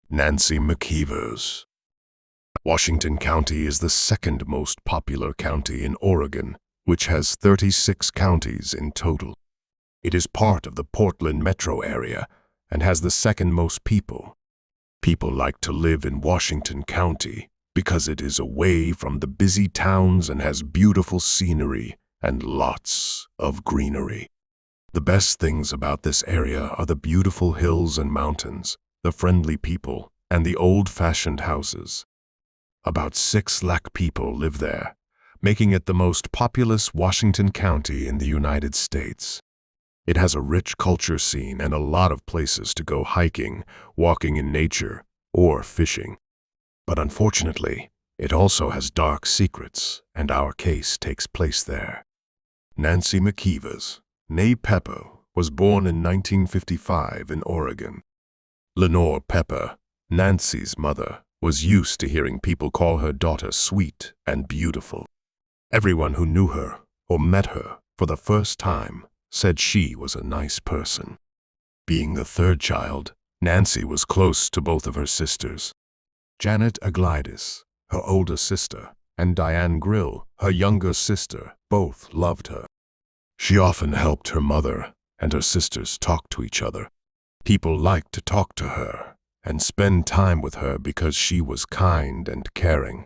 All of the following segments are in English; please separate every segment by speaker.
Speaker 1: Nancy McEvers. Washington County is the second most popular county in Oregon, which has 36 counties in total. It is part of the Portland metro area and has the second most people. People like to live in Washington County because it is away from the busy towns and has beautiful scenery and lots of greenery. The best things about this area are the beautiful hills and mountains, the friendly people, and the old-fashioned houses. About 6 lakh people live there, making it the most populous Washington County in the United States. It has a rich culture scene and a lot of places to go hiking, walking in nature, or fishing. But unfortunately, it also has dark secrets, and our case takes place there. Nancy McEvers, née Pepper, was born in 1955 in Oregon. Lenore Pepper, Nancy's mother, was used to hearing people call her daughter sweet and beautiful. Everyone who knew her or met her for the first time said she was a nice person. Being the third child, Nancy was close to both of her sisters. Janet Aglidis, her older sister, and Diane Grill, her younger sister, both loved her. She often helped her mother and her sisters talk to each other. People liked to talk to her and spend time with her because she was kind and caring.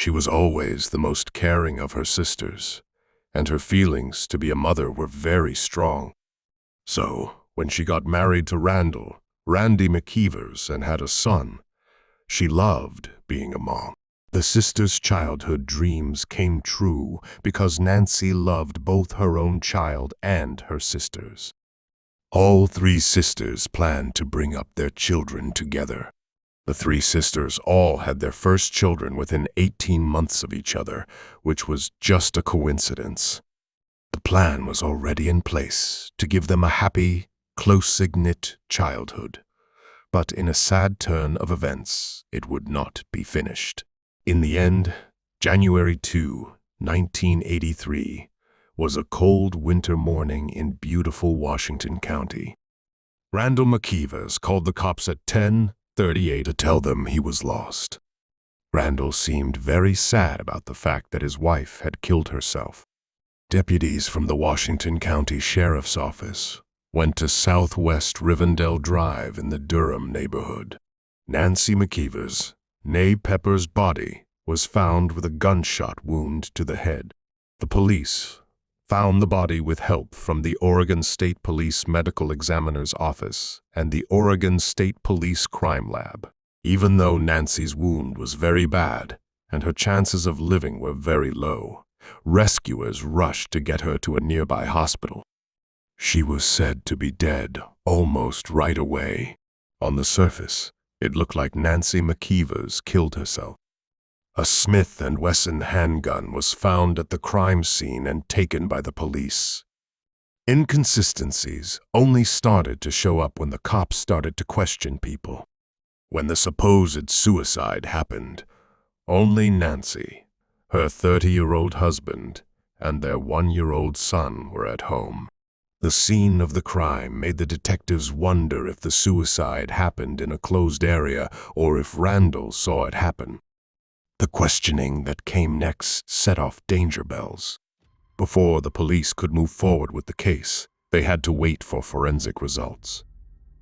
Speaker 1: She was always the most caring of her sisters, and her feelings to be a mother were very strong. So, when she got married to Randy McEvers, and had a son, she loved being a mom. The sisters' childhood dreams came true because Nancy loved both her own child and her sisters. All 3 sisters planned to bring up their children together. The 3 sisters all had their first children within 18 months of each other, which was just a coincidence. The plan was already in place to give them a happy, close-knit childhood. But in a sad turn of events, it would not be finished. In the end, January 2, 1983, was a cold winter morning in beautiful Washington County. Randall McEvers called the cops at 10:38 to tell them he was lost. Randall seemed very sad about the fact that his wife had killed herself. Deputies from the Washington County Sheriff's Office went to Southwest Rivendell Drive in the Durham neighborhood. Nancy McEvers, née Pepper's body was found with a gunshot wound to the head. The police found the body with help from the Oregon State Police Medical Examiner's Office and the Oregon State Police Crime Lab. Even though Nancy's wound was very bad and her chances of living were very low, rescuers rushed to get her to a nearby hospital. She was said to be dead almost right away. On the surface, it looked like Nancy McEvers killed herself. A Smith & Wesson handgun was found at the crime scene and taken by the police. Inconsistencies only started to show up when the cops started to question people. When the supposed suicide happened, only Nancy, her 30-year-old husband, and their 1-year-old son were at home. The scene of the crime made the detectives wonder if the suicide happened in a closed area or if Randall saw it happen. The questioning that came next set off danger bells. Before the police could move forward with the case, they had to wait for forensic results.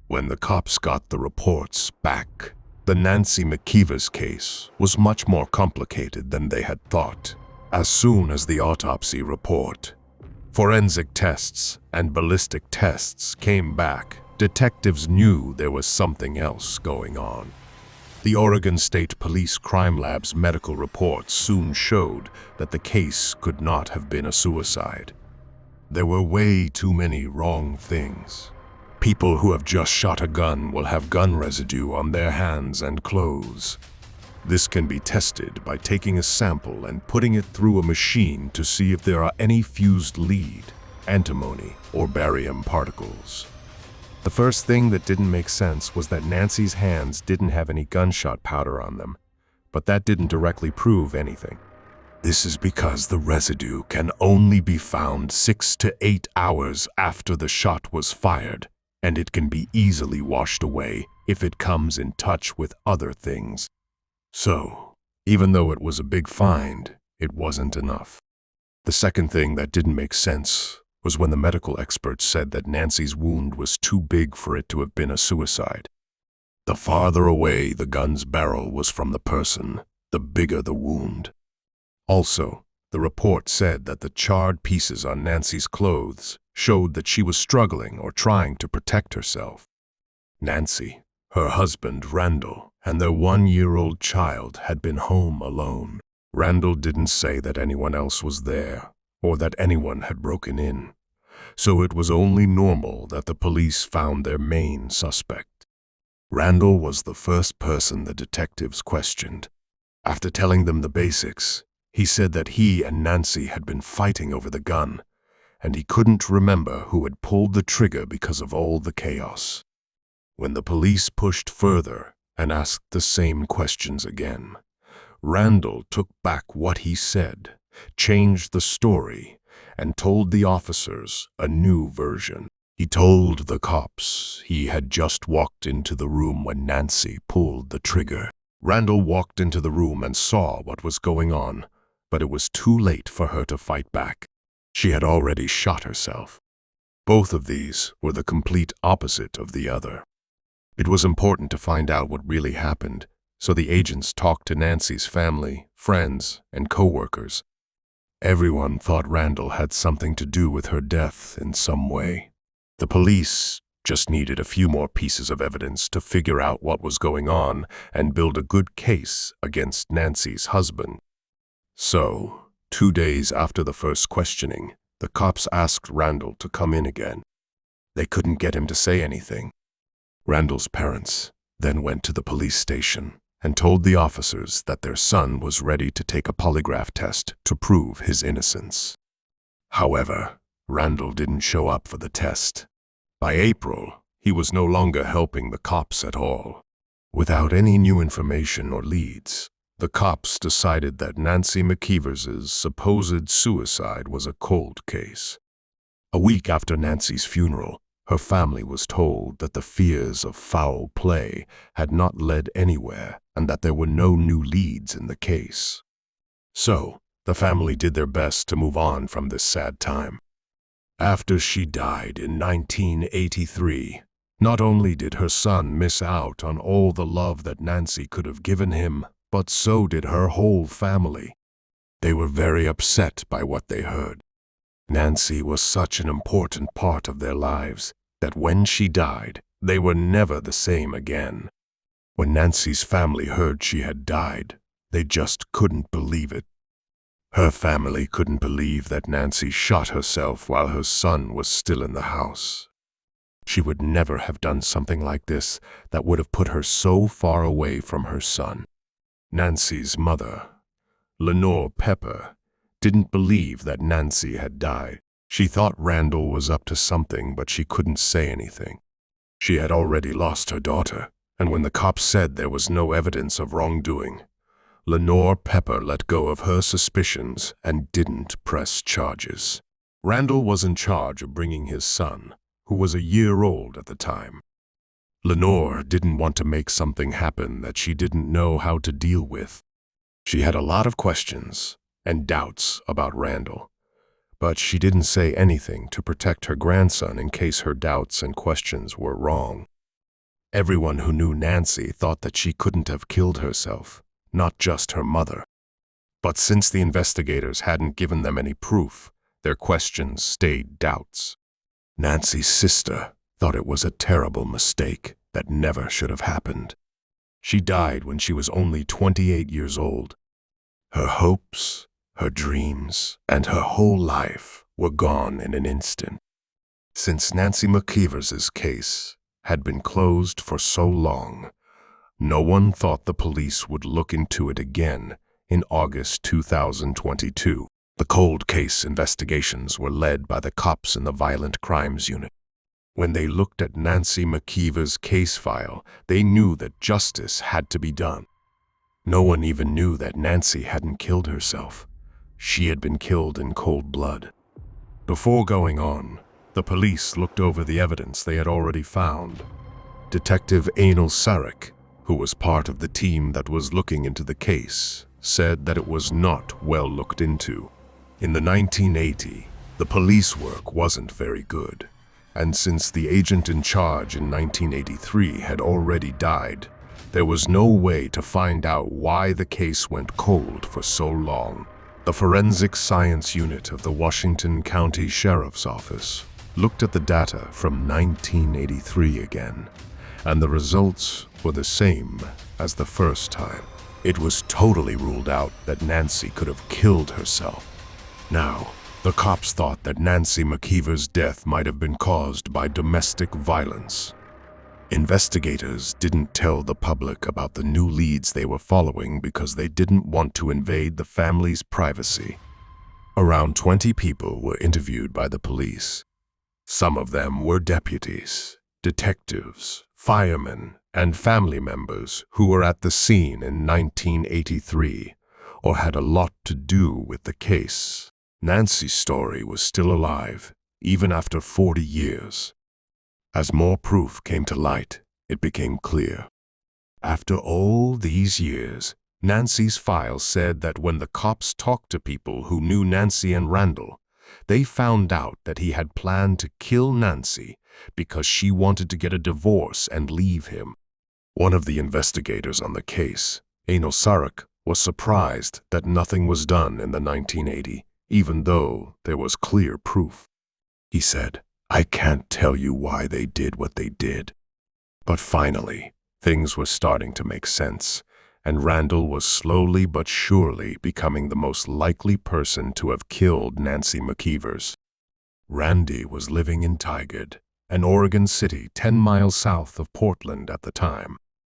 Speaker 1: When the cops got the reports back, the Nancy McEvers case was much more complicated than they had thought. As soon as the autopsy report, forensic tests, and ballistic tests came back, detectives knew there was something else going on. The Oregon State Police Crime Lab's medical reports soon showed that the case could not have been a suicide. There were way too many wrong things. People who have just shot a gun will have gun residue on their hands and clothes. This can be tested by taking a sample and putting it through a machine to see if there are any fused lead, antimony, or barium particles. The first thing that didn't make sense was that Nancy's hands didn't have any gunshot powder on them, but that didn't directly prove anything. This is because the residue can only be found 6 to 8 hours after the shot was fired, and it can be easily washed away if it comes in touch with other things. So, even though it was a big find, it wasn't enough. The second thing that didn't make sense was when the medical experts said that Nancy's wound was too big for it to have been a suicide. The farther away the gun's barrel was from the person, the bigger the wound. Also, the report said that the charred pieces on Nancy's clothes showed that she was struggling or trying to protect herself. Nancy, her husband Randall, and their 1-year-old child had been home alone. Randall didn't say that anyone else was there or that anyone had broken in, so it was only normal that the police found their main suspect. Randall was the first person the detectives questioned. After telling them the basics, he said that he and Nancy had been fighting over the gun, and he couldn't remember who had pulled the trigger because of all the chaos. When the police pushed further and asked the same questions again, Randall took back what he said, changed the story, and told the officers a new version. He told the cops he had just walked into the room when Nancy pulled the trigger. Randall walked into the room and saw what was going on, but it was too late for her to fight back. She had already shot herself. Both of these were the complete opposite of the other. It was important to find out what really happened, so the agents talked to Nancy's family, friends, and co-workers. Everyone thought Randall had something to do with her death in some way. The police just needed a few more pieces of evidence to figure out what was going on and build a good case against Nancy's husband. So, 2 days after the first questioning, the cops asked Randall to come in again. They couldn't get him to say anything. Randall's parents then went to the police station and told the officers that their son was ready to take a polygraph test to prove his innocence. However, Randall didn't show up for the test. By April, he was no longer helping the cops at all. Without any new information or leads, the cops decided that Nancy McEvers' supposed suicide was a cold case. A week after Nancy's funeral, her family was told that the fears of foul play had not led anywhere and that there were no new leads in the case. So, the family did their best to move on from this sad time. After she died in 1983, not only did her son miss out on all the love that Nancy could have given him, but so did her whole family. They were very upset by what they heard. Nancy was such an important part of their lives that when she died, they were never the same again. When Nancy's family heard she had died, they just couldn't believe it. Her family couldn't believe that Nancy shot herself while her son was still in the house. She would never have done something like this that would have put her so far away from her son. Nancy's mother, Lenore Pepper, didn't believe that Nancy had died. She thought Randall was up to something, but she couldn't say anything. She had already lost her daughter, and when the cops said there was no evidence of wrongdoing, Lenore Pepper let go of her suspicions and didn't press charges. Randall was in charge of bringing his son, who was a year old at the time. Lenore didn't want to make something happen that she didn't know how to deal with. She had a lot of questions and doubts about Randall, but she didn't say anything to protect her grandson in case her doubts and questions were wrong. Everyone who knew Nancy thought that she couldn't have killed herself, not just her mother. But since the investigators hadn't given them any proof, their questions stayed doubts. Nancy's sister thought it was a terrible mistake that never should have happened. She died when she was only 28 years old. Her hopes, her dreams, and her whole life were gone in an instant. Since Nancy McEvers' case had been closed for so long, no one thought the police would look into it again in August 2022. The cold case investigations were led by the cops in the Violent Crimes Unit. When they looked at Nancy McEvers' case file, they knew that justice had to be done. No one even knew that Nancy hadn't killed herself. She had been killed in cold blood. Before going on, the police looked over the evidence they had already found. Detective Anil Sarek, who was part of the team that was looking into the case, said that it was not well looked into. In the 1980, the police work wasn't very good, and since the agent in charge in 1983 had already died, there was no way to find out why the case went cold for so long. The Forensic Science Unit of the Washington County Sheriff's Office looked at the data from 1983 again, and the results were the same as the first time. It was totally ruled out that Nancy could have killed herself. Now, the cops thought that Nancy McEvers' death might have been caused by domestic violence. Investigators didn't tell the public about the new leads they were following because they didn't want to invade the family's privacy. Around 20 people were interviewed by the police. Some of them were deputies, detectives, firemen, and family members who were at the scene in 1983 or had a lot to do with the case. Nancy's story was still alive, even after 40 years. As more proof came to light, it became clear. After all these years, Nancy's file said that when the cops talked to people who knew Nancy and Randall, they found out that he had planned to kill Nancy because she wanted to get a divorce and leave him. One of the investigators on the case, Anil Sarek, was surprised that nothing was done in the 1980, even though there was clear proof. He said, "I can't tell you why they did what they did." But finally, things were starting to make sense, and Randall was slowly but surely becoming the most likely person to have killed Nancy McEvers. Randy was living in Tigard, an Oregon city 10 miles south of Portland at the time.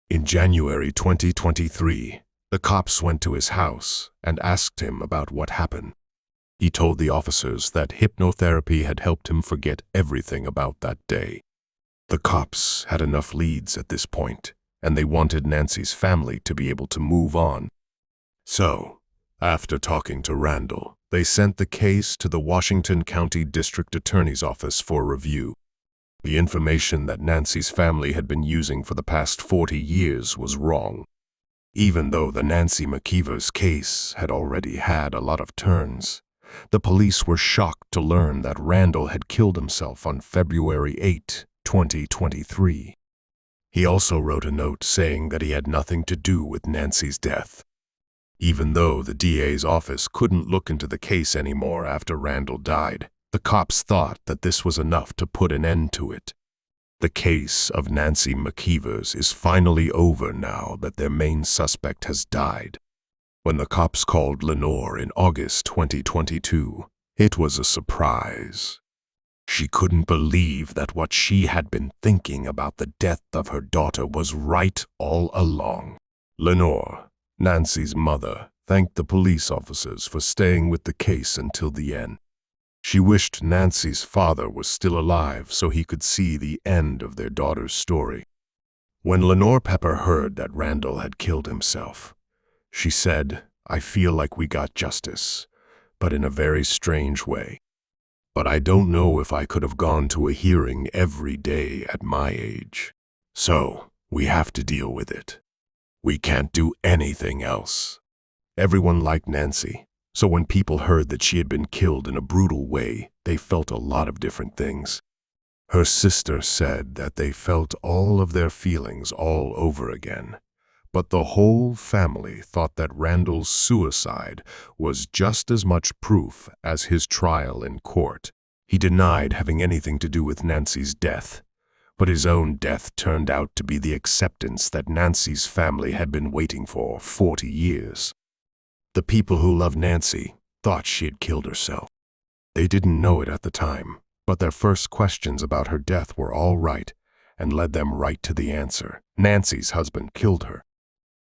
Speaker 1: In January 2023, the cops went to his house and asked him about what happened. He told the officers that hypnotherapy had helped him forget everything about that day. The cops had enough leads at this point, and they wanted Nancy's family to be able to move on. So, after talking to Randall, they sent the case to the Washington County District Attorney's Office for review. The information that Nancy's family had been using for the past 40 years was wrong. Even though the Nancy McEvers case had already had a lot of turns, the police were shocked to learn that Randall had killed himself on February 8, 2023. He also wrote a note saying that he had nothing to do with Nancy's death. Even though the DA's office couldn't look into the case anymore after Randall died, the cops thought that this was enough to put an end to it. The case of Nancy McEvers is finally over now that their main suspect has died. When the cops called Lenore in August 2022, it was a surprise. She couldn't believe that what she had been thinking about the death of her daughter was right all along. Lenore, Nancy's mother, thanked the police officers for staying with the case until the end. She wished Nancy's father was still alive so he could see the end of their daughter's story. When Lenore Pepper heard that Randall had killed himself, she said, "I feel like we got justice, but in a very strange way. But I don't know if I could have gone to a hearing every day at my age. So, we have to deal with it. We can't do anything else." Everyone liked Nancy, so when people heard that she had been killed in a brutal way, they felt a lot of different things. Her sister said that they felt all of their feelings all over again. But the whole family thought that Randall's suicide was just as much proof as his trial in court. He denied having anything to do with Nancy's death, but his own death turned out to be the acceptance that Nancy's family had been waiting for 40 years. The people who loved Nancy thought she had killed herself. They didn't know it at the time, but their first questions about her death were all right and led them right to the answer. Nancy's husband killed her.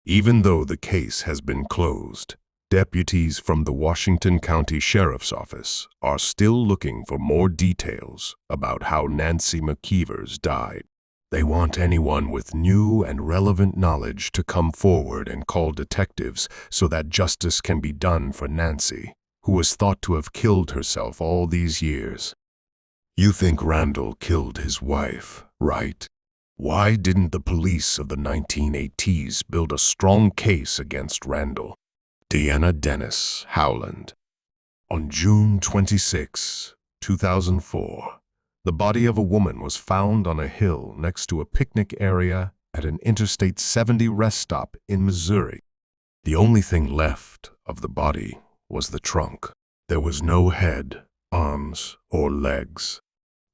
Speaker 1: Even though the case has been closed, deputies from the Washington County Sheriff's Office are still looking for more details about how Nancy McEvers died. They want anyone with new and relevant knowledge to come forward and call detectives so that justice can be done for Nancy, who was thought to have killed herself all these years. You think Randall killed his wife, right? Why didn't the police of the 1980s build a strong case against Randall? Deanna Denis, Howland. On June 26, 2004, the body of a woman was found on a hill next to a picnic area at an Interstate 70 rest stop in Missouri. The only thing left of the body was the trunk. There was no head, arms, or legs.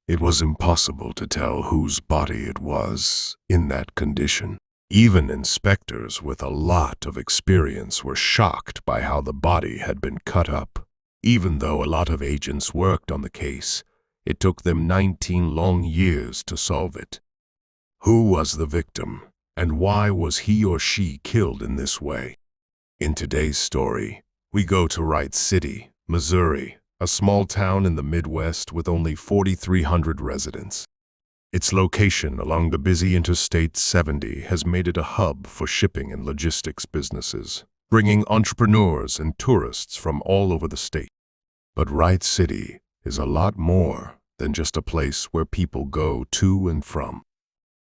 Speaker 1: It was impossible to tell whose body it was in that condition. Even inspectors with a lot of experience were shocked by how the body had been cut up. Even though a lot of agents worked on the case, it took them 19 long years to solve it. Who was the victim, and why was he or she killed in this way? In today's story, we go to Wright City, Missouri, a small town in the Midwest with only 4,300 residents. Its location along the busy Interstate 70 has made it a hub for shipping and logistics businesses, bringing entrepreneurs and tourists from all over the state. But Wright City is a lot more than just a place where people go to and from.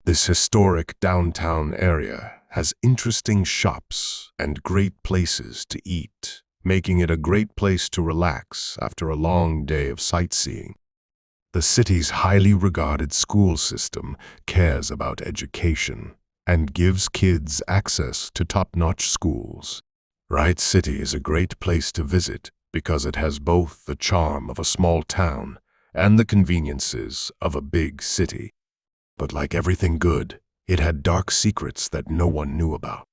Speaker 1: This historic downtown area has interesting shops and great places to eat, making it a great place to relax after a long day of sightseeing. The city's highly regarded school system cares about education and gives kids access to top-notch schools. Wright City is a great place to visit because it has both the charm of a small town and the conveniences of a big city. But like everything good, it had dark secrets that no one knew about.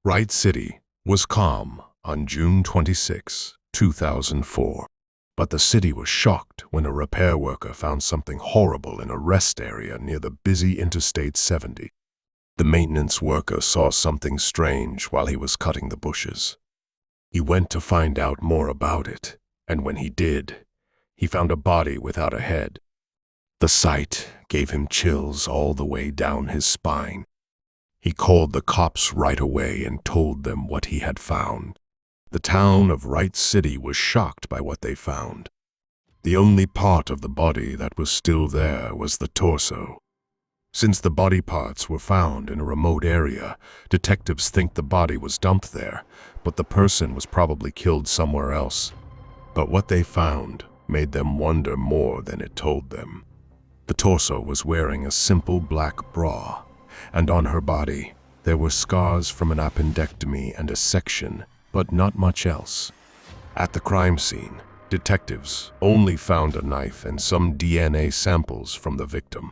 Speaker 1: Wright City was calm on June 26, 2004. But the city was shocked when a repair worker found something horrible in a rest area near the busy Interstate 70. The maintenance worker saw something strange while he was cutting the bushes. He went to find out more about it, and when he did, he found a body without a head. The sight gave him chills all the way down his spine. He called the cops right away and told them what he had found. The town of Wright City was shocked by what they found. The only part of the body that was still there was the torso. Since the body parts were found in a remote area, detectives think the body was dumped there, but the person was probably killed somewhere else. But what they found made them wonder more than it told them. The torso was wearing a simple black bra, and on her body there were scars from an appendectomy and a section, but not much else. At the crime scene, detectives only found a knife and some DNA samples from the victim.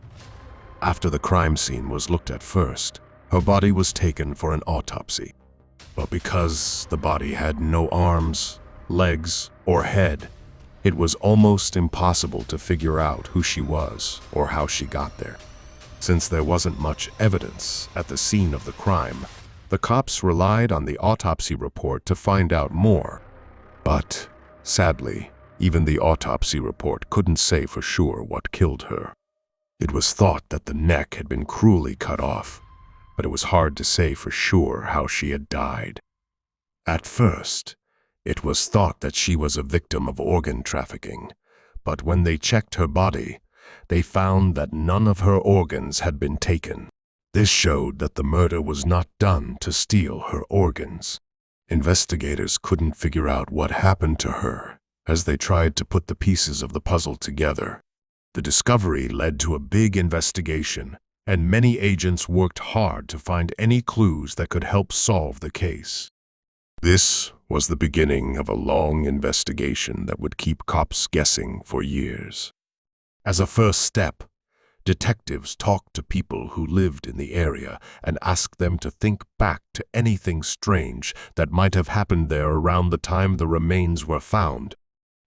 Speaker 1: After the crime scene was looked at first, her body was taken for an autopsy. But because the body had no arms, legs, or head, it was almost impossible to figure out who she was or how she got there. Since there wasn't much evidence at the scene of the crime, the cops relied on the autopsy report to find out more. But, sadly, even the autopsy report couldn't say for sure what killed her. It was thought that the neck had been cruelly cut off, but it was hard to say for sure how she had died. At first, it was thought that she was a victim of organ trafficking, but when they checked her body, they found that none of her organs had been taken. This showed that the murder was not done to steal her organs. Investigators couldn't figure out what happened to her as they tried to put the pieces of the puzzle together. The discovery led to a big investigation, and many agents worked hard to find any clues that could help solve the case. This was the beginning of a long investigation that would keep cops guessing for years. As a first step, detectives talked to people who lived in the area and asked them to think back to anything strange that might have happened there around the time the remains were found.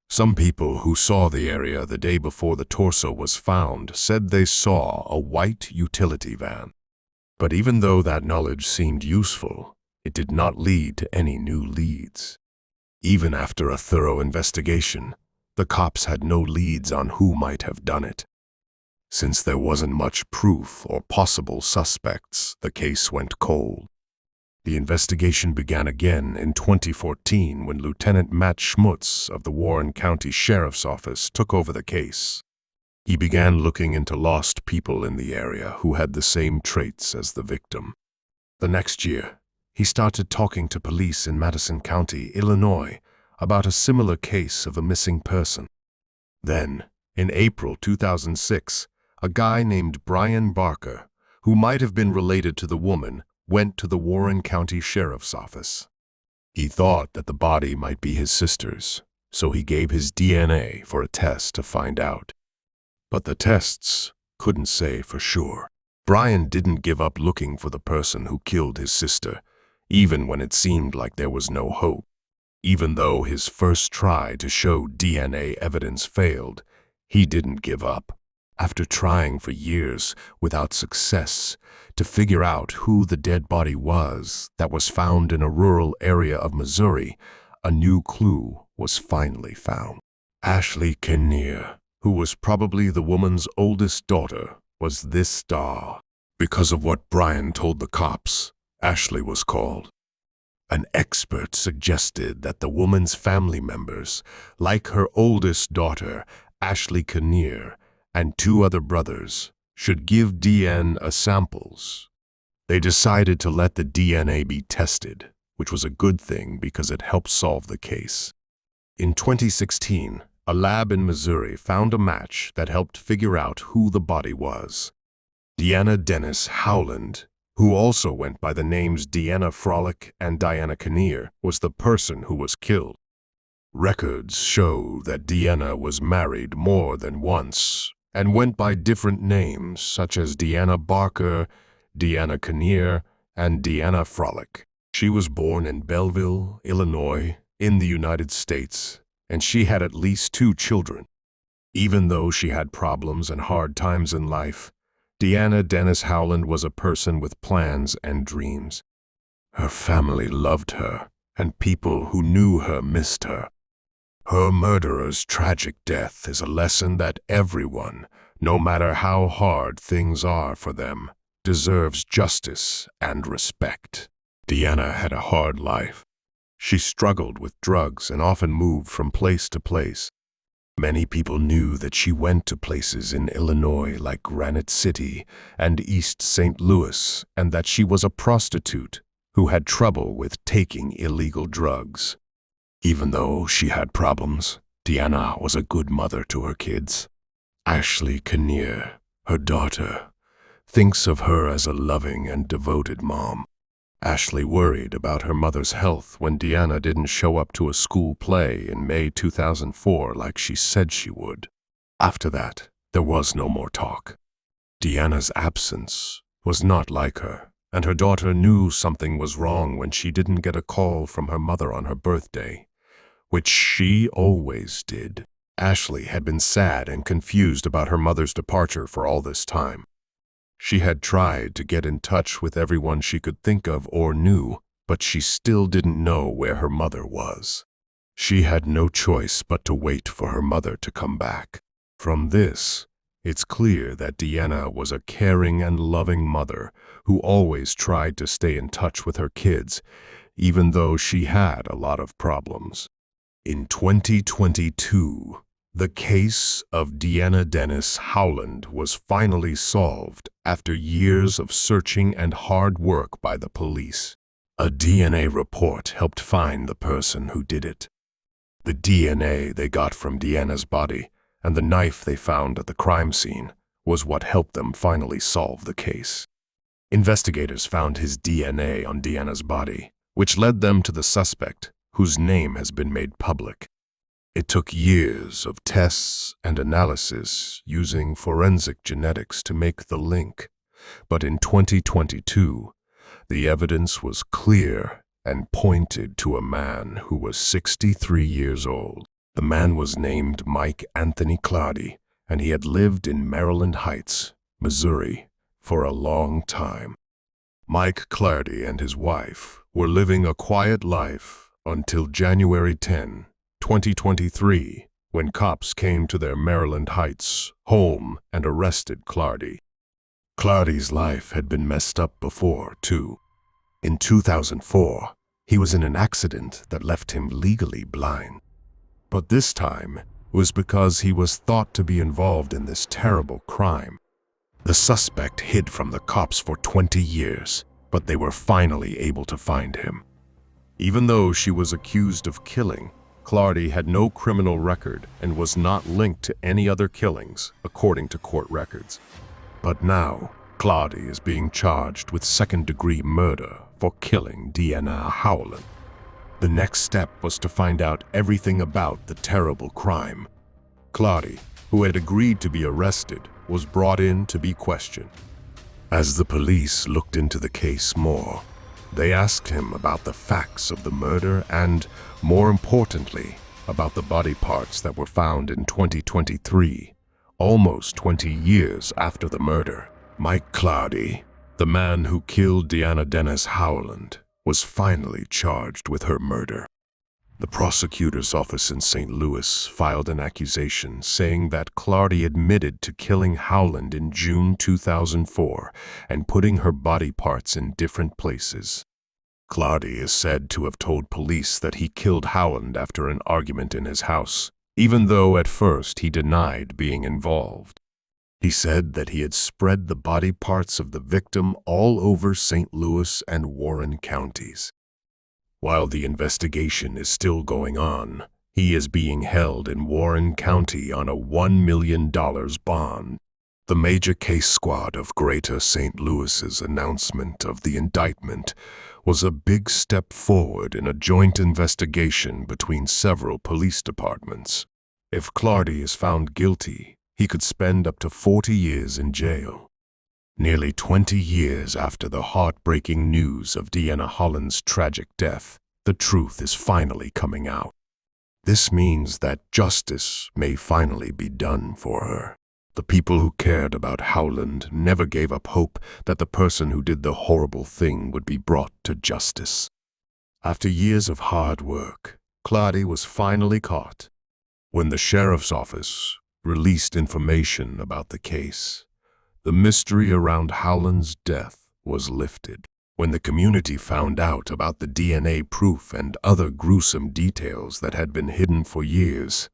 Speaker 1: Some people who saw the area the day before the torso was found said they saw a white utility van. But even though that knowledge seemed useful, it did not lead to any new leads. Even after a thorough investigation, the cops had no leads on who might have done it. Since there wasn't much proof or possible suspects, the case went cold. The investigation began again in 2014 when Lieutenant Matt Schmutz of the Warren County Sheriff's Office took over the case. He began looking into lost people in the area who had the same traits as the victim. The next year, he started talking to police in Madison County, Illinois, about a similar case of a missing person. Then, in April 2006, a guy named Brian Barker, who might have been related to the woman, went to the Warren County Sheriff's Office. He thought that the body might be his sister's, so he gave his DNA for a test to find out. But the tests couldn't say for sure. Brian didn't give up looking for the person who killed his sister, even when it seemed like there was no hope. Even though his first try to show DNA evidence failed, he didn't give up. After trying for years without success to figure out who the dead body was that was found in a rural area of Missouri, a new clue was finally found. Ashley Kinnear, who was probably the woman's oldest daughter, was this star. Because of what Brian told the cops, Ashley was called. An expert suggested that the woman's family members, like her oldest daughter, Ashley Kinnear, and two other brothers, should give DNA samples. They decided to let the DNA be tested, which was a good thing because it helped solve the case. In 2016, a lab in Missouri found a match that helped figure out who the body was. Deanna Denis Howland, who also went by the names Deanna Frolic and Diana Kinnear, was the person who was killed. Records show that Deanna was married more than once and went by different names such as Deanna Barker, Deanna Kinnear, and Deanna Frolic. She was born in Belleville, Illinois, in the United States, and she had at least 2 children. Even though she had problems and hard times in life, Deanna Denis Howland was a person with plans and dreams. Her family loved her, and people who knew her missed her. Her murderer's tragic death is a lesson that everyone, no matter how hard things are for them, deserves justice and respect. Deanna had a hard life. She struggled with drugs and often moved from place to place. Many people knew that she went to places in Illinois like Granite City and East St. Louis, and that she was a prostitute who had trouble with taking illegal drugs. Even though she had problems, Deanna was a good mother to her kids. Ashley Kinnear, her daughter, thinks of her as a loving and devoted mom. Ashley worried about her mother's health when Deanna didn't show up to a school play in May 2004 like she said she would. After that, there was no more talk. Deanna's absence was not like her, and her daughter knew something was wrong when she didn't get a call from her mother on her birthday, which she always did. Ashley had been sad and confused about her mother's departure for all this time. She had tried to get in touch with everyone she could think of or knew, but she still didn't know where her mother was. She had no choice but to wait for her mother to come back. From this, it's clear that Deanna was a caring and loving mother who always tried to stay in touch with her kids, even though she had a lot of problems. In 2022, the case of Deanna Denis Howland was finally solved after years of searching and hard work by the police. A DNA report helped find the person who did it. The DNA they got from Deanna's body and the knife they found at the crime scene was what helped them finally solve the case. Investigators found his DNA on Deanna's body, which led them to the suspect, whose name has been made public. It took years of tests and analysis using forensic genetics to make the link, but in 2022, the evidence was clear and pointed to a man who was 63 years old. The man was named Mike Anthony Clardy, and he had lived in Maryland Heights, Missouri, for a long time. Mike Clardy and his wife were living a quiet life until January 10, 2023, when cops came to their Maryland Heights home and arrested Clardy. Clardy's life had been messed up before, too. In 2004, he was in an accident that left him legally blind. But this time, was because he was thought to be involved in this terrible crime. The suspect hid from the cops for 20 years, but they were finally able to find him. Even though she was accused of killing, Clardy had no criminal record and was not linked to any other killings, according to court records. But now, Clardy is being charged with second-degree murder for killing Deanna Howland. The next step was to find out everything about the terrible crime. Clardy, who had agreed to be arrested, was brought in to be questioned. As the police looked into the case more, they asked him about the facts of the murder and, more importantly, about the body parts that were found in 2023, almost 20 years after the murder. Mike Clardy, the man who killed Deanna Denis Howland, was finally charged with her murder. The prosecutor's office in St. Louis filed an accusation saying that Clardy admitted to killing Howland in June 2004 and putting her body parts in different places. Clardy is said to have told police that he killed Howland after an argument in his house, even though at first he denied being involved. He said that he had spread the body parts of the victim all over St. Louis and Warren counties. While the investigation is still going on, he is being held in Warren County on a $1 million bond. The major case squad of Greater St. Louis's announcement of the indictment was a big step forward in a joint investigation between several police departments. If Clardy is found guilty, he could spend up to 40 years in jail. Nearly 20 years after the heartbreaking news of Deanna Howland's tragic death, the truth is finally coming out. This means that justice may finally be done for her. The people who cared about Howland never gave up hope that the person who did the horrible thing would be brought to justice. After years of hard work, Clardy was finally caught. When the sheriff's office released information about the case, the mystery around Howland's death was lifted. When the community found out about the DNA proof and other gruesome details that had been hidden for years,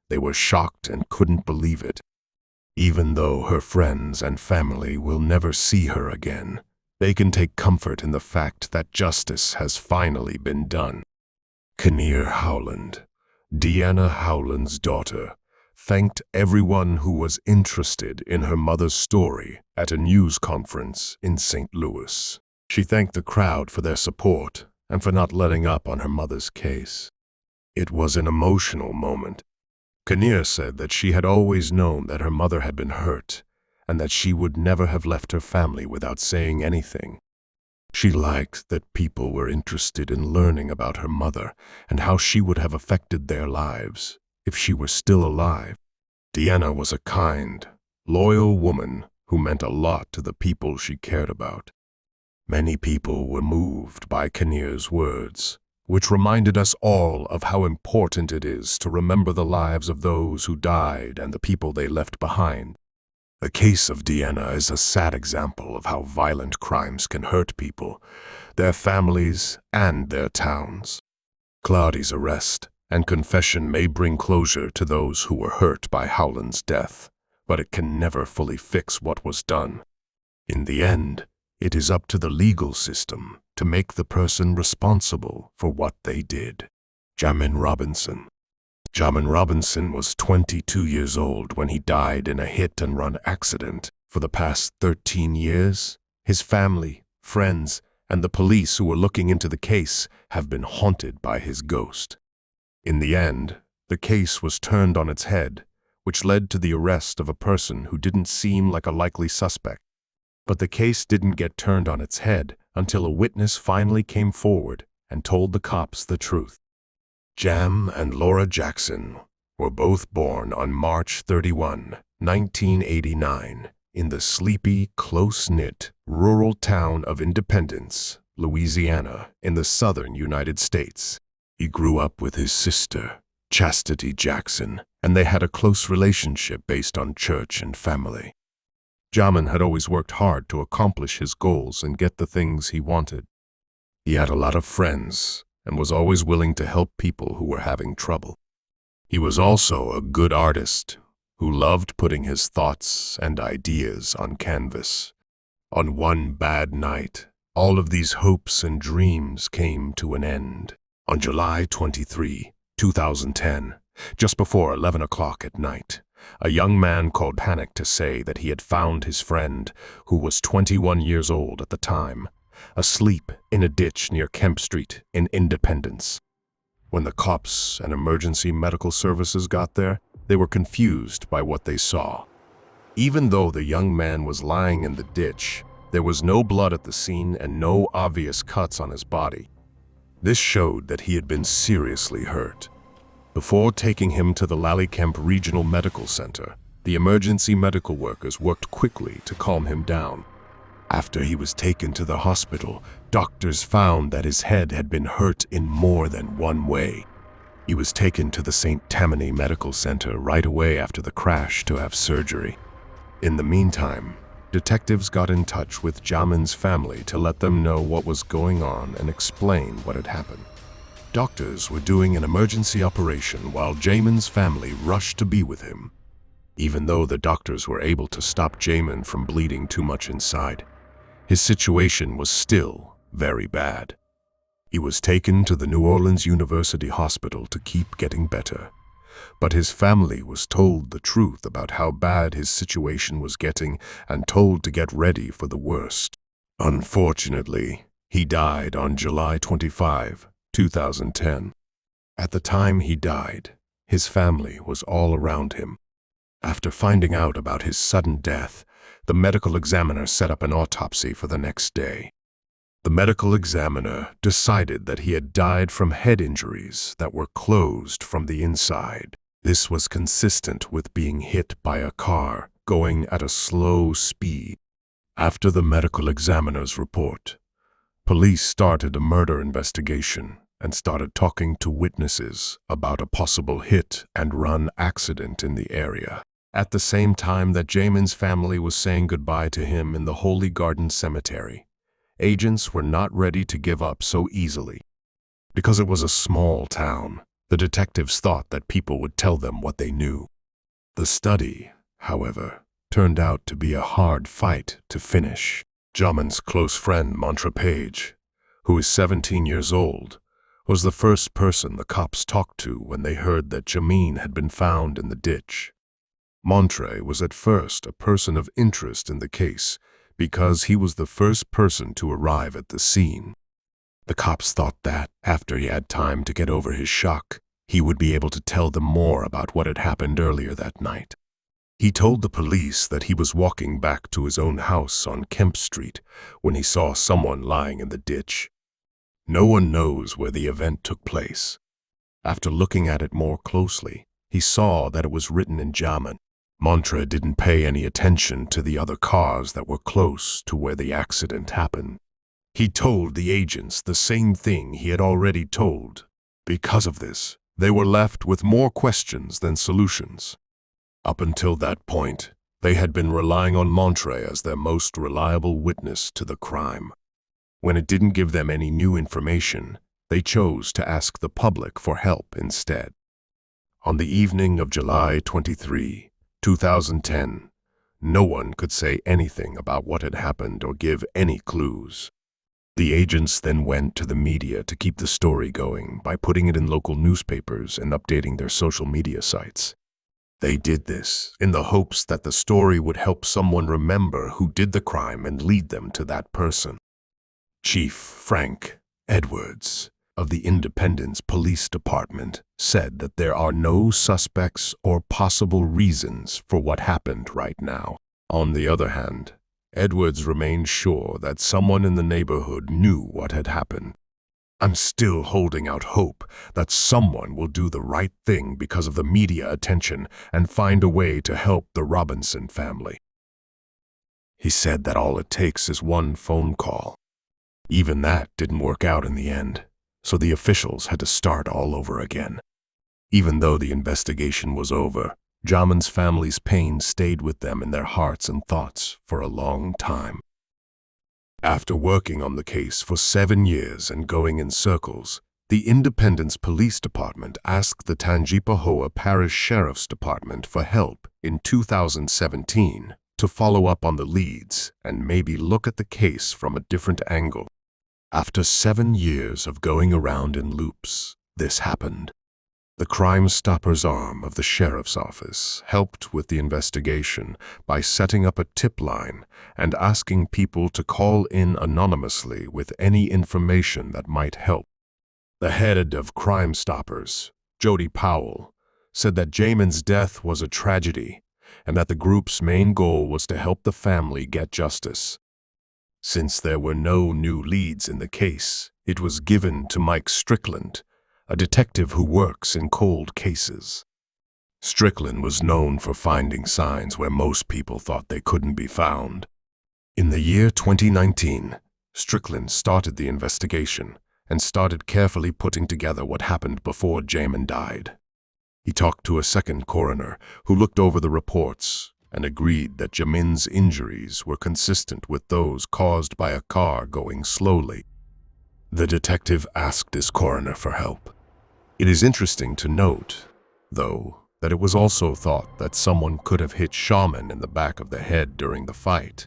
Speaker 1: they were shocked and couldn't believe it. Even though her friends and family will never see her again, they can take comfort in the fact that justice has finally been done. Kinnear Howland, Deanna Howland's daughter, thanked everyone who was interested in her mother's story at a news conference in St. Louis. She thanked the crowd for their support and for not letting up on her mother's case. It was an emotional moment. Kinnear said that she had always known that her mother had been hurt and that she would never have left her family without saying anything. She liked that people were interested in learning about her mother and how she would have affected their lives if she were still alive. Deanna was a kind, loyal woman who meant a lot to the people she cared about. Many people were moved by Kinnear's words, which reminded us all of how important it is to remember the lives of those who died and the people they left behind. The case of Deanna is a sad example of how violent crimes can hurt people, their families, and their towns. Clardy's arrest and confession may bring closure to those who were hurt by Howland's death, but it can never fully fix what was done. In the end, it is up to the legal system to make the person responsible for what they did. Jamin Robinson. Jamin Robinson was 22 years old when he died in a hit-and-run accident. For the past 13 years, his family, friends, and the police who were looking into the case have been haunted by his ghost. In the end, the case was turned on its head, which led to the arrest of a person who didn't seem like a likely suspect. But the case didn't get turned on its head until a witness finally came forward and told the cops the truth. Jam and Laura Jackson were both born on March 31, 1989, in the sleepy, close-knit, rural town of Independence, Louisiana, in the southern United States. He grew up with his sister, Chastity Jackson, and they had a close relationship based on church and family. Jamin had always worked hard to accomplish his goals and get the things he wanted. He had a lot of friends and was always willing to help people who were having trouble. He was also a good artist who loved putting his thoughts and ideas on canvas. On one bad night, all of these hopes and dreams came to an end. On July 23, 2010, just before 11 o'clock at night, a young man called panic to say that he had found his friend, who was 21 years old at the time, asleep in a ditch near Kemp Street in Independence. When the cops and emergency medical services got there, they were confused by what they saw. Even though the young man was lying in the ditch, there was no blood at the scene and no obvious cuts on his body. This showed that he had been seriously hurt. Before taking him to the Lallykamp Regional Medical Center, the emergency medical workers worked quickly to calm him down. After he was taken to the hospital, doctors found that his head had been hurt in more than one way. He was taken to the St. Tammany Medical Center right away after the crash to have surgery. In the meantime, detectives got in touch with Jamin's family to let them know what was going on and explain what had happened. Doctors were doing an emergency operation while Jamin's family rushed to be with him. Even though the doctors were able to stop Jamin from bleeding too much inside, his situation was still very bad. He was taken to the New Orleans University Hospital to keep getting better, but his family was told the truth about how bad his situation was getting and told to get ready for the worst. Unfortunately, he died on July 25, 2010. At the time he died, his family was all around him. After finding out about his sudden death, the medical examiner set up an autopsy for the next day. The medical examiner decided that he had died from head injuries that were closed from the inside. This was consistent with being hit by a car going at a slow speed. After the medical examiner's report, police started a murder investigation and started talking to witnesses about a possible hit-and-run accident in the area. At the same time that Jamin's family was saying goodbye to him in the Holy Garden Cemetery, agents were not ready to give up so easily. Because it was a small town, the detectives thought that people would tell them what they knew. The study, however, turned out to be a hard fight to finish. Jamin's close friend, Montre Page, who is 17 years old, was the first person the cops talked to when they heard that Jamin had been found in the ditch. Montre was at first a person of interest in the case because he was the first person to arrive at the scene. The cops thought that, after he had time to get over his shock, he would be able to tell them more about what had happened earlier that night. He told the police that he was walking back to his own house on Kemp Street when he saw someone lying in the ditch. No one knows where the event took place. After looking at it more closely, he saw that it was written in Jamin. Montre didn't pay any attention to the other cars that were close to where the accident happened. He told the agents the same thing he had already told. Because of this, they were left with more questions than solutions. Up until that point, they had been relying on Montre as their most reliable witness to the crime. When it didn't give them any new information, they chose to ask the public for help instead. On the evening of July 23, 2010, no one could say anything about what had happened or give any clues. The agents then went to the media to keep the story going by putting it in local newspapers and updating their social media sites. They did this in the hopes that the story would help someone remember who did the crime and lead them to that person. Chief Frank Edwards of the Independence Police Department said that there are no suspects or possible reasons for what happened right now. On the other hand, Edwards remained sure that someone in the neighborhood knew what had happened. I'm still holding out hope that someone will do the right thing because of the media attention and find a way to help the Robinson family. He said that all it takes is one phone call. Even that didn't work out in the end, so the officials had to start all over again. Even though the investigation was over, Jamin's family's pain stayed with them in their hearts and thoughts for a long time. After working on the case for 7 years and going in circles, The Independence Police Department asked the Tangipahoa Parish Sheriff's Department for help in 2017 to follow up on the leads and maybe look at the case from a different angle. After 7 years of going around in loops, this happened. The Crime Stoppers arm of the sheriff's office helped with the investigation by setting up a tip line and asking people to call in anonymously with any information that might help. The head of Crime Stoppers, Jody Powell, said that Jamin's death was a tragedy and that the group's main goal was to help the family get justice. Since there were no new leads in the case, it was given to Mike Strickland, a detective who works in cold cases. Strickland was known for finding signs where most people thought they couldn't be found. In the year 2019, Strickland started the investigation and started carefully putting together what happened before Jamin died. He talked to a second coroner who looked over the reports and agreed that Jamin's injuries were consistent with those caused by a car going slowly. The detective asked his coroner for help. It is interesting to note, though, that it was also thought that someone could have hit Shaman in the back of the head during the fight,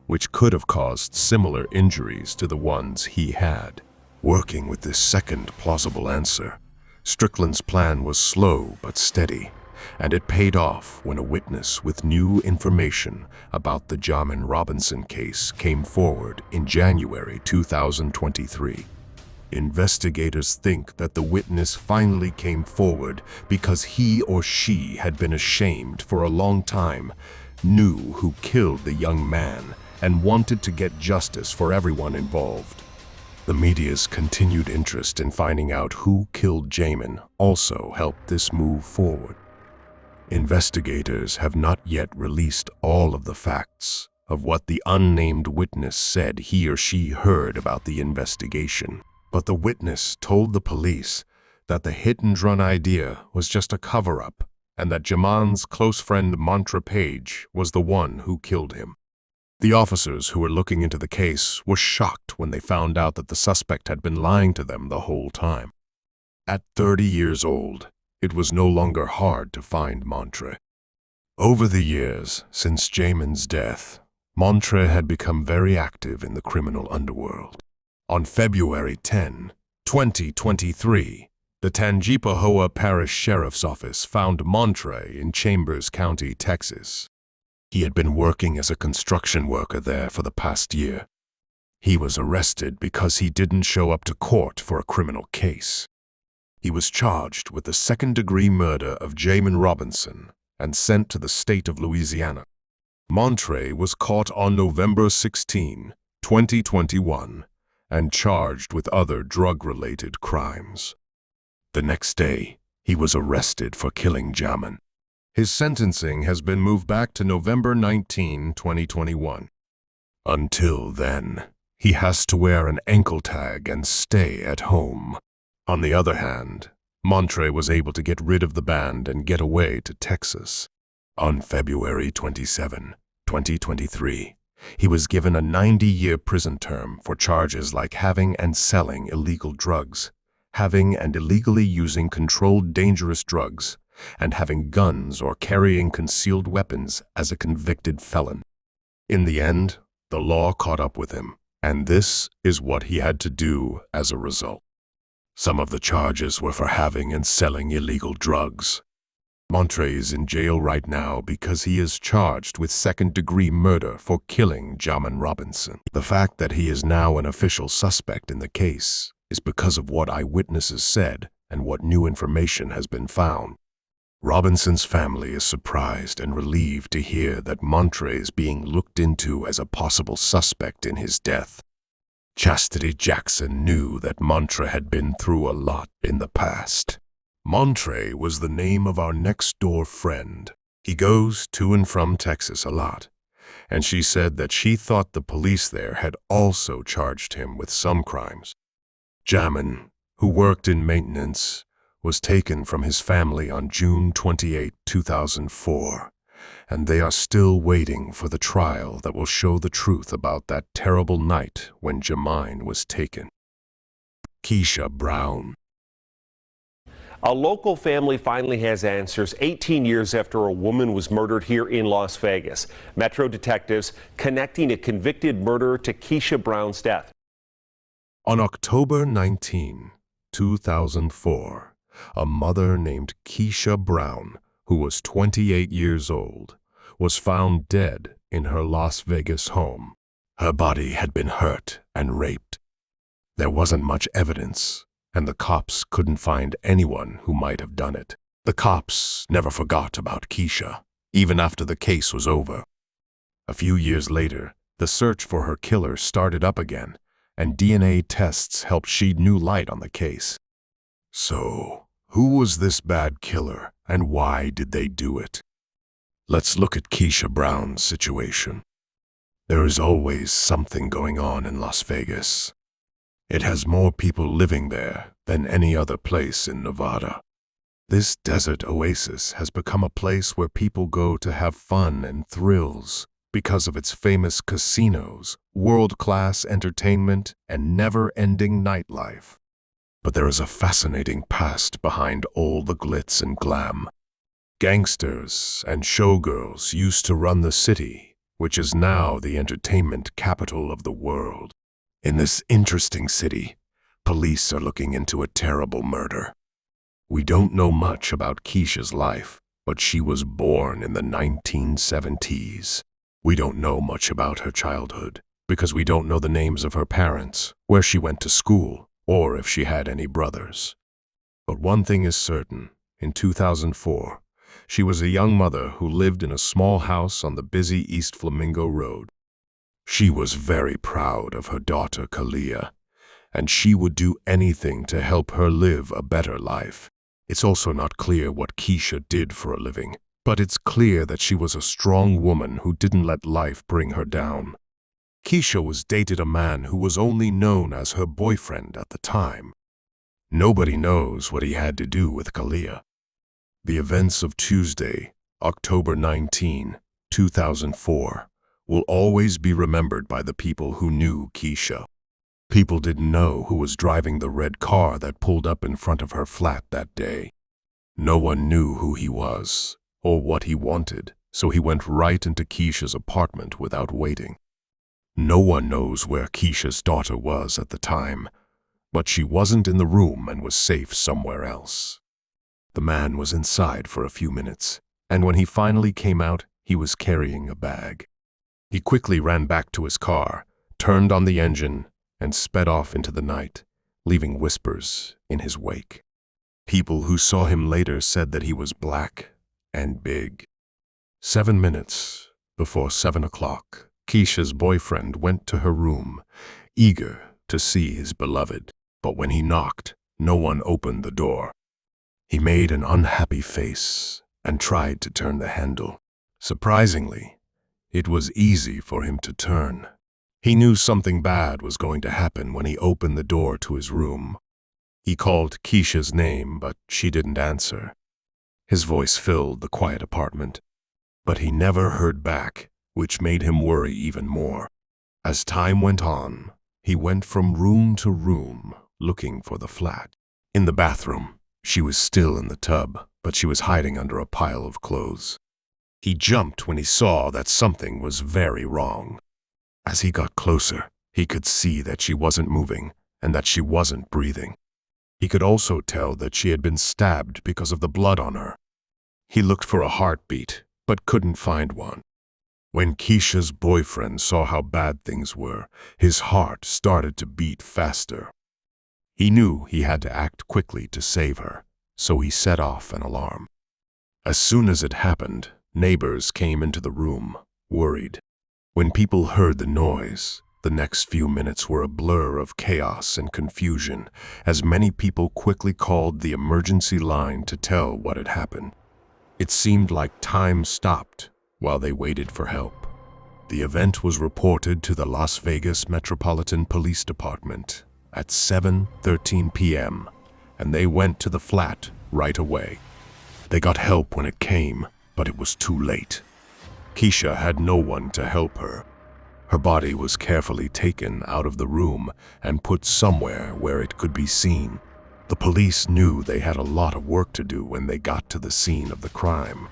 Speaker 1: which could have caused similar injuries to the ones he had. Working with this second plausible answer, Strickland's plan was slow but steady, and it paid off when a witness with new information about the Jamin Robinson case came forward in January 2023. Investigators think that the witness finally came forward because he or she had been ashamed for a long time, knew who killed the young man, and wanted to get justice for everyone involved. The media's continued interest in finding out who killed Jamin also helped this move forward. Investigators have not yet released all of the facts of what the unnamed witness said he or she heard about the investigation. But the witness told the police that the hit-and-run idea was just a cover-up and that Jamin's close friend Montre Page was the one who killed him. The officers who were looking into the case were shocked when they found out that the suspect had been lying to them the whole time. At 30 years old, it was no longer hard to find Montre. Over the years since Jamin's death, Montre had become very active in the criminal underworld. On February 10, 2023, the Tangipahoa Parish Sheriff's Office found Montre in Chambers County, Texas. He had been working as a construction worker there for the past year. He was arrested because he didn't show up to court for a criminal case. He was charged with the second-degree murder of Jamin Robinson and sent to the state of Louisiana. Montre was caught on November 16, 2021, and charged with other drug-related crimes. The next day, he was arrested for killing Jamin. His sentencing has been moved back to November 19, 2021. Until then, he has to wear an ankle tag and stay at home. On the other hand, Montre was able to get rid of the band and get away to Texas. On February 27, 2023, he was given a 90-year prison term for charges like having and selling illegal drugs, having and illegally using controlled dangerous drugs, and having guns or carrying concealed weapons as a convicted felon. In the end, the law caught up with him, and this is what he had to do as a result. Some of the charges were for having and selling illegal drugs. Montre is in jail right now because he is charged with second-degree murder for killing Jamin Robinson. The fact that he is now an official suspect in the case is because of what eyewitnesses said and what new information has been found. Robinson's family is surprised and relieved to hear that Montre is being looked into as a possible suspect in his death. Chastity Jackson knew that Montre had been through a lot in the past. Montre was the name of our next-door friend. He goes to and from Texas a lot, and she said that she thought the police there had also charged him with some crimes. Jamin, who worked in maintenance, was taken from his family on June 28, 2004, and they are still waiting for the trial that will show the truth about that terrible night when Jamin was taken. Keysha Brown.
Speaker 2: A local family finally has answers 18 years after a woman was murdered here in Las Vegas. Metro detectives connecting a convicted murderer to Keysha Brown's death.
Speaker 1: On October 19, 2004, a mother named Keysha Brown, who was 28 years old, was found dead in her Las Vegas home. Her body had been hurt and raped. There wasn't much evidence, and the cops couldn't find anyone who might have done it. The cops never forgot about Keysha, even after the case was over. A few years later, the search for her killer started up again, and DNA tests helped shed new light on the case. So, who was this bad killer, and why did they do it? Let's look at Keysha Brown's situation. There is always something going on in Las Vegas. It has more people living there than any other place in Nevada. This desert oasis has become a place where people go to have fun and thrills because of its famous casinos, world-class entertainment, and never-ending nightlife. But there is a fascinating past behind all the glitz and glam. Gangsters and showgirls used to run the city, which is now the entertainment capital of the world. In this interesting city, police are looking into a terrible murder. We don't know much about Keysha's life, but she was born in the 1970s. We don't know much about her childhood, because we don't know the names of her parents, where she went to school, or if she had any brothers. But one thing is certain: in 2004, she was a young mother who lived in a small house on the busy East Flamingo Road. She was very proud of her daughter Kalia, and she would do anything to help her live a better life. It's also not clear what Keysha did for a living, but it's clear that she was a strong woman who didn't let life bring her down. Keysha was dated a man who was only known as her boyfriend at the time. Nobody knows what he had to do with Kalia. The events of Tuesday, October 19, 2004, will always be remembered by the people who knew Keysha. People didn't know who was driving the red car that pulled up in front of her flat that day. No one knew who he was or what he wanted, so he went right into Keysha's apartment without waiting. No one knows where Keysha's daughter was at the time, but she wasn't in the room and was safe somewhere else. The man was inside for a few minutes, and when he finally came out, he was carrying a bag. He quickly ran back to his car, turned on the engine, and sped off into the night, leaving whispers in his wake. People who saw him later said that he was black and big. 7 minutes before 7 o'clock, Keysha's boyfriend went to her room, eager to see his beloved. But when he knocked, no one opened the door. He made an unhappy face and tried to turn the handle. Surprisingly, it was easy for him to turn. He knew something bad was going to happen when he opened the door to his room. He called Keysha's name, but she didn't answer. His voice filled the quiet apartment, but he never heard back, which made him worry even more. As time went on, he went from room to room, looking for the flat. In the bathroom, she was still in the tub, but she was hiding under a pile of clothes. He jumped when he saw that something was very wrong. As he got closer, he could see that she wasn't moving and that she wasn't breathing. He could also tell that she had been stabbed because of the blood on her. He looked for a heartbeat, but couldn't find one. When Keysha's boyfriend saw how bad things were, his heart started to beat faster. He knew he had to act quickly to save her, so he set off an alarm. As soon as it happened, neighbors came into the room, worried. When people heard the noise, the next few minutes were a blur of chaos and confusion, as many people quickly called the emergency line to tell what had happened. It seemed like time stopped while they waited for help. The event was reported to the Las Vegas Metropolitan Police Department at 7:13 p.m., and they went to the flat right away. They got help when it came, but it was too late. Keysha had no one to help her. Her body was carefully taken out of the room and put somewhere where it could be seen. The police knew they had a lot of work to do when they got to the scene of the crime.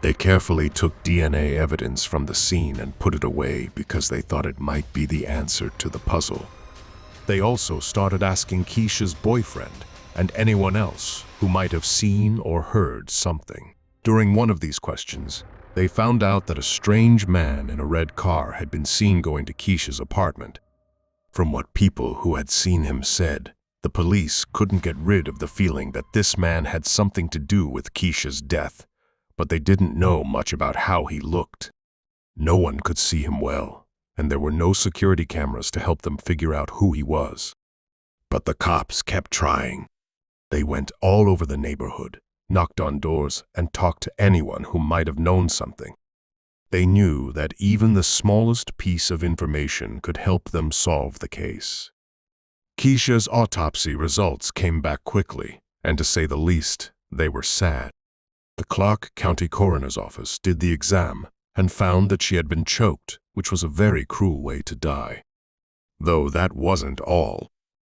Speaker 1: They carefully took DNA evidence from the scene and put it away because they thought it might be the answer to the puzzle. They also started asking Keysha's boyfriend and anyone else who might have seen or heard something. During one of these questions, they found out that a strange man in a red car had been seen going to Keysha's apartment. From what people who had seen him said, the police couldn't get rid of the feeling that this man had something to do with Keysha's death, but they didn't know much about how he looked. No one could see him well, and there were no security cameras to help them figure out who he was. But the cops kept trying. They went all over the neighborhood, knocked on doors, and talked to anyone who might have known something. They knew that even the smallest piece of information could help them solve the case. Keysha's autopsy results came back quickly, and to say the least, they were sad. The Clark County Coroner's Office did the exam and found that she had been choked, which was a very cruel way to die. Though that wasn't all.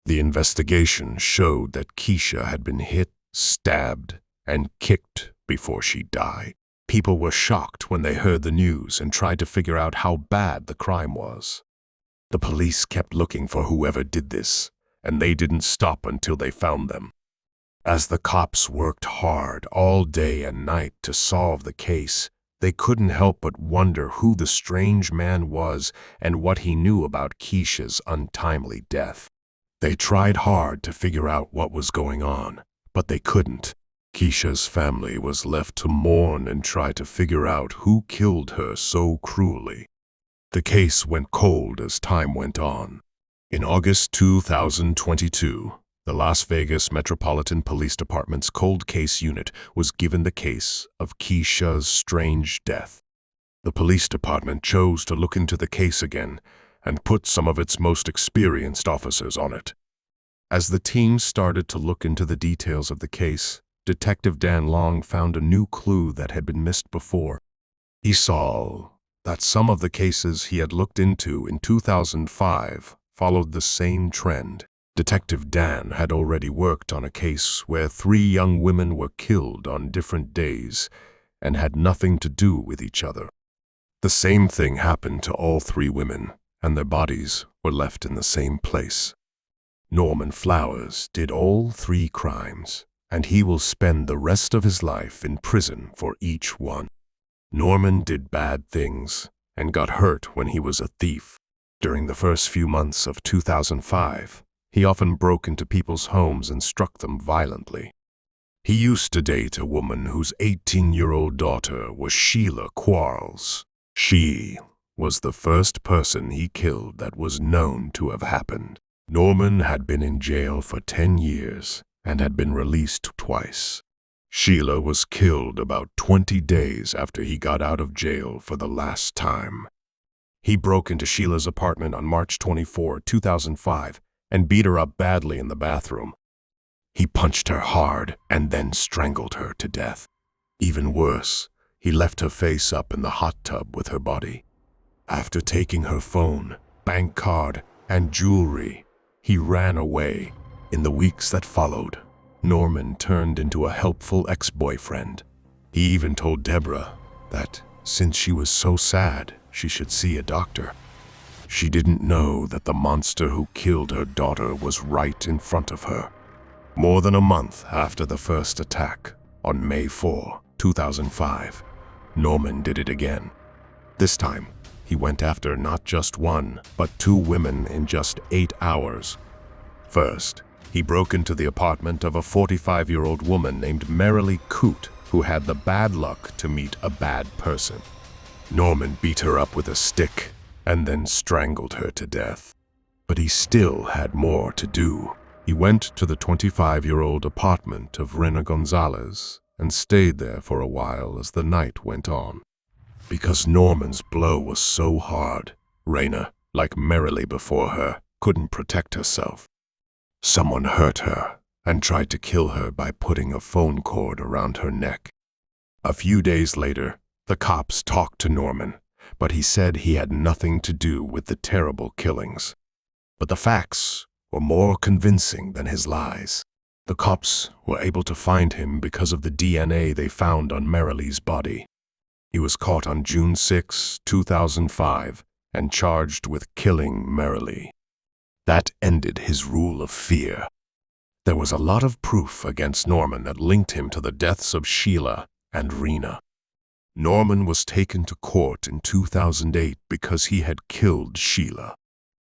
Speaker 1: The investigation showed that Keysha had been hit, stabbed, and kicked before she died. People were shocked when they heard the news and tried to figure out how bad the crime was. The police kept looking for whoever did this, and they didn't stop until they found them. As the cops worked hard all day and night to solve the case, they couldn't help but wonder who the strange man was and what he knew about Keysha's untimely death. They tried hard to figure out what was going on, but they couldn't. Keysha's family was left to mourn and try to figure out who killed her so cruelly. The case went cold as time went on. In August 2022, the Las Vegas Metropolitan Police Department's Cold Case Unit was given the case of Keysha's strange death. The police department chose to look into the case again and put some of its most experienced officers on it. As the team started to look into the details of the case, Detective Dan Long found a new clue that had been missed before. He saw that some of the cases he had looked into in 2005 followed the same trend. Detective Dan had already worked on a case where 3 young women were killed on different days and had nothing to do with each other. The same thing happened to all 3 women, and their bodies were left in the same place. Norman Flowers did all 3 crimes, and he will spend the rest of his life in prison for each one. Norman did bad things and got hurt when he was a thief. During the first few months of 2005, he often broke into people's homes and struck them violently. He used to date a woman whose 18-year-old daughter was Sheila Quarles. She was the first person he killed that was known to have happened. Norman had been in jail for 10 years and had been released twice. Sheila was killed about 20 days after he got out of jail for the last time. He broke into Sheila's apartment on March 24, 2005, and beat her up badly in the bathroom. He punched her hard and then strangled her to death. Even worse, he left her face up in the hot tub with her body. After taking her phone, bank card, and jewelry, he ran away. In the weeks that followed, Norman turned into a helpful ex-boyfriend. He even told Deborah that since she was so sad, she should see a doctor. She didn't know that the monster who killed her daughter was right in front of her. More than a month after the first attack, on May 4, 2005, Norman did it again. This time, he went after not just 1, but 2 women in just 8 hours. First, he broke into the apartment of a 45-year-old woman named Marilee Coote, who had the bad luck to meet a bad person. Norman beat her up with a stick and then strangled her to death. But he still had more to do. He went to the 25-year-old apartment of Rena Gonzalez and stayed there for a while as the night went on. Because Norman's blow was so hard, Rena, like Marilee before her, couldn't protect herself. Someone hurt her and tried to kill her by putting a phone cord around her neck. A few days later, the cops talked to Norman, but he said he had nothing to do with the terrible killings. But the facts were more convincing than his lies. The cops were able to find him because of the DNA they found on Marilee's body. He was caught on June 6, 2005, and charged with killing Marilee. That ended his rule of fear. There was a lot of proof against Norman that linked him to the deaths of Sheila and Rena. Norman was taken to court in 2008 because he had killed Sheila.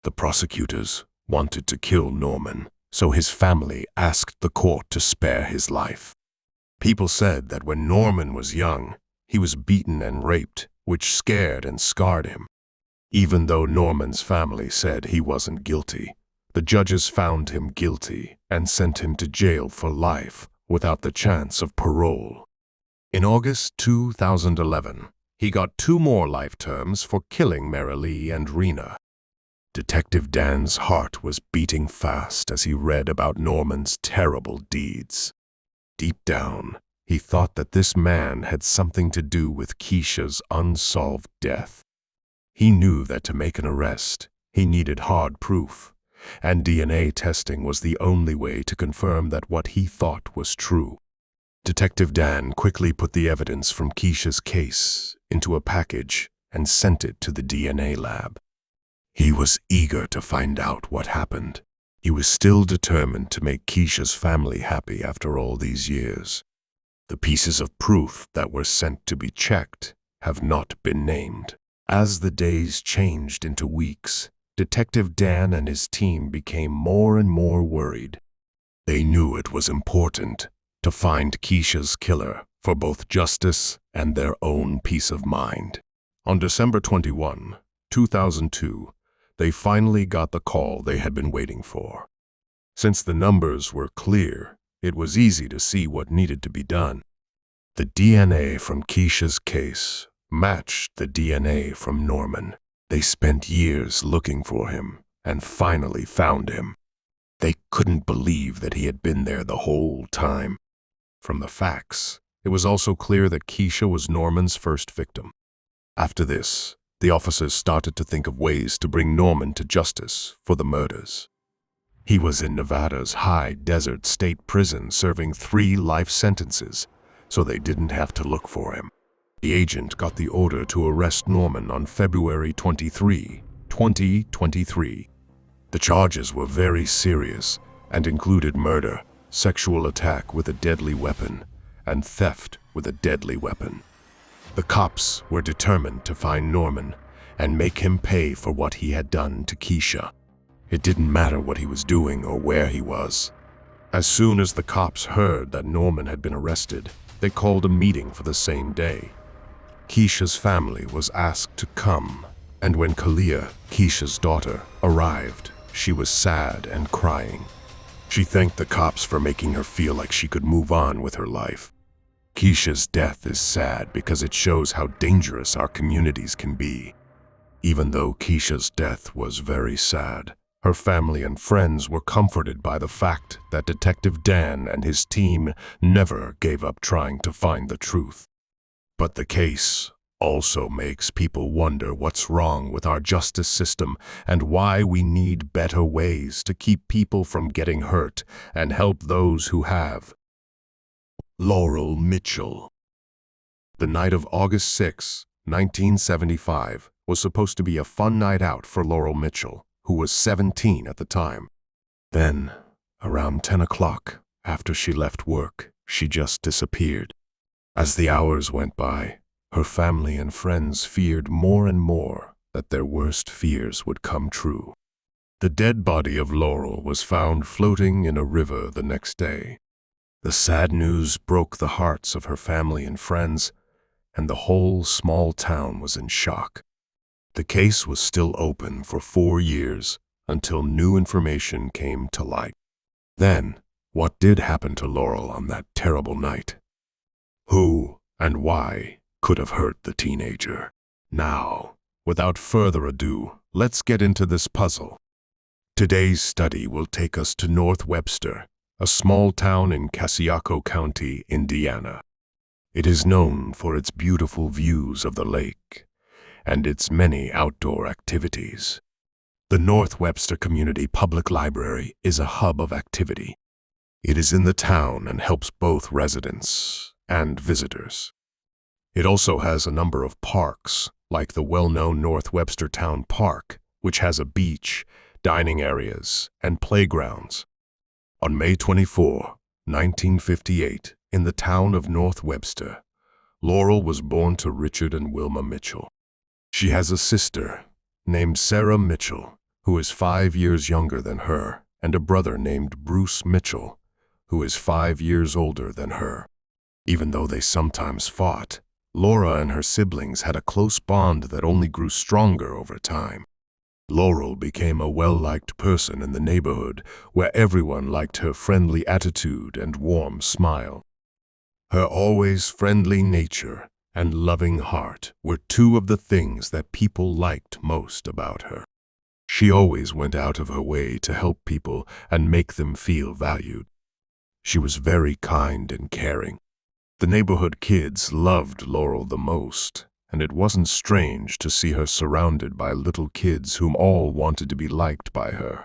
Speaker 1: The prosecutors wanted to kill Norman, so his family asked the court to spare his life. People said that when Norman was young, he was beaten and raped, which scared and scarred him. Even though Norman's family said he wasn't guilty, the judges found him guilty and sent him to jail for life without the chance of parole. In August 2011, he got 2 more life terms for killing Marilee and Rena. Detective Dan's heart was beating fast as he read about Norman's terrible deeds. Deep down, he thought that this man had something to do with Keysha's unsolved death. He knew that to make an arrest, he needed hard proof, and DNA testing was the only way to confirm that what he thought was true. Detective Dan quickly put the evidence from Keysha's case into a package and sent it to the DNA lab. He was eager to find out what happened. He was still determined to make Keysha's family happy after all these years. The pieces of proof that were sent to be checked have not been named. As the days changed into weeks, Detective Dan and his team became more and more worried. They knew it was important to find Keysha's killer for both justice and their own peace of mind. On December 21, 2002, they finally got the call they had been waiting for. Since the numbers were clear, it was easy to see what needed to be done. The DNA from Keysha's case matched the DNA from Norman. They spent years looking for him and finally found him. They couldn't believe that he had been there the whole time. From the facts, it was also clear that Keysha was Norman's first victim. After this, the officers started to think of ways to bring Norman to justice for the murders. He was in Nevada's high desert state prison serving 3 life sentences, so they didn't have to look for him. The agent got the order to arrest Norman on February 23, 2023. The charges were very serious and included murder, sexual attack with a deadly weapon, and theft with a deadly weapon. The cops were determined to find Norman and make him pay for what he had done to Keysha. It didn't matter what he was doing or where he was. As soon as the cops heard that Norman had been arrested, they called a meeting for the same day. Keysha's family was asked to come, and when Kalia, Keysha's daughter, arrived, she was sad and crying. She thanked the cops for making her feel like she could move on with her life. Keysha's death is sad because it shows how dangerous our communities can be. Even though Keysha's death was very sad, her family and friends were comforted by the fact that Detective Dan and his team never gave up trying to find the truth. But the case also makes people wonder what's wrong with our justice system and why we need better ways to keep people from getting hurt and help those who have. Laurel Mitchell. The night of August 6, 1975, was supposed to be a fun night out for Laurel Mitchell, who was 17 at the time. Then, around 10 o'clock, after she left work, she just disappeared. As the hours went by, her family and friends feared more and more that their worst fears would come true. The dead body of Laurel was found floating in a river the next day. The sad news broke the hearts of her family and friends, and the whole small town was in shock. The case was still open for 4 years until new information came to light. Then, what did happen to Laurel on that terrible night? Who and why could have hurt the teenager? Now, without further ado, let's get into this puzzle. Today's study will take us to North Webster, a small town in Keysha County, Indiana. It is known for its beautiful views of the lake, and its many outdoor activities. The North Webster Community Public Library is a hub of activity. It is in the town and helps both residents and visitors. It also has a number of parks, like the well-known North Webster Town Park, which has a beach, dining areas, and playgrounds. On May 24, 1958, in the town of North Webster, Laurel was born to Richard and Wilma Mitchell. She has a sister named Sarah Mitchell, who is 5 years younger than her, and a brother named Bruce Mitchell, who is 5 years older than her. Even though they sometimes fought, Laura and her siblings had a close bond that only grew stronger over time. Laurel became a well-liked person in the neighborhood, where everyone liked her friendly attitude and warm smile. Her always friendly nature and loving heart were two of the things that people liked most about her. She always went out of her way to help people and make them feel valued. She was very kind and caring. The neighborhood kids loved Laurel the most, and it wasn't strange to see her surrounded by little kids whom all wanted to be liked by her.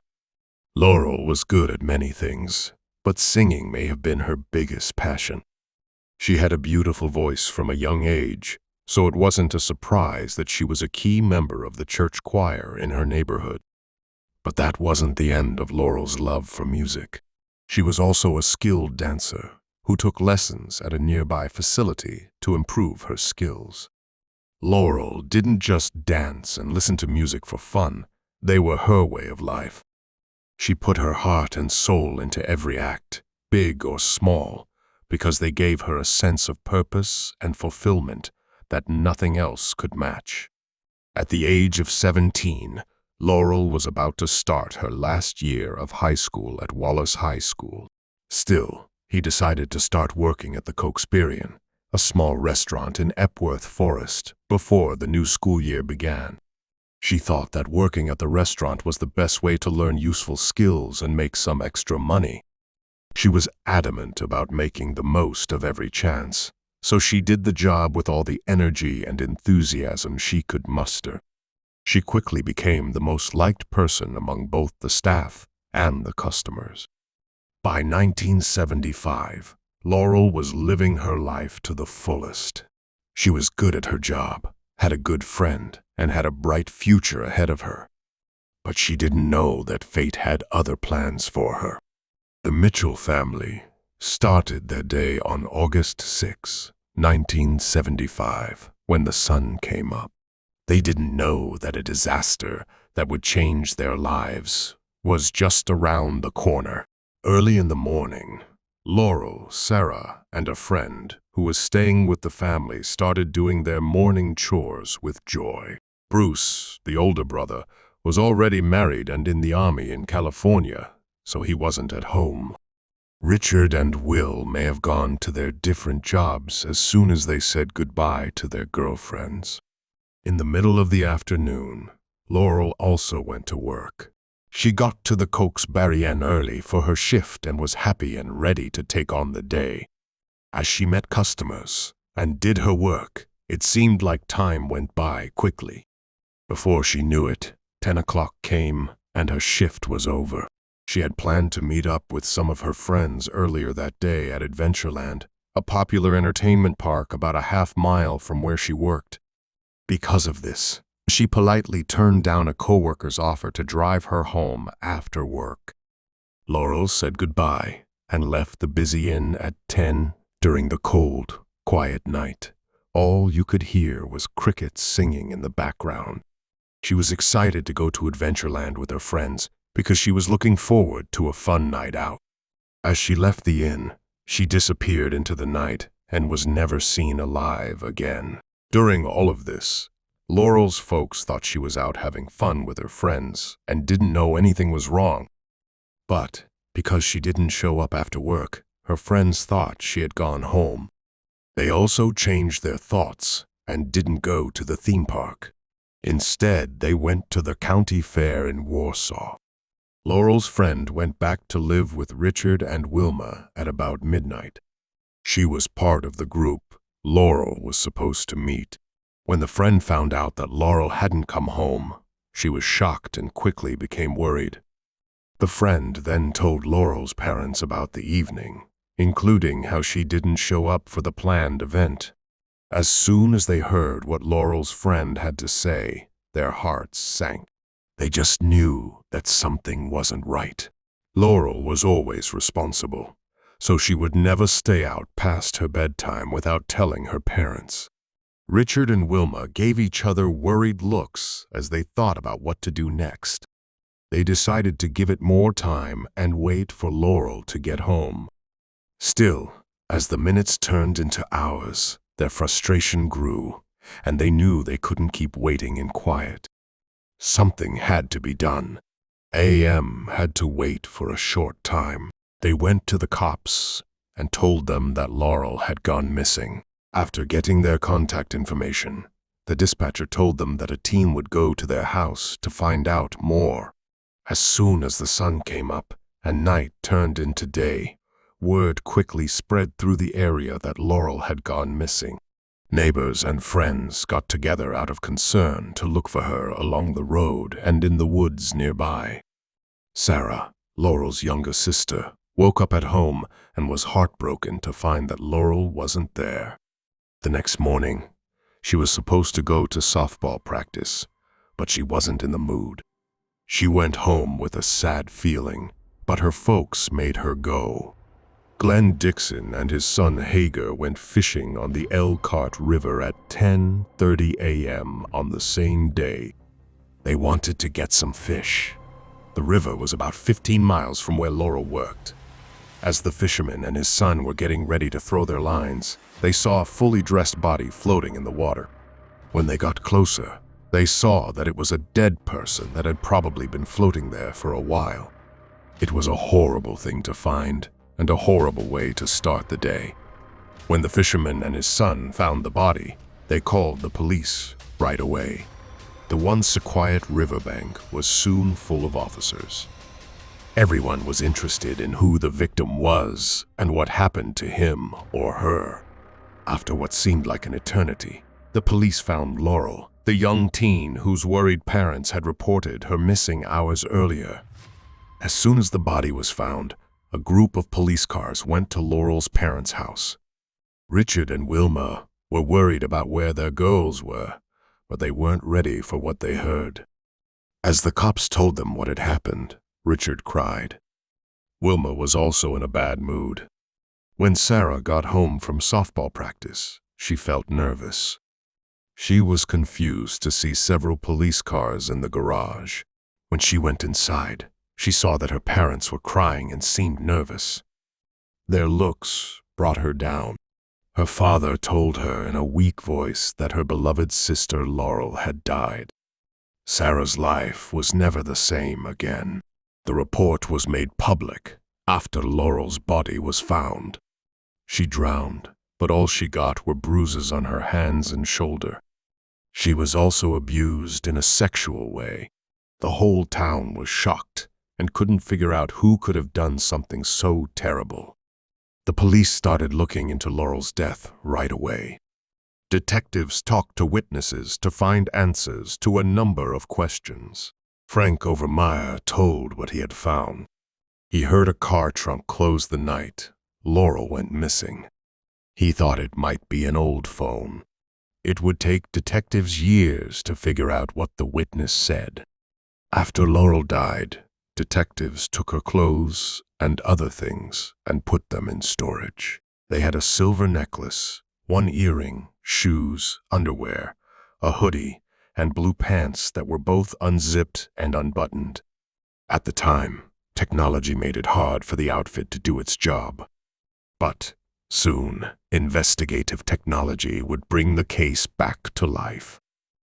Speaker 1: Laurel was good at many things, but singing may have been her biggest passion. She had a beautiful voice from a young age, so it wasn't a surprise that she was a key member of the church choir in her neighborhood. But that wasn't the end of Laurel's love for music. She was also a skilled dancer who took lessons at a nearby facility to improve her skills. Laurel didn't just dance and listen to music for fun. They were her way of life. She put her heart and soul into every act, big or small, because they gave her a sense of purpose and fulfillment that nothing else could match. At the age of 17, Laurel was about to start her last year of high school at Wallace High School. Still, he decided to start working at the Cokesperian, a small restaurant in Epworth Forest, before the new school year began. She thought that working at the restaurant was the best way to learn useful skills and make some extra money. She was adamant about making the most of every chance, so she did the job with all the energy and enthusiasm she could muster. She quickly became the most liked person among both the staff and the customers. By 1975, Laurel was living her life to the fullest. She was good at her job, had a good friend, and had a bright future ahead of her. But she didn't know that fate had other plans for her. The Mitchell family started their day on August 6, 1975, when the sun came up. They didn't know that a disaster that would change their lives was just around the corner. Early in the morning, Laurel, Sarah, and a friend who was staying with the family started doing their morning chores with joy. Bruce, the older brother, was already married and in the army in California, so he wasn't at home. Richard and Will may have gone to their different jobs as soon as they said goodbye to their girlfriends. In the middle of the afternoon, Laurel also went to work. She got to the Cokesperian early for her shift and was happy and ready to take on the day. As she met customers and did her work, it seemed like time went by quickly. Before she knew it, 10 o'clock came and her shift was over. She had planned to meet up with some of her friends earlier that day at Adventureland, a popular entertainment park about a half-mile from where she worked. Because of this, she politely turned down a coworker's offer to drive her home after work. Laurel said goodbye and left the busy inn at 10. During the cold, quiet night, all you could hear was crickets singing in the background. She was excited to go to Adventureland with her friends because she was looking forward to a fun night out. As she left the inn, she disappeared into the night and was never seen alive again. During all of this, Laurel's folks thought she was out having fun with her friends and didn't know anything was wrong. But because she didn't show up after work, her friends thought she had gone home. They also changed their thoughts and didn't go to the theme park. Instead, they went to the county fair in Warsaw. Laurel's friend went back to live with Richard and Wilma at about midnight. She was part of the group Laurel was supposed to meet. When the friend found out that Laurel hadn't come home, she was shocked and quickly became worried. The friend then told Laurel's parents about the evening, including how she didn't show up for the planned event. As soon as they heard what Laurel's friend had to say, their hearts sank. They just knew that something wasn't right. Laurel was always responsible, so she would never stay out past her bedtime without telling her parents. Richard and Wilma gave each other worried looks as they thought about what to do next. They decided to give it more time and wait for Laurel to get home. Still, as the minutes turned into hours, their frustration grew, and they knew they couldn't keep waiting in quiet. Something had to be done. AM had to wait for a short time. They went to the cops and told them that Laurel had gone missing. After getting their contact information, the dispatcher told them that a team would go to their house to find out more. As soon as the sun came up and night turned into day, word quickly spread through the area that Laurel had gone missing. Neighbors and friends got together out of concern to look for her along the road and in the woods nearby. Sarah, Laurel's younger sister, woke up at home and was heartbroken to find that Laurel wasn't there. The next morning, she was supposed to go to softball practice, but she wasn't in the mood. She went home with a sad feeling, but her folks made her go. Glenn Dixon and his son Hager went fishing on the Elkhart River at 10:30 a.m. on the same day. They wanted to get some fish. The river was about 15 miles from where Laurel worked. As the fisherman and his son were getting ready to throw their lines, they saw a fully dressed body floating in the water. When they got closer, they saw that it was a dead person that had probably been floating there for a while. It was a horrible thing to find, and a horrible way to start the day. When the fisherman and his son found the body, they called the police right away. The once quiet riverbank was soon full of officers. Everyone was interested in who the victim was and what happened to him or her. After what seemed like an eternity, the police found Laurel, the young teen whose worried parents had reported her missing hours earlier. As soon as the body was found, a group of police cars went to Laurel's parents' house. Richard and Wilma were worried about where their girls were, but they weren't ready for what they heard. As the cops told them what had happened, Richard cried. Wilma was also in a bad mood. When Sarah got home from softball practice, she felt nervous. She was confused to see several police cars in the garage. When she went inside, she saw that her parents were crying and seemed nervous. Their looks brought her down. Her father told her in a weak voice that her beloved sister Laurel had died. Sarah's life was never the same again. The report was made public after Laurel's body was found. She drowned, but all she got were bruises on her hands and shoulder. She was also abused in a sexual way. The whole town was shocked and couldn't figure out who could have done something so terrible. The police started looking into Laurel's death right away. Detectives talked to witnesses to find answers to a number of questions. Frank Overmeyer told what he had found. He heard a car trunk close the night Laurel went missing. He thought it might be an old phone. It would take detectives years to figure out what the witness said. After Laurel died, detectives took her clothes and other things and put them in storage. They had a silver necklace, one earring, shoes, underwear, a hoodie, and blue pants that were both unzipped and unbuttoned. At the time, technology made it hard for the outfit to do its job. But soon, investigative technology would bring the case back to life.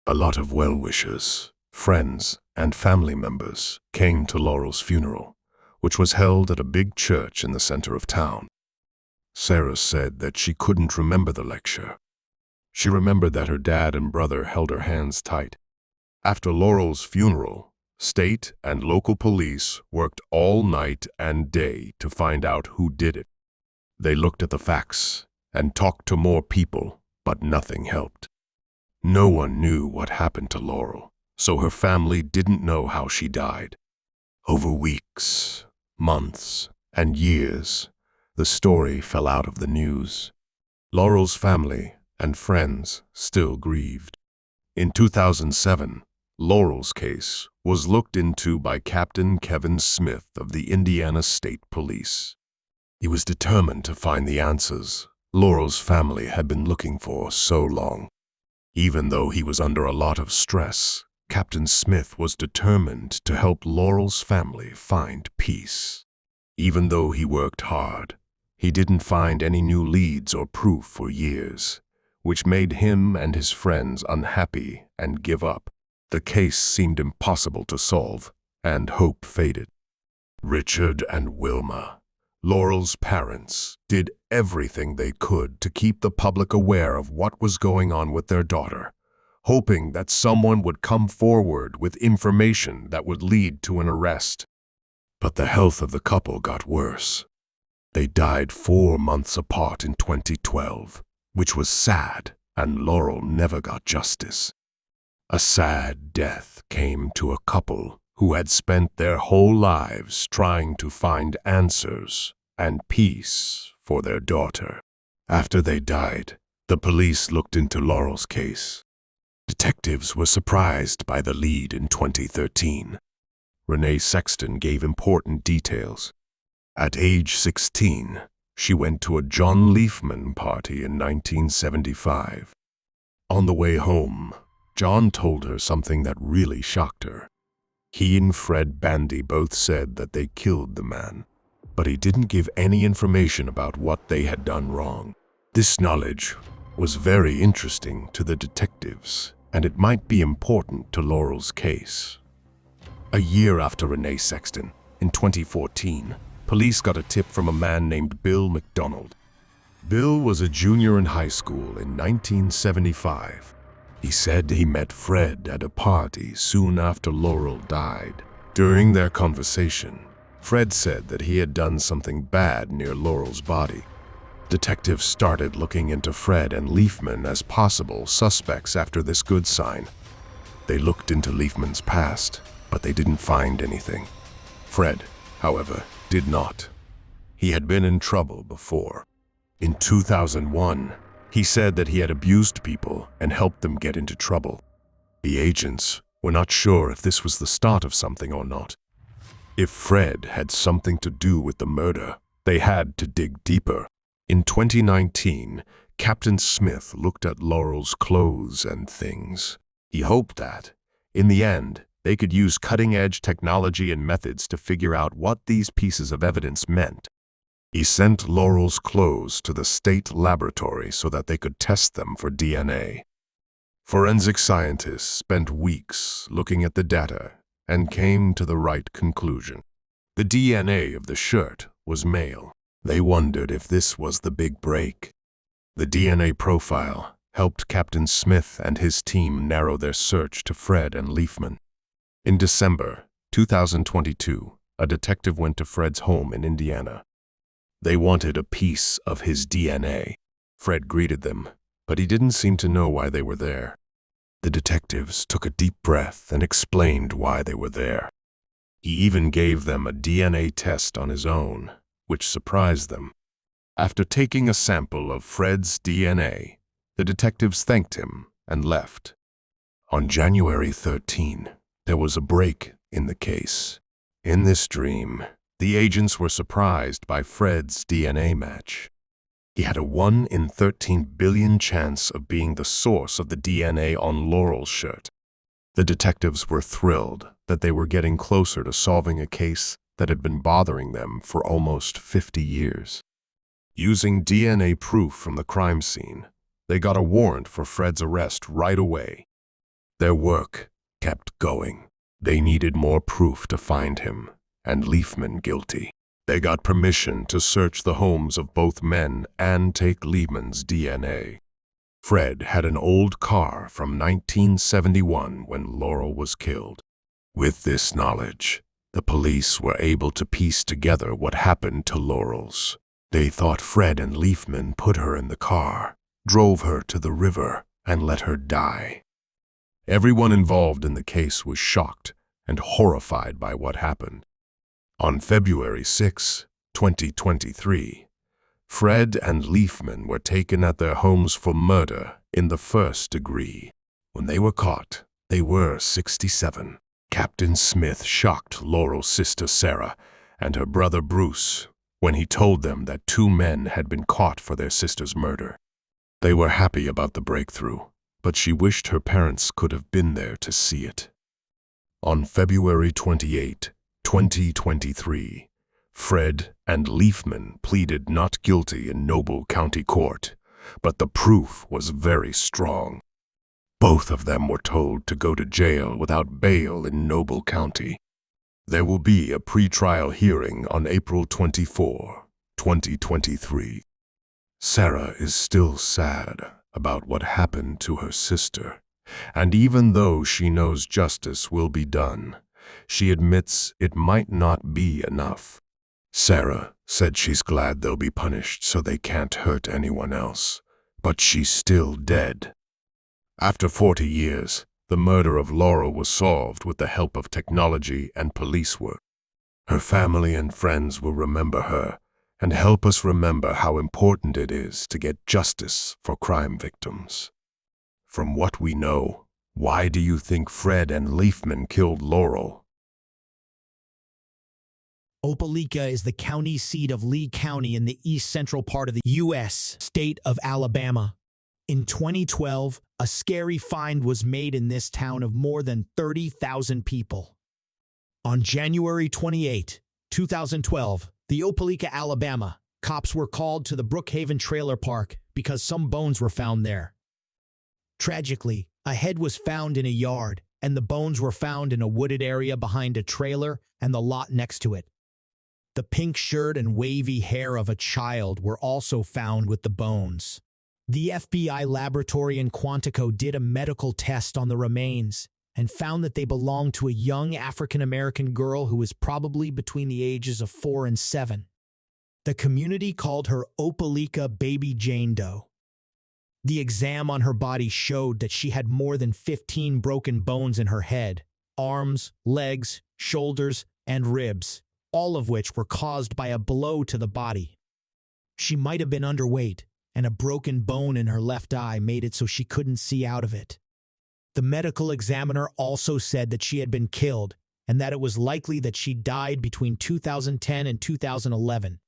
Speaker 1: A lot of well-wishers, friends, and family members came to Laurel's funeral, which was held at a big church in the center of town. Sarah said that she couldn't remember the lecture. She remembered that her dad and brother held her hands tight. After Laurel's funeral, state and local police worked all night and day to find out who did it. They looked at the facts and talked to more people, but nothing helped. No one knew what happened to Laurel, so her family didn't know how she died. Over weeks, months, and years, the story fell out of the news. Laurel's family and friends still grieved. In 2007, Laurel's case was looked into by Captain Kevin Smith of the Indiana State Police. He was determined to find the answers Laurel's family had been looking for so long. Even though he was under a lot of stress, Captain Smith was determined to help Laurel's family find peace. Even though he worked hard, he didn't find any new leads or proof for years, which made him and his friends unhappy and give up. The case seemed impossible to solve, and hope faded. Richard and Wilma, Laurel's parents, did everything they could to keep the public aware of what was going on with their daughter, hoping that someone would come forward with information that would lead to an arrest. But the health of the couple got worse. They died 4 months apart in 2012, which was sad, and Laurel never got justice. A sad death came to a couple who had spent their whole lives trying to find answers and peace for their daughter. After they died, the police looked into Laurel's case. Detectives were surprised by the lead in 2013. Renee Sexton gave important details. At age 16, she went to a John Leafman party in 1975. On the way home, John told her something that really shocked her. He and Fred Bandy both said that they killed the man, but he didn't give any information about what they had done wrong. This knowledge was very interesting to the detectives, and it might be important to Laurel's case. A year after Renee Sexton, in 2014, police got a tip from a man named Bill McDonald. Bill was a junior in high school in 1975. He said he met Fred at a party soon after Laurel died. During their conversation, Fred said that he had done something bad near Laurel's body. Detectives started looking into Fred and Leafman as possible suspects after this good sign. They looked into Leafman's past, but they didn't find anything. Fred, however, did not. He had been in trouble before. In 2001, he said that he had abused people and helped them get into trouble. The agents were not sure if this was the start of something or not. If Fred had something to do with the murder, they had to dig deeper. In 2019, Captain Smith looked at Laurel's clothes and things. He hoped that, in the end, they could use cutting-edge technology and methods to figure out what these pieces of evidence meant. He sent Laurel's clothes to the state laboratory so that they could test them for DNA. Forensic scientists spent weeks looking at the data and came to the right conclusion. The DNA of the shirt was male. They wondered if this was the big break. The DNA profile helped Captain Smith and his team narrow their search to Fred and Leafman. In December 2022, a detective went to Fred's home in Indiana. They wanted a piece of his DNA. Fred greeted them, but he didn't seem to know why they were there. The detectives took a deep breath and explained why they were there. He even gave them a DNA test on his own, which surprised them. After taking a sample of Fred's DNA, the detectives thanked him and left. On January 13, there was a break in the case. In this dream, the agents were surprised by Fred's DNA match. He had a 1 in 13 billion chance of being the source of the DNA on Laurel's shirt. The detectives were thrilled that they were getting closer to solving a case that had been bothering them for almost 50 years. Using DNA proof from the crime scene, they got a warrant for Fred's arrest right away. Their work kept going. They needed more proof to find him, and Leafman guilty. They got permission to search the homes of both men and take Leafman's DNA. Fred had an old car from 1971 when Laurel was killed. With this knowledge, the police were able to piece together what happened to Laurel's. They thought Fred and Leafman put her in the car, drove her to the river, and let her die. Everyone involved in the case was shocked and horrified by what happened. On February 6, 2023, Fred and Leafman were taken at their homes for murder in the first degree. When they were caught, they were 67. Captain Smith shocked Laurel's sister Sarah and her brother Bruce when he told them that 2 men had been caught for their sister's murder. They were happy about the breakthrough, but she wished her parents could have been there to see it. On February 28, 2023, Fred and Leafman pleaded not guilty in Noble County Court, but the proof was very strong. Both of them were told to go to jail without bail in Noble County. There will be a pretrial hearing on April 24, 2023. Sarah is still sad about what happened to her sister, and even though she knows justice will be done, she admits it might not be enough. Sarah said she's glad they'll be punished so they can't hurt anyone else, but she's still dead. After 40 years, the murder of Laurel was solved with the help of technology and police work. Her family and friends will remember her and help us remember how important it is to get justice for crime victims. From what we know, why do you think Fred and Leafman killed Laurel?
Speaker 3: Opelika is the county seat of Lee County in the east-central part of the U.S. state of Alabama. In 2012, a scary find was made in this town of more than 30,000 people. On January 28, 2012, the Opelika, Alabama, cops were called to the Brookhaven Trailer Park because some bones were found there. Tragically, a head was found in a yard, and the bones were found in a wooded area behind a trailer and the lot next to it. The pink shirt and wavy hair of a child were also found with the bones. The FBI laboratory in Quantico did a medical test on the remains and found that they belonged to a young African-American girl who was probably between the ages of 4 and 7. The community called her Opelika Baby Jane Doe. The exam on her body showed that she had more than 15 broken bones in her head, arms, legs, shoulders, and ribs, all of which were caused by a blow to the body. She might have been underweight, and a broken bone in her left eye made it so she couldn't see out of it. The medical examiner also said that she had been killed and that it was likely that she died between 2010 and 2011.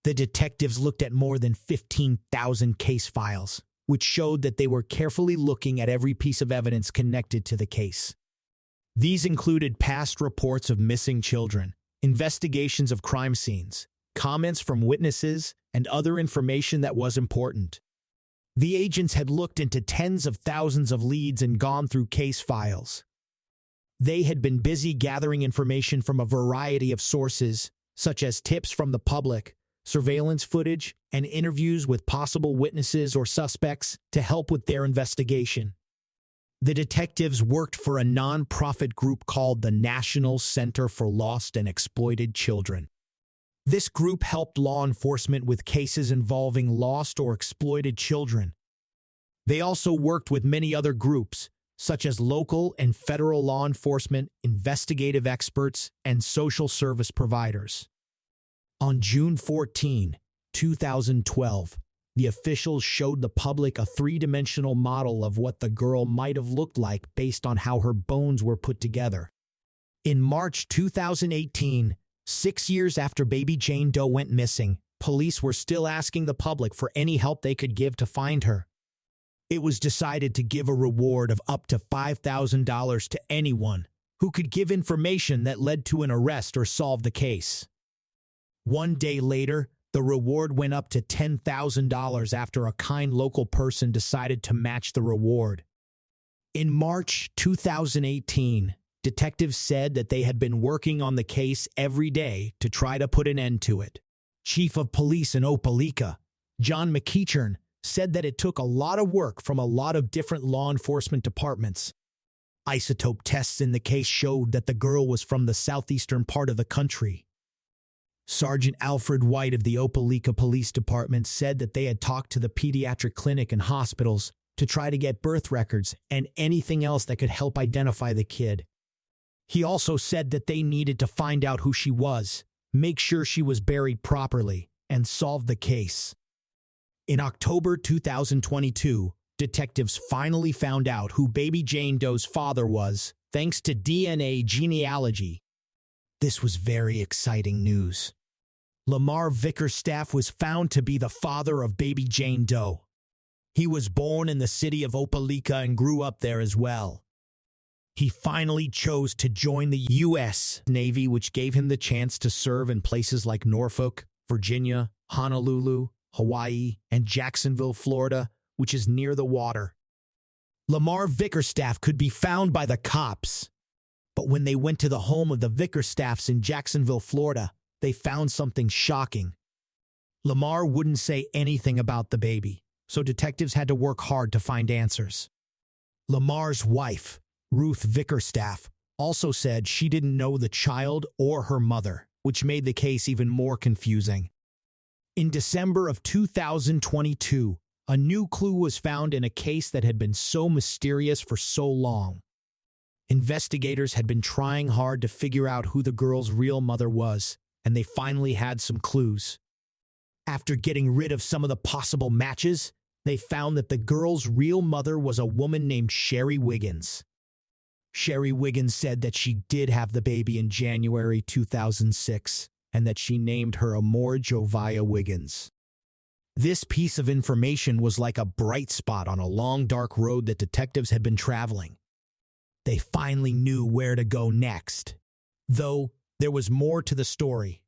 Speaker 3: The detectives looked at more than 15,000 case files, which showed that they were carefully looking at every piece of evidence connected to the case. These included past reports of missing children, investigations of crime scenes, comments from witnesses, and other information that was important. The agents had looked into tens of thousands of leads and gone through case files. They had been busy gathering information from a variety of sources, such as tips from the public, surveillance footage, and interviews with possible witnesses or suspects to help with their investigation. The detectives worked for a non-profit group called the National Center for Lost and Exploited Children. This group helped law enforcement with cases involving lost or exploited children. They also worked with many other groups, such as local and federal law enforcement, investigative experts, and social service providers. On June 14, 2012, the officials showed the public a three-dimensional model of what the girl might have looked like based on how her bones were put together. In March 2018, 6 years after baby Jane Doe went missing, police were still asking the public for any help they could give to find her. It was decided to give a reward of up to $5,000 to anyone who could give information that led to an arrest or solve the case. One day later, the reward went up to $10,000 after a kind local person decided to match the reward. In March 2018, detectives said that they had been working on the case every day to try to put an end to it. Chief of Police in Opelika, John McEvers, said that it took a lot of work from a lot of different law enforcement departments. Isotope tests in the case showed that the girl was from the southeastern part of the country. Sergeant Alfred White of the Opelika Police Department said that they had talked to the pediatric clinic and hospitals to try to get birth records and anything else that could help identify the kid. He also said that they needed to find out who she was, make sure she was buried properly, and solve the case. In October 2022, detectives finally found out who baby Jane Doe's father was, thanks to DNA genealogy. This was very exciting news. Lamar Vickerstaff was found to be the father of baby Jane Doe. He was born in the city of Opelika and grew up there as well. He finally chose to join the U.S. Navy, which gave him the chance to serve in places like Norfolk, Virginia, Honolulu, Hawaii, and Jacksonville, Florida, which is near the water. Lamar Vickerstaff could be found by the cops, but when they went to the home of the Vickerstaffs in Jacksonville, Florida, they found something shocking. Lamar wouldn't say anything about the baby, so detectives had to work hard to find answers. Lamar's wife, Ruth Vickerstaff, also said she didn't know the child or her mother, which made the case even more confusing. In December of 2022, a new clue was found in a case that had been so mysterious for so long. Investigators had been trying hard to figure out who the girl's real mother was, and they finally had some clues. After getting rid of some of the possible matches, they found that the girl's real mother was a woman named Sherry Wiggins. Sherry Wiggins said that she did have the baby in January 2006 and that she named her Amor Jovia Wiggins. This piece of information was like a bright spot on a long, dark road that detectives had been traveling. They finally knew where to go next. Though, there was more to the story.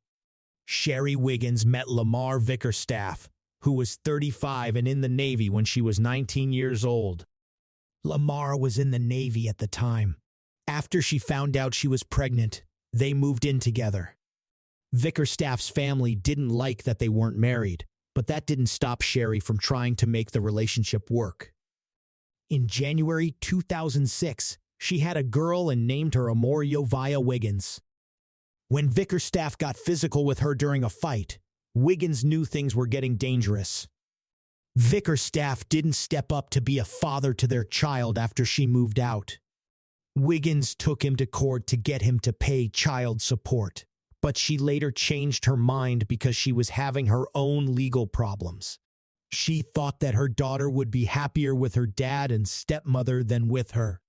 Speaker 3: Sherry Wiggins met Lamar Vickerstaff, who was 35 and in the Navy when she was 19 years old. Lamar was in the Navy at the time. After she found out she was pregnant, they moved in together. Vickerstaff's family didn't like that they weren't married, but that didn't stop Sherry from trying to make the relationship work. In January 2006, she had a girl and named her Amor Jovia Wiggins. When Vickerstaff got physical with her during a fight, Wiggins knew things were getting dangerous. Vickerstaff didn't step up to be a father to their child after she moved out. Wiggins took him to court to get him to pay child support, but she later changed her mind because she was having her own legal problems. She thought that her daughter would be happier with her dad and stepmother than with her.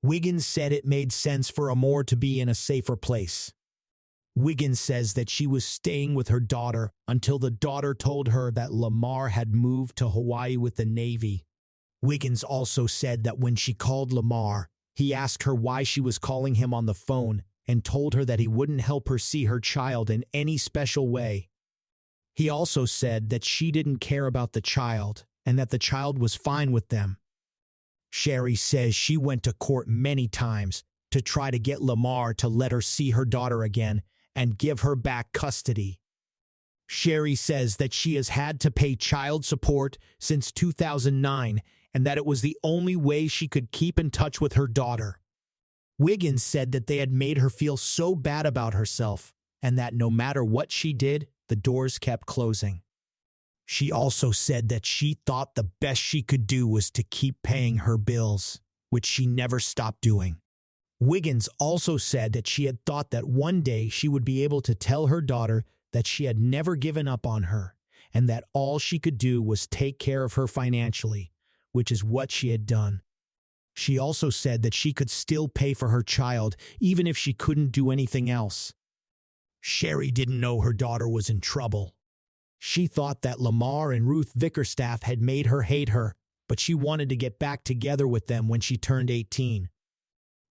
Speaker 3: Wiggins said it made sense for Amor to be in a safer place. Wiggins says that she was staying with her daughter until the daughter told her that Lamar had moved to Hawaii with the Navy. Wiggins also said that when she called Lamar, he asked her why she was calling him on the phone and told her that he wouldn't help her see her child in any special way. He also said that she didn't care about the child and that the child was fine with them. Sherry says she went to court many times to try to get Lamar to let her see her daughter again and give her back custody. Sherry says that she has had to pay child support since 2009 and that it was the only way she could keep in touch with her daughter. Wiggins said that they had made her feel so bad about herself and that no matter what she did, the doors kept closing. She also said that she thought the best she could do was to keep paying her bills, which she never stopped doing. Wiggins also said that she had thought that one day she would be able to tell her daughter that she had never given up on her and that all she could do was take care of her financially, which is what she had done. She also said that she could still pay for her child even if she couldn't do anything else. Sherry didn't know her daughter was in trouble. She thought that Lamar and Ruth Vickerstaff had made her hate her, but she wanted to get back together with them when she turned 18.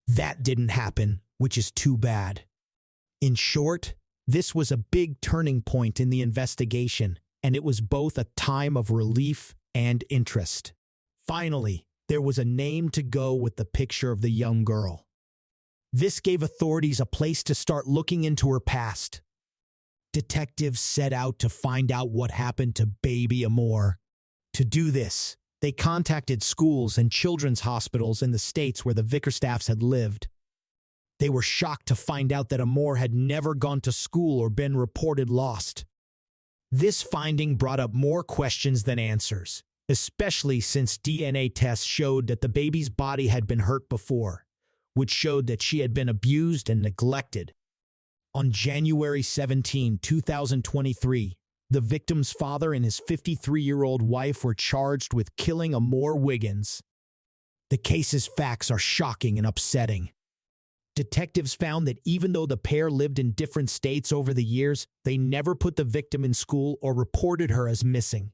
Speaker 3: That didn't happen, which is too bad. In short, this was a big turning point in the investigation, and it was both a time of relief and interest. Finally, there was a name to go with the picture of the young girl. This gave authorities a place to start looking into her past. Detectives set out to find out what happened to baby Amor. To do this, they contacted schools and children's hospitals in the states where the Vickerstaffs had lived. They were shocked to find out that Amor had never gone to school or been reported lost. This finding brought up more questions than answers, especially since DNA tests showed that the baby's body had been hurt before, which showed that she had been abused and neglected. On January 17, 2023, the victim's father and his 53-year-old wife were charged with killing Amor Wiggins. The case's facts are shocking and upsetting. Detectives found that even though the pair lived in different states over the years, they never put the victim in school or reported her as missing.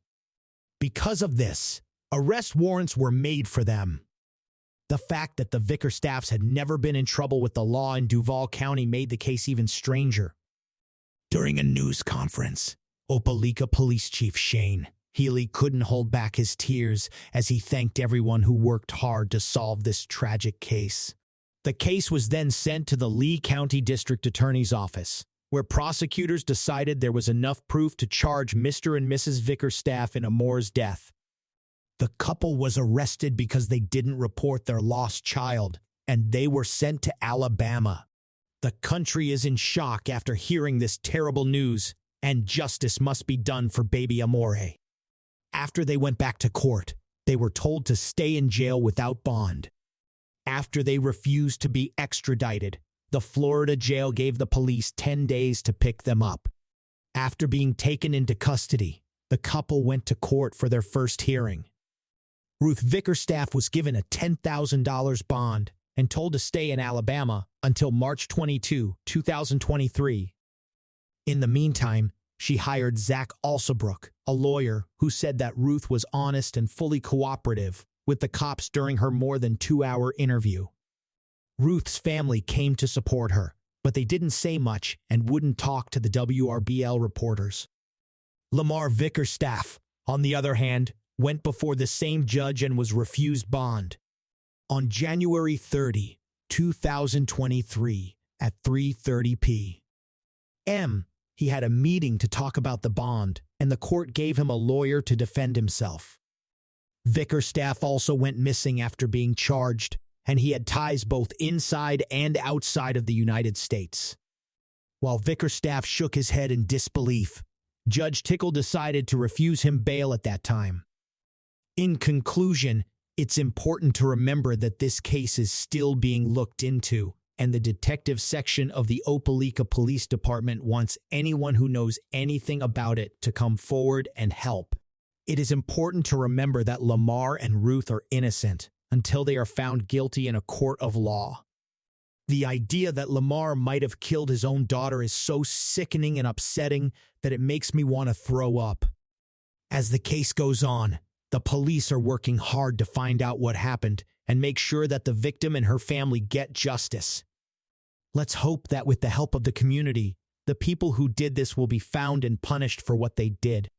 Speaker 3: Because of this, arrest warrants were made for them. The fact that the Vickerstaffs had never been in trouble with the law in Duval County made the case even stranger. During a news conference, Opelika Police Chief Shane Healy couldn't hold back his tears as he thanked everyone who worked hard to solve this tragic case. The case was then sent to the Lee County District Attorney's Office, where prosecutors decided there was enough proof to charge Mr. and Mrs. Vickerstaff in Amor's death. The couple was arrested because they didn't report their lost child, and they were sent to Alabama. The country is in shock after hearing this terrible news, and justice must be done for baby Amore. After they went back to court, they were told to stay in jail without bond. After they refused to be extradited, the Florida jail gave the police 10 days to pick them up. After being taken into custody, the couple went to court for their first hearing. Ruth Vickerstaff was given a $10,000 bond and told to stay in Alabama until March 22, 2023. In the meantime, she hired Zach Alsabrook, a lawyer who said that Ruth was honest and fully cooperative with the cops during her more than 2-hour interview. Ruth's family came to support her, but they didn't say much and wouldn't talk to the WRBL reporters. Lamar Vickerstaff, on the other hand, went before the same judge and was refused bond. On January 30, 2023, at 3:30 p.m., he had a meeting to talk about the bond, and the court gave him a lawyer to defend himself. Vickerstaff also went missing after being charged, and he had ties both inside and outside of the United States. While Vickerstaff shook his head in disbelief, Judge Tickle decided to refuse him bail at that time. In conclusion, it's important to remember that this case is still being looked into, and the detective section of the Opelika Police Department wants anyone who knows anything about it to come forward and help. It is important to remember that Lamar and Ruth are innocent until they are found guilty in a court of law. The idea that Lamar might have killed his own daughter is so sickening and upsetting that it makes me want to throw up. As the case goes on, the police are working hard to find out what happened and make sure that the victim and her family get justice. Let's hope that with the help of the community, the people who did this will be found and punished for what they did.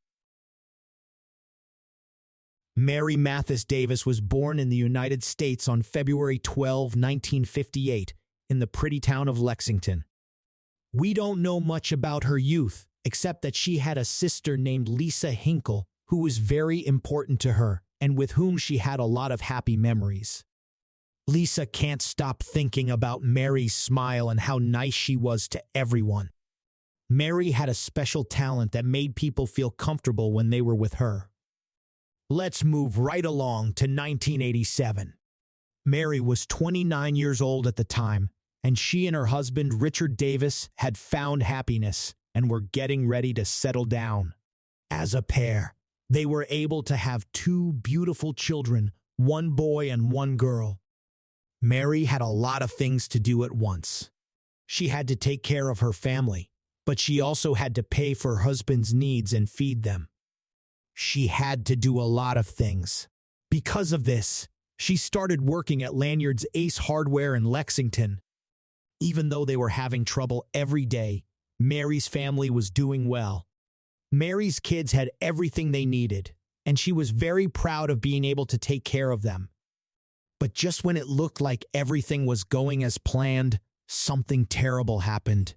Speaker 3: Mary Mathis Davis was born in the United States on February 12, 1958, in the pretty town of Lexington. We don't know much about her youth, except that she had a sister named Lisa Hinkle, who was very important to her and with whom she had a lot of happy memories. Lisa can't stop thinking about Mary's smile and how nice she was to everyone. Mary had a special talent that made people feel comfortable when they were with her. Let's move right along to 1987. Mary was 29 years old at the time, and she and her husband Richard Davis had found happiness and were getting ready to settle down. As a pair, they were able to have 2 beautiful children, 1 boy and 1 girl. Mary had a lot of things to do at once. She had to take care of her family, but she also had to pay for her husband's needs and feed them. She had to do a lot of things. Because of this, she started working at Lanyard's Ace Hardware in Lexington. Even though they were having trouble every day, Mary's family was doing well. Mary's kids had everything they needed, and she was very proud of being able to take care of them. But just when it looked like everything was going as planned, something terrible happened.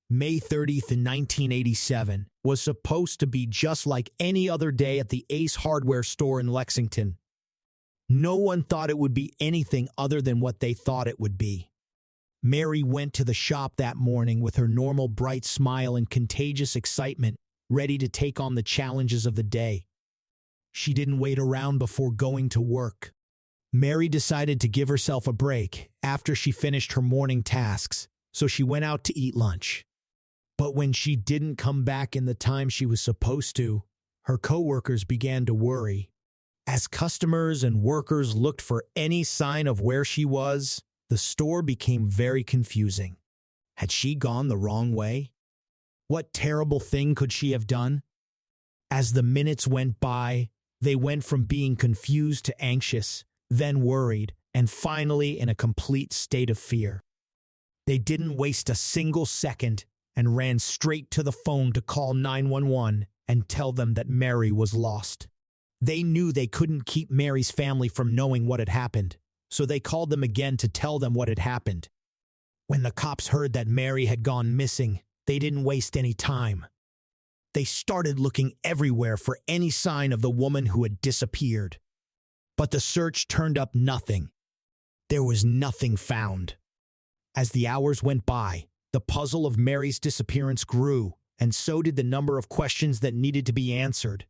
Speaker 3: May 30th in 1987 was supposed to be just like any other day at the Ace Hardware store in Lexington. No one thought it would be anything other than what they thought it would be. Mary went to the shop that morning with her normal bright smile and contagious excitement, ready to take on the challenges of the day. She didn't wait around before going to work. Mary decided to give herself a break after she finished her morning tasks, so she went out to eat lunch. But when she didn't come back in the time she was supposed to, her coworkers began to worry. As customers and workers looked for any sign of where she was, the store became very confusing. Had she gone the wrong way? What terrible thing could she have done? As the minutes went by, they went from being confused to anxious, then worried, and finally in a complete state of fear. They didn't waste a single second and ran straight to the phone to call 911 and tell them that Mary was lost. They knew they couldn't keep Mary's family from knowing what had happened, so they called them again to tell them what had happened. When the cops heard that Mary had gone missing, they didn't waste any time. They started looking everywhere for any sign of the woman who had disappeared. But the search turned up nothing. There was nothing found. As the hours went by, the puzzle of Mary's disappearance grew, and so did the number of questions that needed to be answered.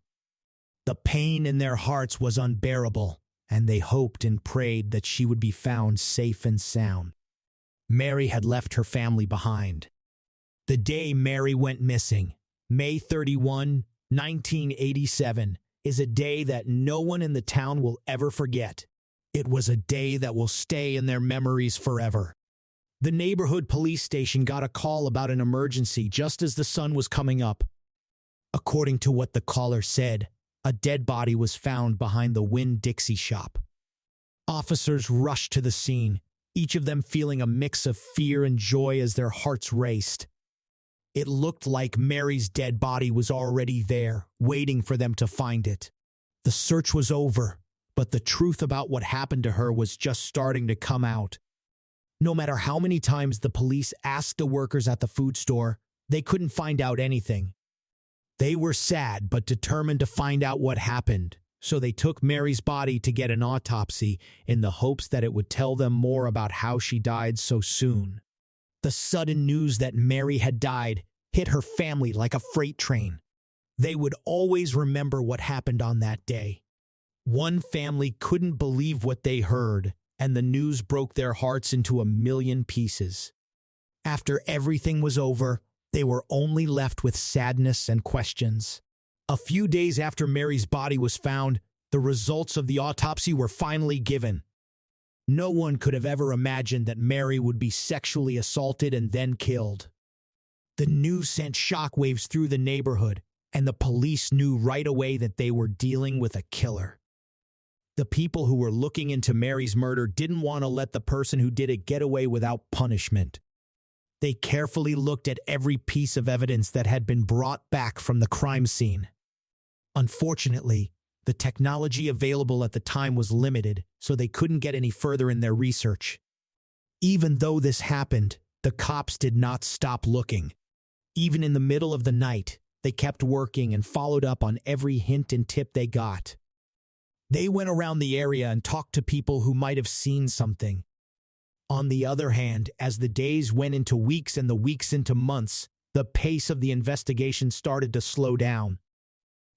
Speaker 3: The pain in their hearts was unbearable, and they hoped and prayed that she would be found safe and sound. Mary had left her family behind. The day Mary went missing, May 31, 1987, is a day that no one in the town will ever forget. It was a day that will stay in their memories forever. The neighborhood police station got a call about an emergency just as the sun was coming up. According to what the caller said, a dead body was found behind the Winn-Dixie shop. Officers rushed to the scene, each of them feeling a mix of fear and joy as their hearts raced. It looked like Mary's dead body was already there, waiting for them to find it. The search was over, but the truth about what happened to her was just starting to come out. No matter how many times the police asked the workers at the food store, they couldn't find out anything. They were sad but determined to find out what happened, so they took Mary's body to get an autopsy in the hopes that it would tell them more about how she died so soon. The sudden news that Mary had died hit her family like a freight train. They would always remember what happened on that day. One family couldn't believe what they heard, and the news broke their hearts into a million pieces. After everything was over, they were only left with sadness and questions. A few days after Mary's body was found, the results of the autopsy were finally given. No one could have ever imagined that Mary would be sexually assaulted and then killed. The news sent shockwaves through the neighborhood, and the police knew right away that they were dealing with a killer. The people who were looking into Mary's murder didn't want to let the person who did it get away without punishment. They carefully looked at every piece of evidence that had been brought back from the crime scene. Unfortunately, the technology available at the time was limited, so they couldn't get any further in their research. Even though this happened, the cops did not stop looking. Even in the middle of the night, they kept working and followed up on every hint and tip they got. They went around the area and talked to people who might have seen something. On the other hand, as the days went into weeks and the weeks into months, the pace of the investigation started to slow down.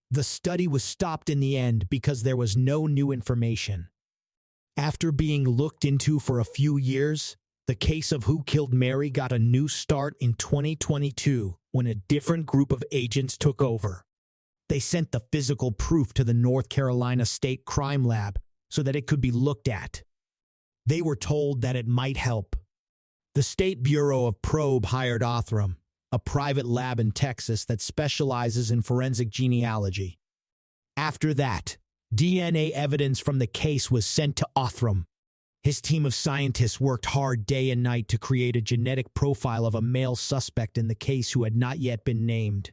Speaker 3: The study was stopped in the end because there was no new information. After being looked into for a few years, the case of who killed Mary got a new start in 2022 when a different group of agents took over. They sent the physical proof to the North Carolina State Crime Lab so that it could be looked at. They were told that it might help. The State Bureau of Probe hired Othram, a private lab in Texas that specializes in forensic genealogy. After that, DNA evidence from the case was sent to Othram. His team of scientists worked hard day and night to create a genetic profile of a male suspect in the case who had not yet been named.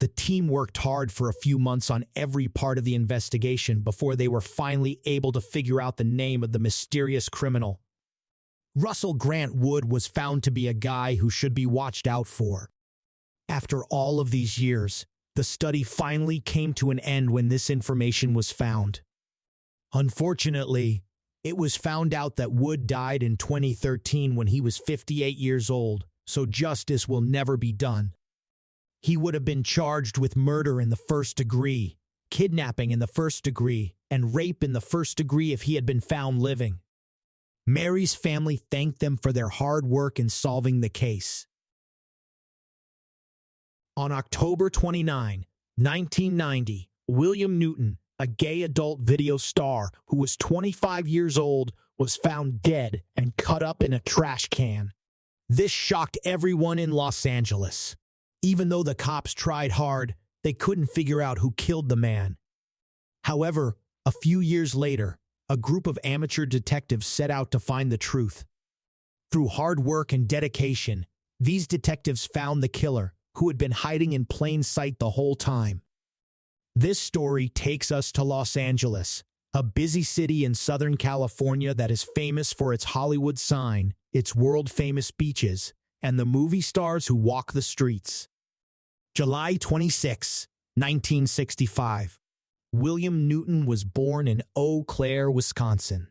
Speaker 3: The team worked hard for a few months on every part of the investigation before they were finally able to figure out the name of the mysterious criminal. Russell Grant Wood was found to be a guy who should be watched out for. After all of these years, the study finally came to an end when this information was found. Unfortunately, it was found out that Wood died in 2013 when he was 58 years old, so justice will never be done. He would have been charged with murder in the first degree, kidnapping in the first degree and rape in the first degree if he had been found living. Mary's family thanked them for their hard work in solving the case. On October 29, 1990, William Newton, a gay adult video star who was 25 years old, was found dead and cut up in a trash can. This shocked everyone in Los Angeles. Even though the cops tried hard, they couldn't figure out who killed the man. However, a few years later, a group of amateur detectives set out to find the truth. Through hard work and dedication, these detectives found the killer, who had been hiding in plain sight the whole time. This story takes us to Los Angeles, a busy city in Southern California that is famous for its Hollywood sign, its world-famous beaches, and the movie stars who walk the streets. July 26, 1965. William Newton was born in Eau Claire, Wisconsin.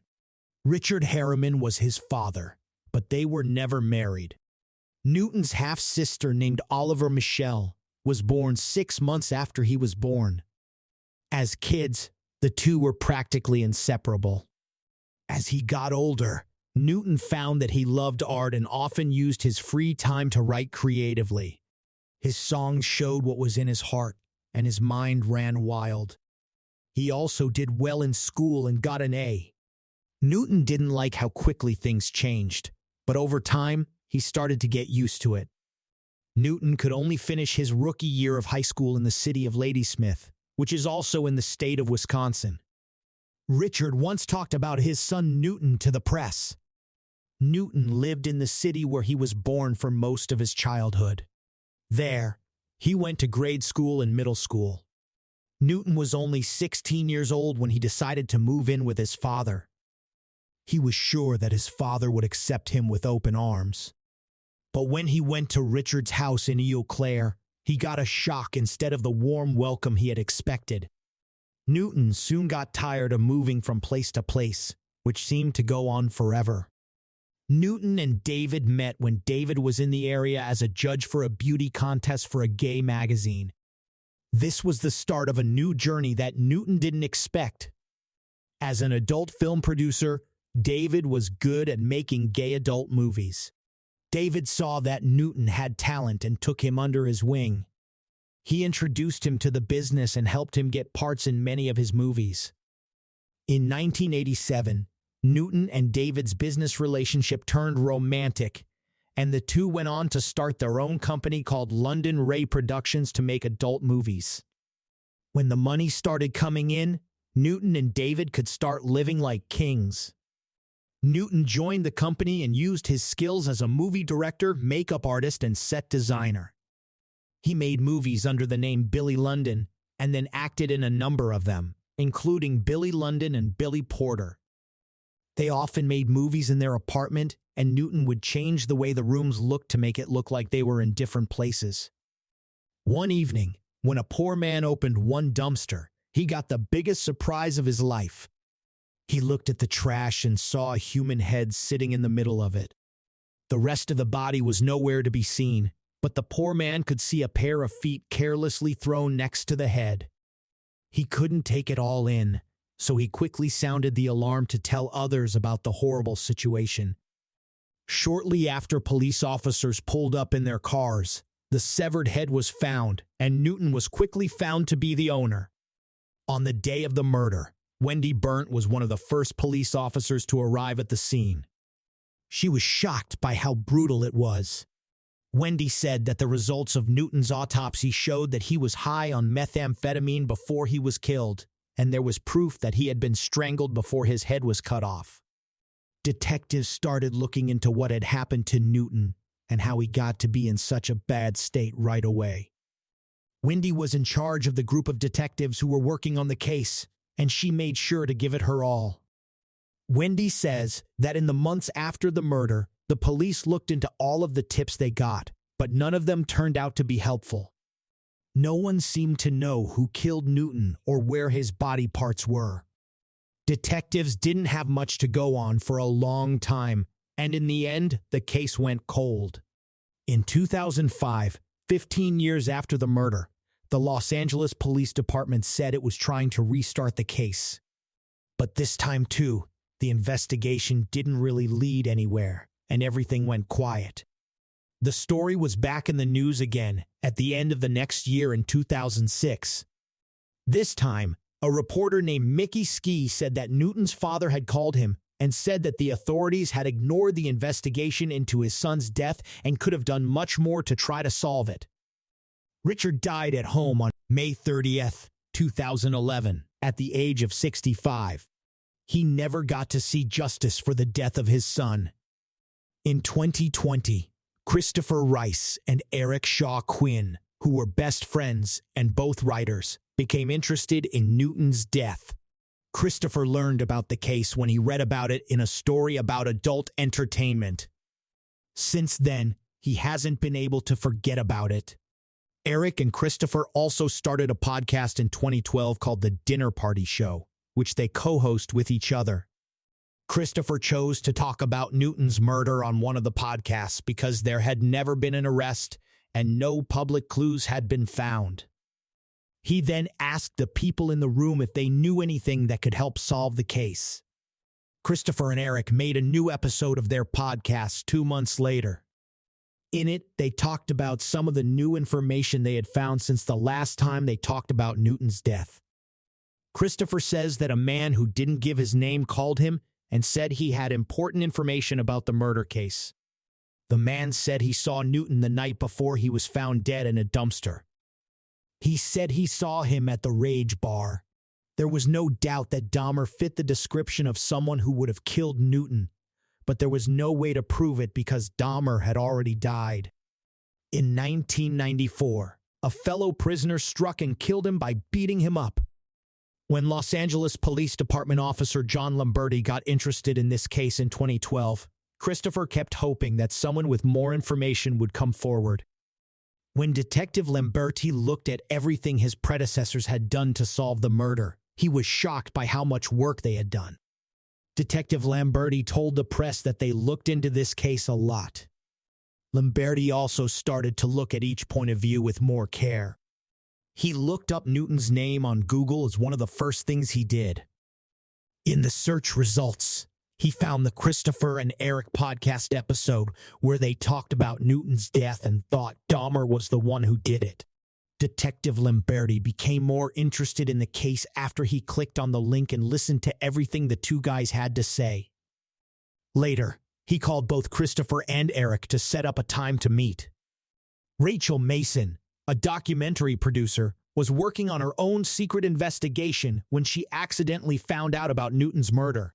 Speaker 3: Richard Harriman was his father, but they were never married. Newton's half-sister, named Oliver Michelle, was born 6 months after he was born. As kids, the two were practically inseparable. As he got older, Newton found that he loved art and often used his free time to write creatively. His songs showed what was in his heart, and his mind ran wild. He also did well in school and got an A. Newton didn't like how quickly things changed, but over time, he started to get used to it. Newton could only finish his rookie year of high school in the city of Ladysmith, which is also in the state of Wisconsin. Richard once talked about his son Newton to the press. Newton lived in the city where he was born for most of his childhood. There, he went to grade school and middle school. Newton was only 16 years old when he decided to move in with his father. He was sure that his father would accept him with open arms. But when he went to Richard's house in Eau Claire, he got a shock instead of the warm welcome he had expected. Newton soon got tired of moving from place to place, which seemed to go on forever. Newton and David met when David was in the area as a judge for a beauty contest for a gay magazine. This was the start of a new journey that Newton didn't expect. As an adult film producer, David was good at making gay adult movies. David saw that Newton had talent and took him under his wing. He introduced him to the business and helped him get parts in many of his movies. In 1987, Newton and David's business relationship turned romantic, and the two went on to start their own company called London Ray Productions to make adult movies. When the money started coming in, Newton and David could start living like kings. Newton joined the company and used his skills as a movie director, makeup artist, and set designer. He made movies under the name Billy London and then acted in a number of them, including Billy London and Billy Porter. They often made movies in their apartment, and Newton would change the way the rooms looked to make it look like they were in different places. One evening, when a poor man opened one dumpster, he got the biggest surprise of his life. He looked at the trash and saw a human head sitting in the middle of it. The rest of the body was nowhere to be seen, but the poor man could see a pair of feet carelessly thrown next to the head. He couldn't take it all in, so he quickly sounded the alarm to tell others about the horrible situation. Shortly after police officers pulled up in their cars, the severed head was found, and Newton was quickly found to be the owner. On the day of the murder, Wendy Burnt was one of the first police officers to arrive at the scene. She was shocked by how brutal it was. Wendy said that the results of Newton's autopsy showed that he was high on methamphetamine before he was killed, and there was proof that he had been strangled before his head was cut off. Detectives started looking into what had happened to Newton and how he got to be in such a bad state right away. Wendy was in charge of the group of detectives who were working on the case, and she made sure to give it her all. Wendy says that in the months after the murder, the police looked into all of the tips they got, but none of them turned out to be helpful. No one seemed to know who killed Newton or where his body parts were. Detectives didn't have much to go on for a long time, and in the end, the case went cold. In 2005, 15 years after the murder, the Los Angeles Police Department said it was trying to restart the case. But this time, too, the investigation didn't really lead anywhere, and everything went quiet. The story was back in the news again at the end of the next year in 2006. This time, a reporter named Mickey Ski said that Newton's father had called him and said that the authorities had ignored the investigation into his son's death and could have done much more to try to solve it. Richard died at home on May 30th, 2011, at the age of 65. He never got to see justice for the death of his son. In 2020, Christopher Rice and Eric Shaw Quinn, who were best friends and both writers, became interested in Newton's death. Christopher learned about the case when he read about it in a story about adult entertainment. Since then, he hasn't been able to forget about it. Eric and Christopher also started a podcast in 2012 called The Dinner Party Show, which they co-host with each other. Christopher chose to talk about Newton's murder on one of the podcasts because there had never been an arrest and no public clues had been found. He then asked the people in the room if they knew anything that could help solve the case. Christopher and Eric made a new episode of their podcast 2 months later. In it, they talked about some of the new information they had found since the last time they talked about Newton's death. Christopher says that a man who didn't give his name called him and said he had important information about the murder case. The man said he saw Newton the night before he was found dead in a dumpster. He said he saw him at the Rage Bar. There was no doubt that Dahmer fit the description of someone who would have killed Newton, but there was no way to prove it because Dahmer had already died. In 1994, a fellow prisoner struck and killed him by beating him up. When Los Angeles Police Department officer John Lamberti got interested in this case in 2012, Christopher kept hoping that someone with more information would come forward. When Detective Lamberti looked at everything his predecessors had done to solve the murder, he was shocked by how much work they had done. Detective Lamberti told the press that they looked into this case a lot. Lamberti also started to look at each point of view with more care. He looked up Newton's name on Google as one of the first things he did. In the search results, he found the Christopher and Eric podcast episode where they talked about Newton's death and thought Dahmer was the one who did it. Detective Lamberti became more interested in the case after he clicked on the link and listened to everything the two guys had to say. Later, he called both Christopher and Eric to set up a time to meet. Rachel Mason, a documentary producer, was working on her own secret investigation when she accidentally found out about Newton's murder.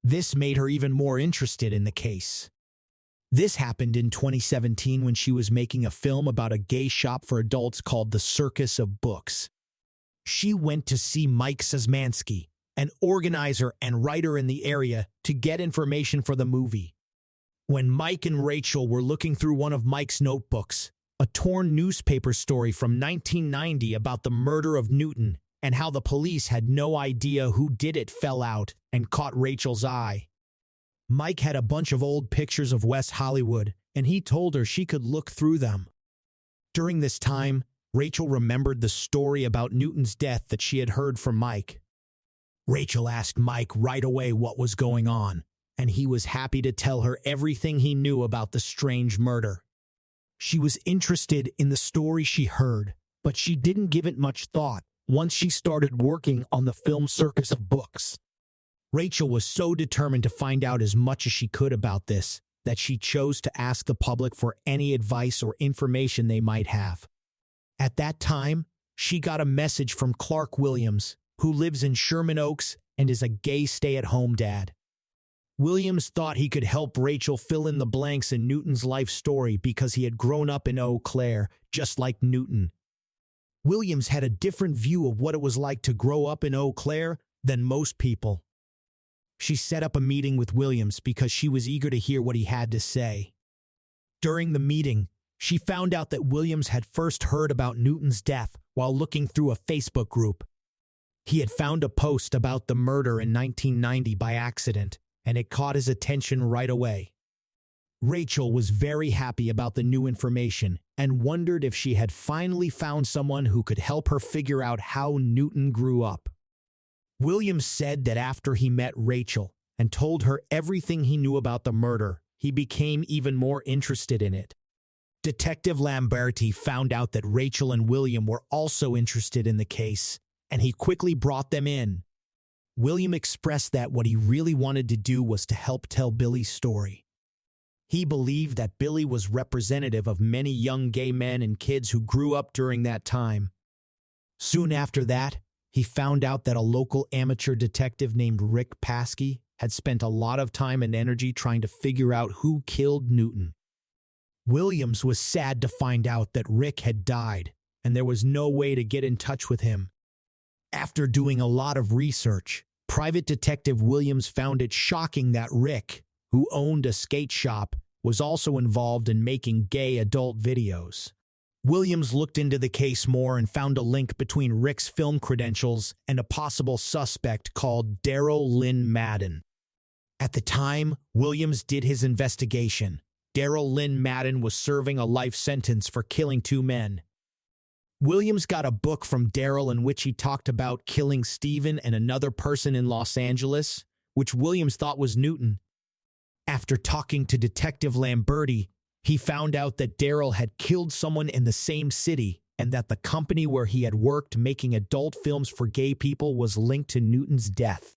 Speaker 3: This made her even more interested in the case. This happened in 2017 when she was making a film about a gay shop for adults called The Circus of Books. She went to see Mike Sosmansky, an organizer and writer in the area, to get information for the movie. When Mike and Rachel were looking through one of Mike's notebooks, a torn newspaper story from 1990 about the murder of Newton and how the police had no idea who did it fell out and caught Rachel's eye. Mike had a bunch of old pictures of West Hollywood, and he told her she could look through them. During this time, Rachel remembered the story about Newton's death that she had heard from Mike. Rachel asked Mike right away what was going on, and he was happy to tell her everything he knew about the strange murder. She was interested in the story she heard, but she didn't give it much thought once she started working on the film Circus of Books. Rachel was so determined to find out as much as she could about this that she chose to ask the public for any advice or information they might have. At that time, she got a message from Clark Williams, who lives in Sherman Oaks and is a gay stay-at-home dad. Williams thought he could help Rachel fill in the blanks in Newton's life story because he had grown up in Eau Claire, just like Newton. Williams had a different view of what it was like to grow up in Eau Claire than most people. She set up a meeting with Williams because she was eager to hear what he had to say. During the meeting, she found out that Williams had first heard about Newton's death while looking through a Facebook group. He had found a post about the murder in 1990 by accident, and it caught his attention right away. Rachel was very happy about the new information and wondered if she had finally found someone who could help her figure out how Newton grew up. Williams said that after he met Rachel and told her everything he knew about the murder, he became even more interested in it. Detective Lamberti found out that Rachel and William were also interested in the case, and he quickly brought them in. William expressed that what he really wanted to do was to help tell Billy's story. He believed that Billy was representative of many young gay men and kids who grew up during that time. Soon after that, he found out that a local amateur detective named Rick Paskey had spent a lot of time and energy trying to figure out who killed Newton. Williams was sad to find out that Rick had died, and there was no way to get in touch with him. After doing a lot of research, Private Detective Williams found it shocking that Rick, who owned a skate shop, was also involved in making gay adult videos. Williams looked into the case more and found a link between Rick's film credentials and a possible suspect called Daryl Lynn Madden. At the time Williams did his investigation, Daryl Lynn Madden was serving a life sentence for killing 2 men. Williams got a book from Daryl in which he talked about killing Stephen and another person in Los Angeles, which Williams thought was Newton. After talking to Detective Lamberti, he found out that Daryl had killed someone in the same city and that the company where he had worked making adult films for gay people was linked to Newton's death.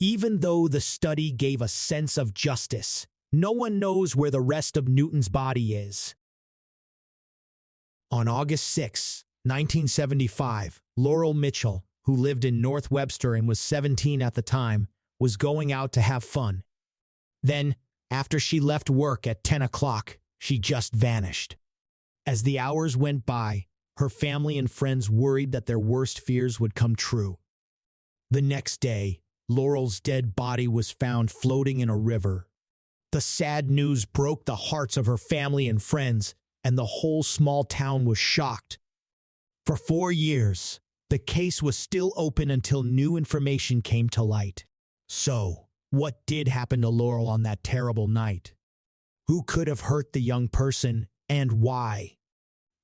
Speaker 3: Even though the study gave a sense of justice, no one knows where the rest of Newton's body is. On August 6, 1975, Laurel Mitchell, who lived in North Webster and was 17 at the time, was going out to have fun. Then, after she left work at 10 o'clock, she just vanished. As the hours went by, her family and friends worried that their worst fears would come true. The next day, Laurel's dead body was found floating in a river. The sad news broke the hearts of her family and friends, and the whole small town was shocked. For 4 years, the case was still open until new information came to light. So, what did happen to Laurel on that terrible night? Who could have hurt the young person, and why?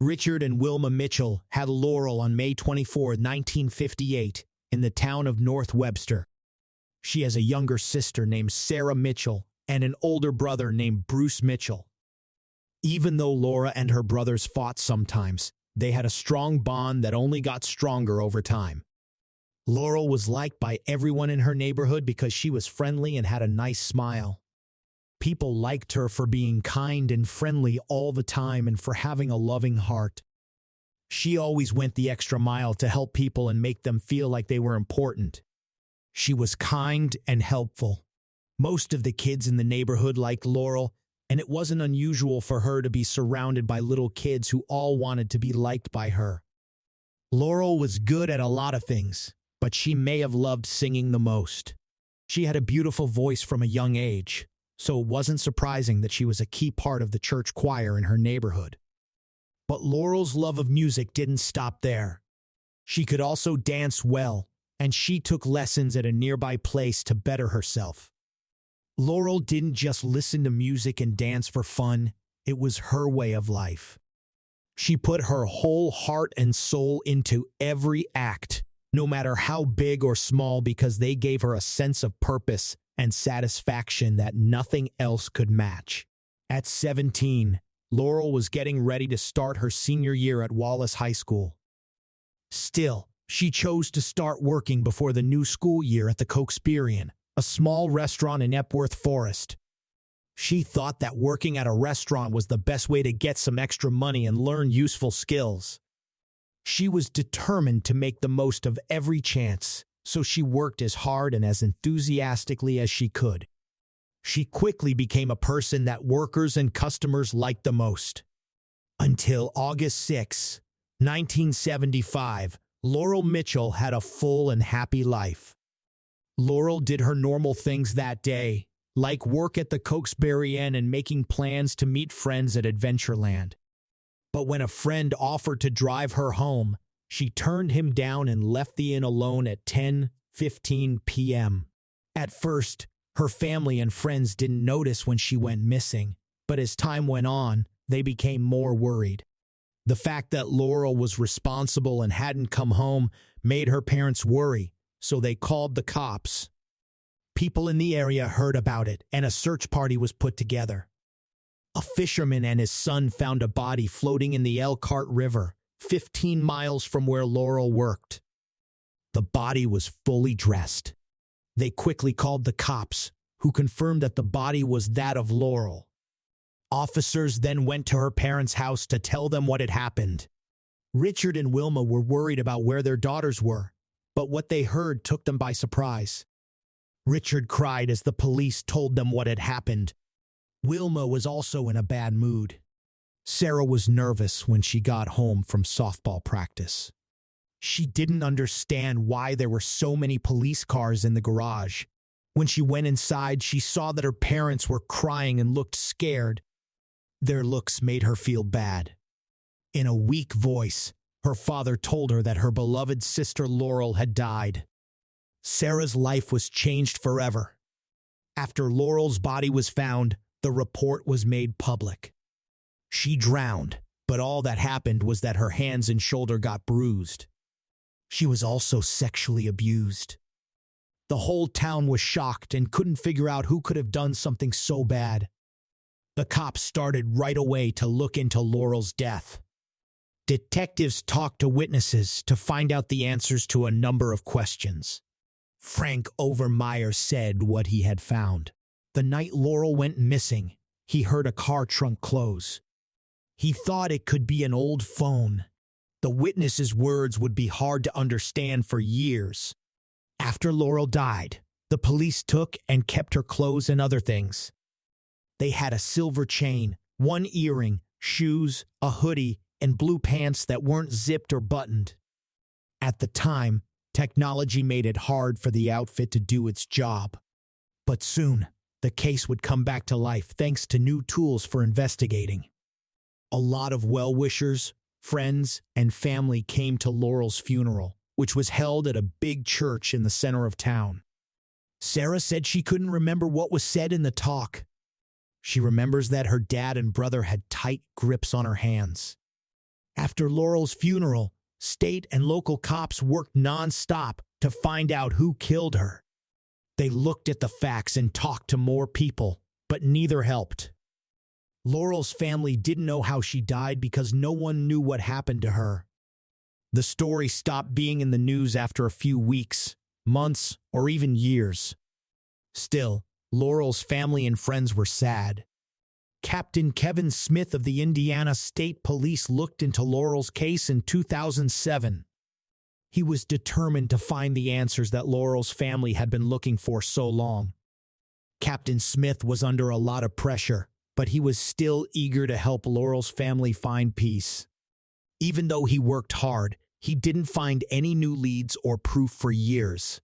Speaker 3: Richard and Wilma Mitchell had Laurel on May 24, 1958, in the town of North Webster. She has a younger sister named Sarah Mitchell and an older brother named Bruce Mitchell. Even though Laura and her brothers fought sometimes, they had a strong bond that only got stronger over time. Laurel was liked by everyone in her neighborhood because she was friendly and had a nice smile. People liked her for being kind and friendly all the time and for having a loving heart. She always went the extra mile to help people and make them feel like they were important. She was kind and helpful. Most of the kids in the neighborhood liked Laurel, and it wasn't unusual for her to be surrounded by little kids who all wanted to be liked by her. Laurel was good at a lot of things, but she may have loved singing the most. She had a beautiful voice from a young age, so it wasn't surprising that she was a key part of the church choir in her neighborhood. But Laurel's love of music didn't stop there. She could also dance well, and she took lessons at a nearby place to better herself. Laurel didn't just listen to music and dance for fun, it was her way of life. She put her whole heart and soul into every act, no matter how big or small, because they gave her a sense of purpose and satisfaction that nothing else could match. At 17, Laurel was getting ready to start her senior year at Wallace High School. Still, she chose to start working before the new school year at the Cokesperian, a small restaurant in Epworth Forest. She thought that working at a restaurant was the best way to get some extra money and learn useful skills. She was determined to make the most of every chance, so she worked as hard and as enthusiastically as she could. She quickly became a person that workers and customers liked the most. Until August 6, 1975, Laurel Mitchell had a full and happy life. Laurel did her normal things that day, like work at the Cokesperian and making plans to meet friends at Adventureland. But when a friend offered to drive her home, she turned him down and left the inn alone at 10:15 p.m. At first, her family and friends didn't notice when she went missing, but as time went on, they became more worried. The fact that Laurel was responsible and hadn't come home made her parents worry, so they called the cops. People in the area heard about it, and a search party was put together. A fisherman and his son found a body floating in the Elkhart River, 15 miles from where Laurel worked. The body was fully dressed. They quickly called the cops, who confirmed that the body was that of Laurel. Officers then went to her parents' house to tell them what had happened. Richard and Wilma were worried about where their daughters were, but what they heard took them by surprise. Richard cried as the police told them what had happened. Wilma was also in a bad mood. Sarah was nervous when she got home from softball practice. She didn't understand why there were so many police cars in the garage. When she went inside, she saw that her parents were crying and looked scared. Their looks made her feel bad. In a weak voice, her father told her that her beloved sister Laurel had died. Sarah's life was changed forever. After Laurel's body was found, the report was made public. She drowned, but all that happened was that her hands and shoulder got bruised. She was also sexually abused. The whole town was shocked and couldn't figure out who could have done something so bad. The cops started right away to look into Laurel's death. Detectives talked to witnesses to find out the answers to a number of questions. Frank Overmeyer said what he had found. The night Laurel went missing, he heard a car trunk close. He thought it could be an old phone. The witness's words would be hard to understand for years. After Laurel died, the police took and kept her clothes and other things. They had a silver chain, one earring, shoes, a hoodie, and blue pants that weren't zipped or buttoned. At the time, technology made it hard for the outfit to do its job. But soon, the case would come back to life thanks to new tools for investigating. A lot of well-wishers, friends, and family came to Laurel's funeral, which was held at a big church in the center of town. Sarah said she couldn't remember what was said in the talk. She remembers that her dad and brother had tight grips on her hands. After Laurel's funeral, state and local cops worked non-stop to find out who killed her. They looked at the facts and talked to more people, but neither helped. Laurel's family didn't know how she died because no one knew what happened to her. The story stopped being in the news after a few weeks, months, or even years. Still, Laurel's family and friends were sad. Captain Kevin Smith of the Indiana State Police looked into Laurel's case in 2007. He was determined to find the answers that Laurel's family had been looking for so long. Captain Smith was under a lot of pressure, but he was still eager to help Laurel's family find peace. Even though he worked hard, he didn't find any new leads or proof for years.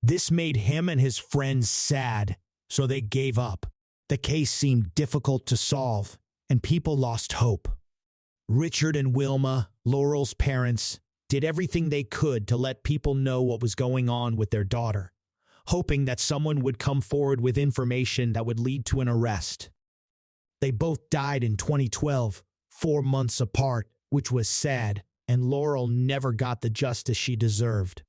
Speaker 3: This made him and his friends sad, so they gave up. The case seemed difficult to solve, and people lost hope. Richard and Wilma, Laurel's parents, did everything they could to let people know what was going on with their daughter, hoping that someone would come forward with information that would lead to an arrest. They both died in 2012, 4 months apart, which was sad, and Laurel never got the justice she deserved.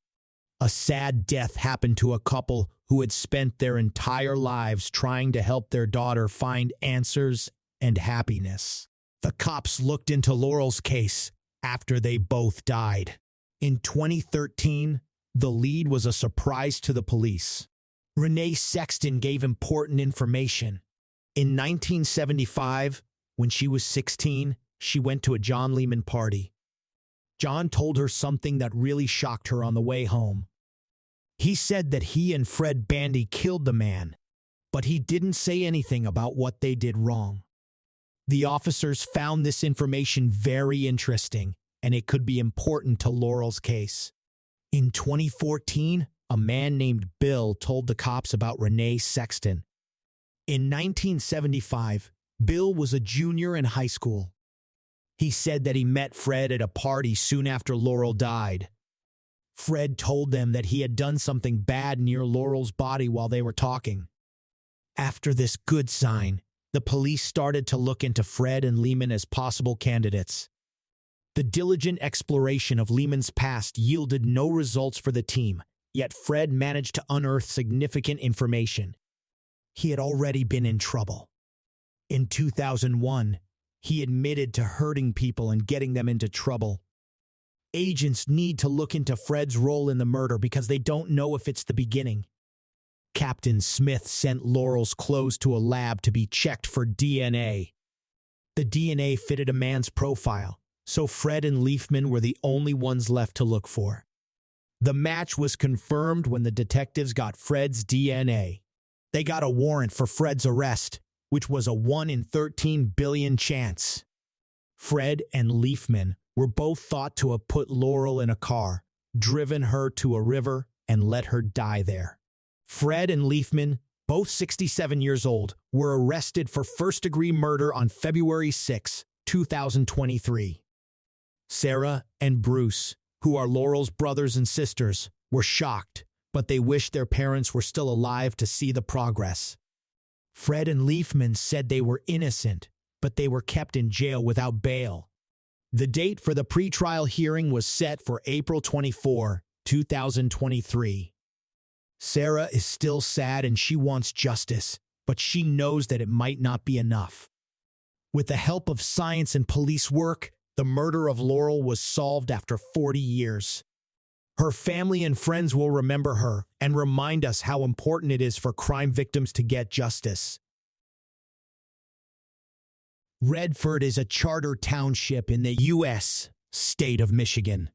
Speaker 3: A sad death happened to a couple who had spent their entire lives trying to help their daughter find answers and happiness. The cops looked into Laurel's case after they both died. In 2013, the lead was a surprise to the police. Renee Sexton gave important information. In 1975, when she was 16, she went to a John Lehman party. John told her something that really shocked her on the way home. He said that he and Fred Bandy killed the man, but he didn't say anything about what they did wrong. The officers found this information very interesting, and it could be important to Laurel's case. In 2014, a man named Bill told the cops about Renee Sexton. In 1975, Bill was a junior in high school. He said that he met Fred at a party soon after Laurel died. Fred told them that he had done something bad near Laurel's body while they were talking. After this good sign, the police started to look into Fred and Lehman as possible candidates. The diligent exploration of Lehman's past yielded no results for the team, yet Fred managed to unearth significant information. He had already been in trouble. In 2001, he admitted to hurting people and getting them into trouble. Agents need to look into Fred's role in the murder because they don't know if it's the beginning. Captain Smith sent Laurel's clothes to a lab to be checked for DNA. The DNA fitted a man's profile, so Fred and Leifman were the only ones left to look for. The match was confirmed when the detectives got Fred's DNA. They got a warrant for Fred's arrest, which was a 1 in 13 billion chance. Fred and Leifman were both thought to have put Laurel in a car, driven her to a river, and let her die there. Fred and Leifman, both 67 years old, were arrested for first-degree murder on February 6, 2023. Sarah and Bruce, who are Laurel's brothers and sisters, were shocked, but they wished their parents were still alive to see the progress. Fred and Leifman said they were innocent, but they were kept in jail without bail. The date for the pretrial hearing was set for April 24, 2023. Sarah is still sad and she wants justice, but she knows that it might not be enough. With the help of science and police work, the murder of Laurel was solved after 40 years. Her family and friends will remember her and remind us how important it is for crime victims to get justice. Redford is a charter township in the U.S. state of Michigan.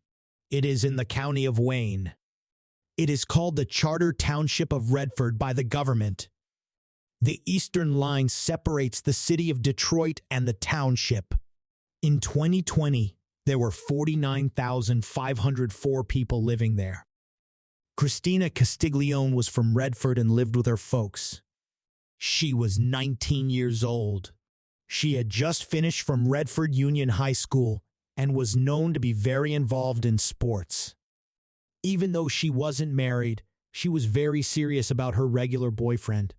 Speaker 3: It is in the county of Wayne. It is called the Charter Township of Redford by the government. The eastern line separates the city of Detroit and the township. In 2020, there were 49,504 people living there. Christina Castiglione was from Redford and lived with her folks. She was 19 years old. She had just finished from Redford Union High School and was known to be very involved in sports. Even though she wasn't married, she was very serious about her regular boyfriend.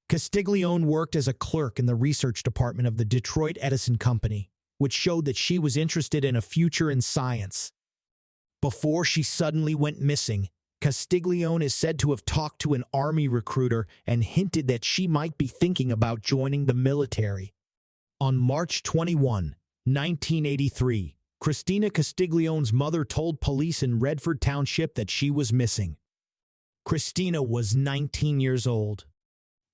Speaker 3: Castiglione worked as a clerk in the research department of the Detroit Edison Company, which showed that she was interested in a future in science. Before she suddenly went missing, Castiglione is said to have talked to an army recruiter and hinted that she might be thinking about joining the military. On March 21, 1983, Christina Castiglione's mother told police in Redford Township that she was missing. Christina was 19 years old.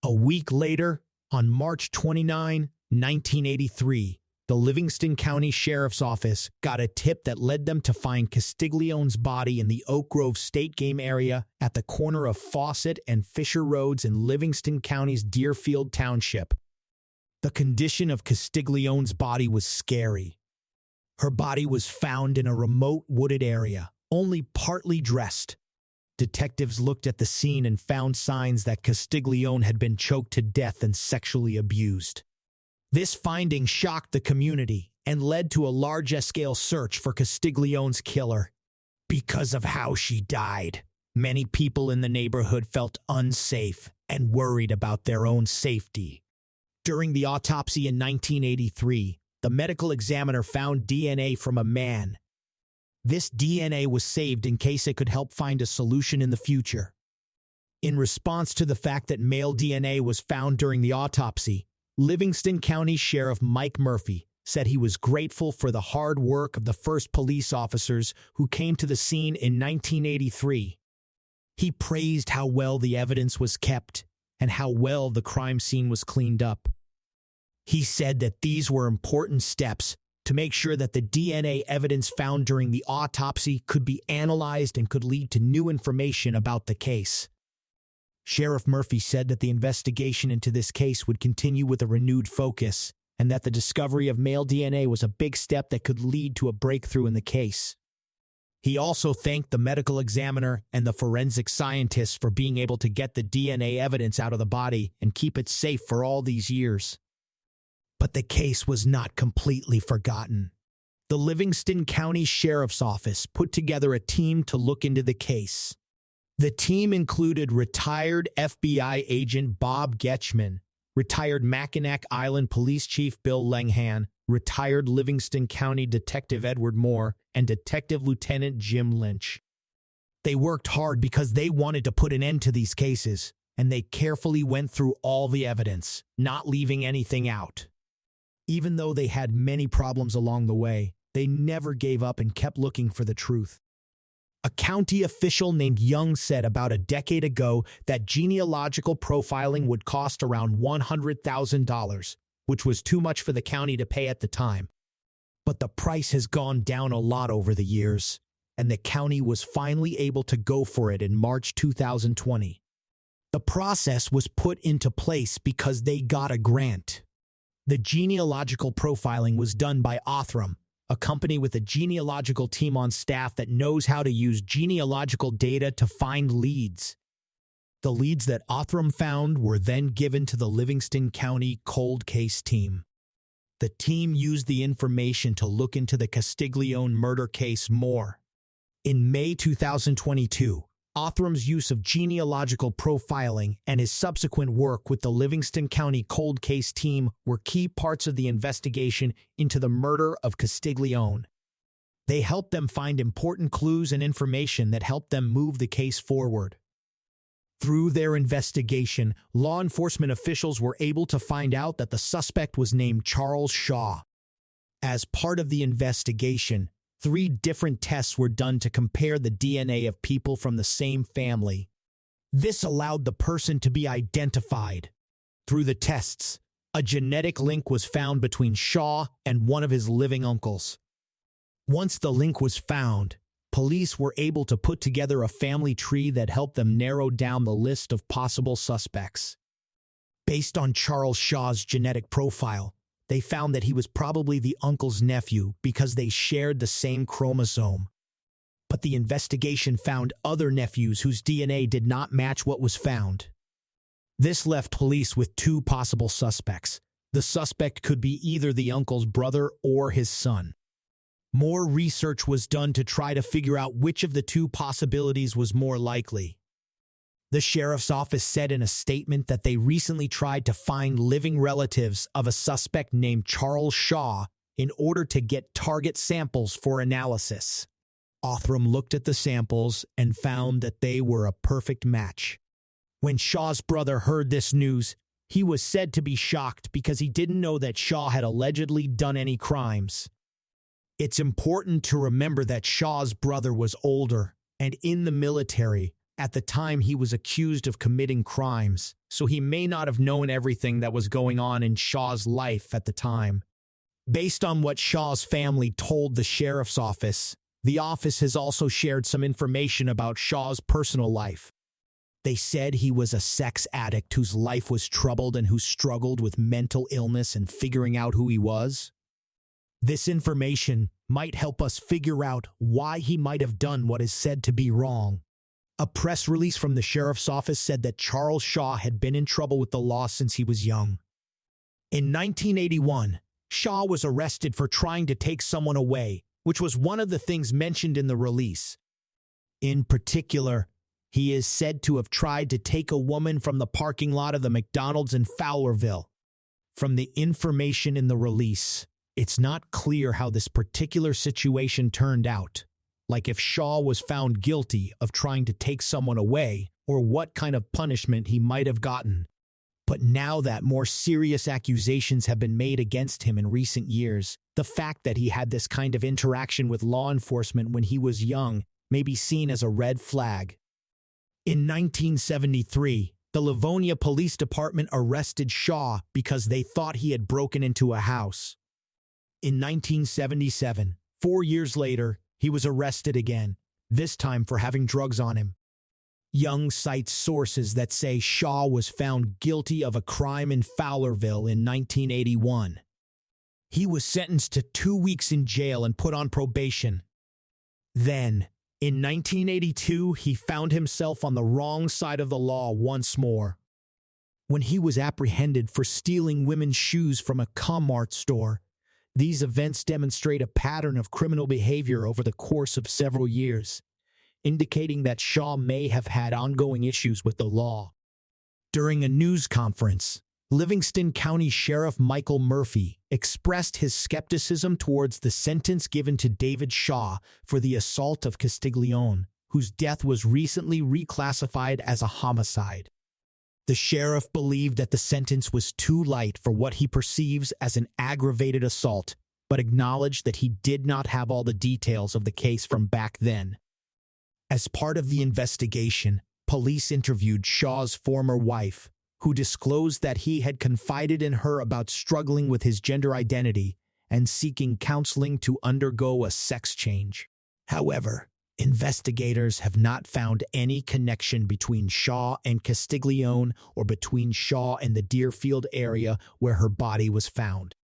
Speaker 3: A week later, on March 29, 1983, the Livingston County Sheriff's Office got a tip that led them to find Castiglione's body in the Oak Grove State Game area at the corner of Fawcett and Fisher Roads in Livingston County's Deerfield Township. The condition of Castiglione's body was scary. Her body was found in a remote wooded area, only partly dressed. Detectives looked at the scene and found signs that Castiglione had been choked to death and sexually abused. This finding shocked the community and led to a large-scale search for Castiglione's killer. Because of how she died, many people in the neighborhood felt unsafe and worried about their own safety. During the autopsy in 1983, the medical examiner found DNA from a man. This DNA was saved in case it could help find a solution in the future. In response to the fact that male DNA was found during the autopsy, Livingston County Sheriff Mike Murphy said he was grateful for the hard work of the first police officers who came to the scene in 1983. He praised how well the evidence was kept and how well the crime scene was cleaned up. He said that these were important steps to make sure that the DNA evidence found during the autopsy could be analyzed and could lead to new information about the case. Sheriff Murphy said that the investigation into this case would continue with a renewed focus, and that the discovery of male DNA was a big step that could lead to a breakthrough in the case. He also thanked the medical examiner and the forensic scientists for being able to get the DNA evidence out of the body and keep it safe for all these years. But the case was not completely forgotten. The Livingston County Sheriff's Office put together a team to look into the case. The team included retired FBI agent Bob Getchman, retired Mackinac Island Police Chief Bill Lenghan, retired Livingston County Detective Edward Moore, and Detective Lieutenant Jim Lynch. They worked hard because they wanted to put an end to these cases, and they carefully went through all the evidence, not leaving anything out. Even though they had many problems along the way, they never gave up and kept looking for the truth. A county official named Young said about a decade ago that genealogical profiling would cost around $100,000, which was too much for the county to pay at the time. But the price has gone down a lot over the years, and the county was finally able to go for it in March 2020. The process was put into place because they got a grant. The genealogical profiling was done by Othram, a company with a genealogical team on staff that knows how to use genealogical data to find leads. The leads that Othram found were then given to the Livingston County Cold Case Team. The team used the information to look into the Castiglione murder case more. In May 2022, Othram's use of genealogical profiling and his subsequent work with the Livingston County Cold Case Team were key parts of the investigation into the murder of Castiglione. They helped them find important clues and information that helped them move the case forward. Through their investigation, law enforcement officials were able to find out that the suspect was named Charles Shaw. As part of the investigation, 3 different tests were done to compare the DNA of people from the same family. This allowed the person to be identified. Through the tests, a genetic link was found between Shaw and one of his living uncles. Once the link was found, police were able to put together a family tree that helped them narrow down the list of possible suspects. Based on Charles Shaw's genetic profile, they found that he was probably the uncle's nephew because they shared the same chromosome. But the investigation found other nephews whose DNA did not match what was found. This left police with 2 possible suspects. The suspect could be either the uncle's brother or his son. More research was done to try to figure out which of the 2 possibilities was more likely. The sheriff's office said in a statement that they recently tried to find living relatives of a suspect named Charles Shaw in order to get target samples for analysis. Othram looked at the samples and found that they were a perfect match. When Shaw's brother heard this news, he was said to be shocked because he didn't know that Shaw had allegedly done any crimes. It's important to remember that Shaw's brother was older and in the military. At the time, he was accused of committing crimes, so he may not have known everything that was going on in Shaw's life at the time. Based on what Shaw's family told the sheriff's office, the office has also shared some information about Shaw's personal life. They said he was a sex addict whose life was troubled and who struggled with mental illness and figuring out who he was. This information might help us figure out why he might have done what is said to be wrong. A press release from the sheriff's office said that Charles Shaw had been in trouble with the law since he was young. In 1981, Shaw was arrested for trying to take someone away, which was one of the things mentioned in the release. In particular, he is said to have tried to take a woman from the parking lot of the McDonald's in Fowlerville. From the information in the release, it's not clear how this particular situation turned out. Like if Shaw was found guilty of trying to take someone away, or what kind of punishment he might have gotten. But now that more serious accusations have been made against him in recent years, the fact that he had this kind of interaction with law enforcement when he was young may be seen as a red flag. In 1973, the Livonia Police Department arrested Shaw because they thought he had broken into a house. In 1977, 4 years later, he was arrested again, this time for having drugs on him. Young cites sources that say Shaw was found guilty of a crime in Fowlerville in 1981. He was sentenced to 2 weeks in jail and put on probation. Then, in 1982, he found himself on the wrong side of the law once more. When he was apprehended for stealing women's shoes from a Commart store, these events demonstrate a pattern of criminal behavior over the course of several years, indicating that Shaw may have had ongoing issues with the law. During a news conference, Livingston County Sheriff Michael Murphy expressed his skepticism towards the sentence given to David Shaw for the assault of Castiglione, whose death was recently reclassified as a homicide. The sheriff believed that the sentence was too light for what he perceives as an aggravated assault, but acknowledged that he did not have all the details of the case from back then. As part of the investigation, police interviewed Shaw's former wife, who disclosed that he had confided in her about struggling with his gender identity and seeking counseling to undergo a sex change. However, investigators have not found any connection between Shaw and Castiglione or between Shaw and the Deerfield area where her body was found.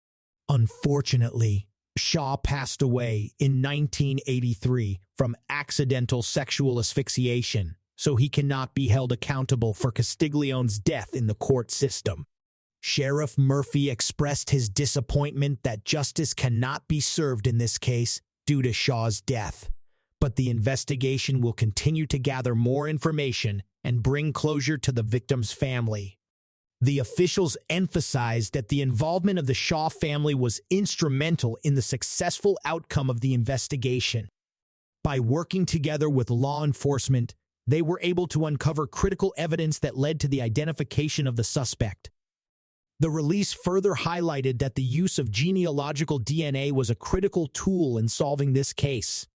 Speaker 3: Unfortunately, Shaw passed away in 1983 from accidental sexual asphyxiation, so he cannot be held accountable for Castiglione's death in the court system. Sheriff Murphy expressed his disappointment that justice cannot be served in this case due to Shaw's death, but the investigation will continue to gather more information and bring closure to the victim's family. The officials emphasized that the involvement of the Shaw family was instrumental in the successful outcome of the investigation. By working together with law enforcement, they were able to uncover critical evidence that led to the identification of the suspect. The release further highlighted that the use of genealogical DNA was a critical tool in solving this case.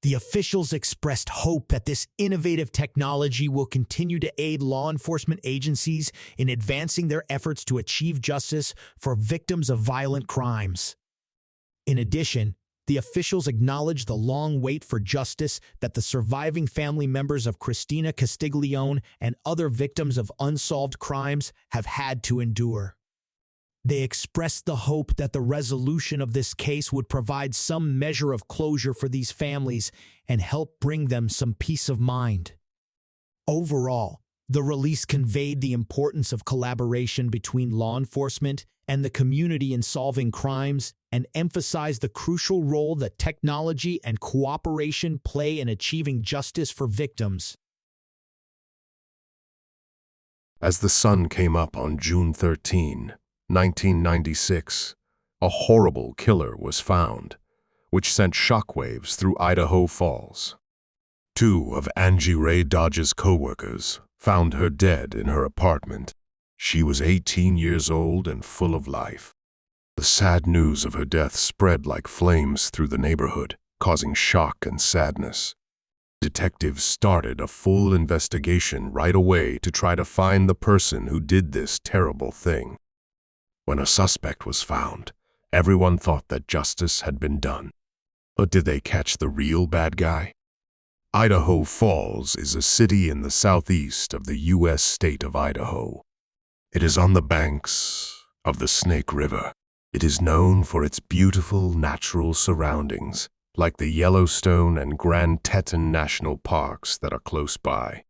Speaker 3: The officials expressed hope that this innovative technology will continue to aid law enforcement agencies in advancing their efforts to achieve justice for victims of violent crimes. In addition, the officials acknowledged the long wait for justice that the surviving family members of Christina Castiglione and other victims of unsolved crimes have had to endure. They expressed the hope that the resolution of this case would provide some measure of closure for these families and help bring them some peace of mind. Overall, the release conveyed the importance of collaboration between law enforcement and the community in solving crimes and emphasized the crucial role that technology and cooperation play in achieving justice for victims.
Speaker 1: As the sun came up on June 13, 1996, a horrible killer was found, which sent shockwaves through Idaho Falls. Two of Angie Ray Dodge's co-workers found her dead in her apartment. She was 18 years old and full of life. The sad news of her death spread like flames through the neighborhood, causing shock and sadness. Detectives started a full investigation right away to try to find the person who did this terrible thing. When a suspect was found, everyone thought that justice had been done. But did they catch the real bad guy? Idaho Falls is a city in the southeast of the U.S. state of Idaho. It is on the banks of the Snake River. It is known for its beautiful natural surroundings, like the Yellowstone and Grand Teton National Parks that are close by.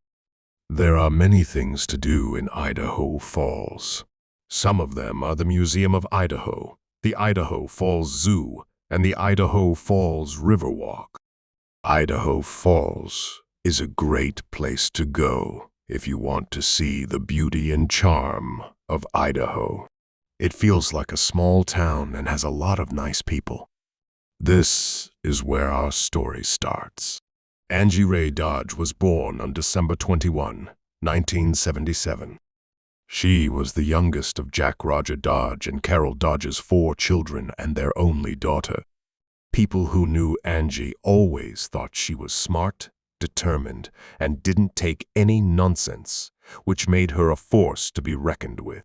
Speaker 1: There are many things to do in Idaho Falls. Some of them are the Museum of Idaho, the Idaho Falls Zoo, and the Idaho Falls Riverwalk. Idaho Falls is a great place to go if you want to see the beauty and charm of Idaho. It feels like a small town and has a lot of nice people. This is where our story starts. Angie Ray Dodge was born on December 21, 1977. She was the youngest of Jack Roger Dodge and Carol Dodge's 4 children and their only daughter. People who knew Angie always thought she was smart, determined, and didn't take any nonsense, which made her a force to be reckoned with.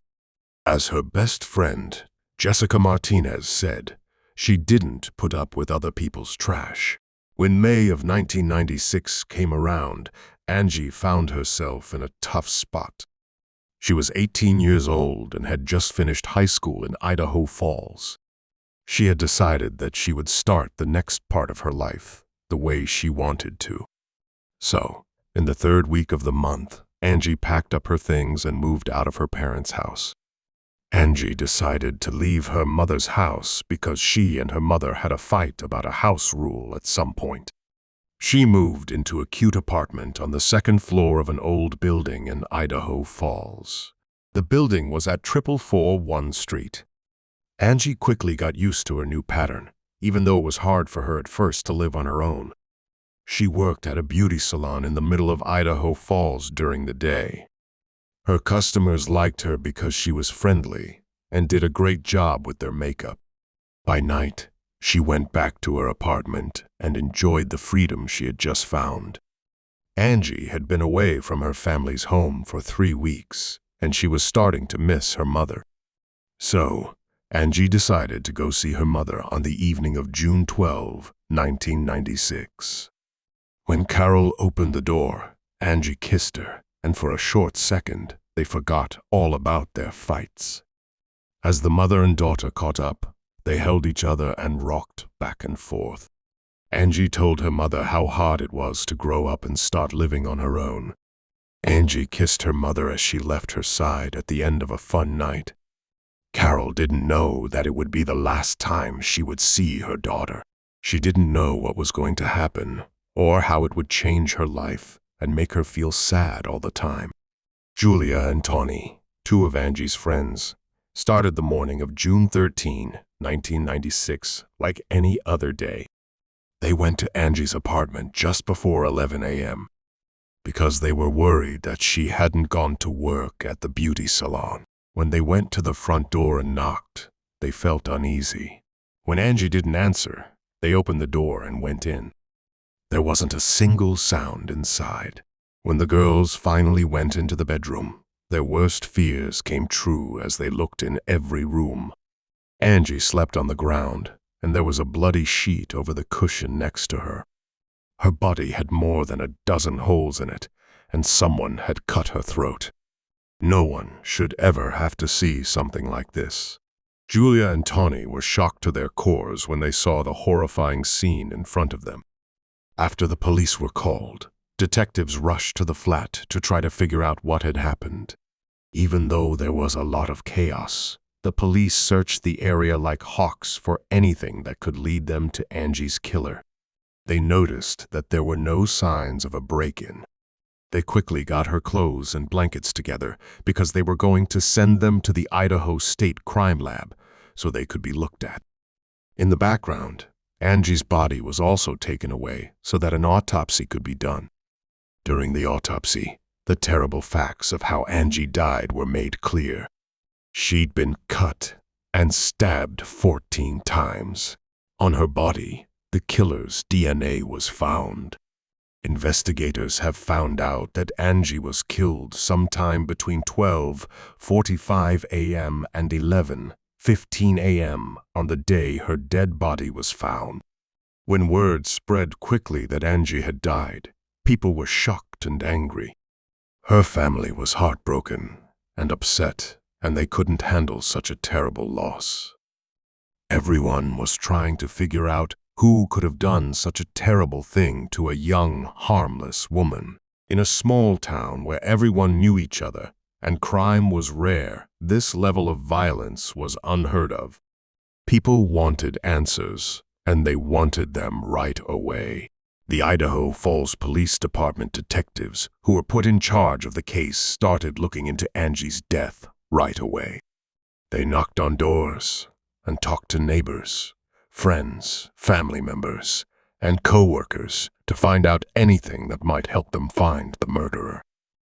Speaker 1: As her best friend, Jessica Martinez, said, she didn't put up with other people's trash. When May of 1996 came around, Angie found herself in a tough spot. She was 18 years old and had just finished high school in Idaho Falls. She had decided that she would start the next part of her life the way she wanted to. So, in the 3rd week of the month, Angie packed up her things and moved out of her parents' house. Angie decided to leave her mother's house because she and her mother had a fight about a house rule at some point. She moved into a cute apartment on the 2nd floor of an old building in Idaho Falls. The building was at 441 Street. Angie quickly got used to her new pattern, even though it was hard for her at first to live on her own. She worked at a beauty salon in the middle of Idaho Falls during the day. Her customers liked her because she was friendly and did a great job with their makeup. By night, she went back to her apartment and enjoyed the freedom she had just found. Angie had been away from her family's home for 3 weeks, and she was starting to miss her mother. So, Angie decided to go see her mother on the evening of June 12, 1996. When Carol opened the door, Angie kissed her, and for a short second, they forgot all about their fights. As the mother and daughter caught up, they held each other and rocked back and forth. Angie told her mother how hard it was to grow up and start living on her own. Angie kissed her mother as she left her side at the end of a fun night. Carol didn't know that it would be the last time she would see her daughter. She didn't know what was going to happen, or how it would change her life and make her feel sad all the time. Julia and Tawny, 2 of Angie's friends, started the morning of June 13, 1996, like any other day. They went to Angie's apartment just before 11 a.m. because they were worried that she hadn't gone to work at the beauty salon. When they went to the front door and knocked, they felt uneasy. When Angie didn't answer, they opened the door and went in. There wasn't a single sound inside. When the girls finally went into the bedroom, their worst fears came true as they looked in every room. Angie slept on the ground, and there was a bloody sheet over the cushion next to her. Her body had more than a dozen holes in it, and someone had cut her throat. No one should ever have to see something like this. Julia and Tawny were shocked to their cores when they saw the horrifying scene in front of them. After the police were called, detectives rushed to the flat to try to figure out what had happened. Even though there was a lot of chaos, the police searched the area like hawks for anything that could lead them to Angie's killer. They noticed that there were no signs of a break-in. They quickly got her clothes and blankets together because they were going to send them to the Idaho State Crime Lab so they could be looked at. In the background, Angie's body was also taken away so that an autopsy could be done. During the autopsy, the terrible facts of how Angie died were made clear. She'd been cut and stabbed 14 times. On her body, the killer's DNA was found. Investigators have found out that Angie was killed sometime between 12:45 a.m. and 11:15 a.m. on the day her dead body was found. When word spread quickly that Angie had died, people were shocked and angry. Her family was heartbroken and upset, and they couldn't handle such a terrible loss. Everyone was trying to figure out who could have done such a terrible thing to a young, harmless woman. In a small town where everyone knew each other and crime was rare, this level of violence was unheard of. People wanted answers, and they wanted them right away. The Idaho Falls Police Department detectives who were put in charge of the case started looking into Angie's death right away. They knocked on doors and talked to neighbors, friends, family members, and co-workers to find out anything that might help them find the murderer.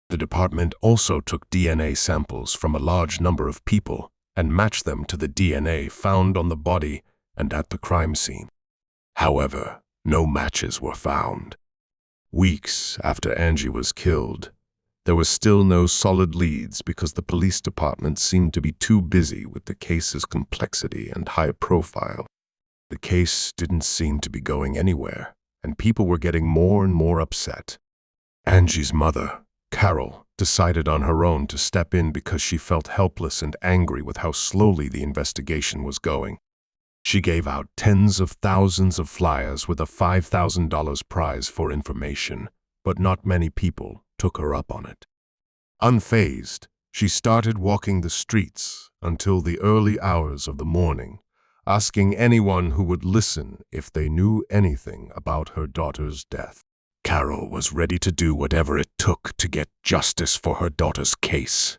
Speaker 1: The department also took DNA samples from a large number of people and matched them to the DNA found on the body and at the crime scene. However, no matches were found. Weeks after Angie was killed, there was still no solid leads because the police department seemed to be too busy with the case's complexity and high profile. The case didn't seem to be going anywhere, and people were getting more and more upset. Angie's mother, Carol, decided on her own to step in because she felt helpless and angry with how slowly the investigation was going. She gave out tens of thousands of flyers with a $5,000 prize for information, but not many people took her up on it. Unfazed, she started walking the streets until the early hours of the morning, asking anyone who would listen if they knew anything about her daughter's death. Carol was ready to do whatever it took to get justice for her daughter's case.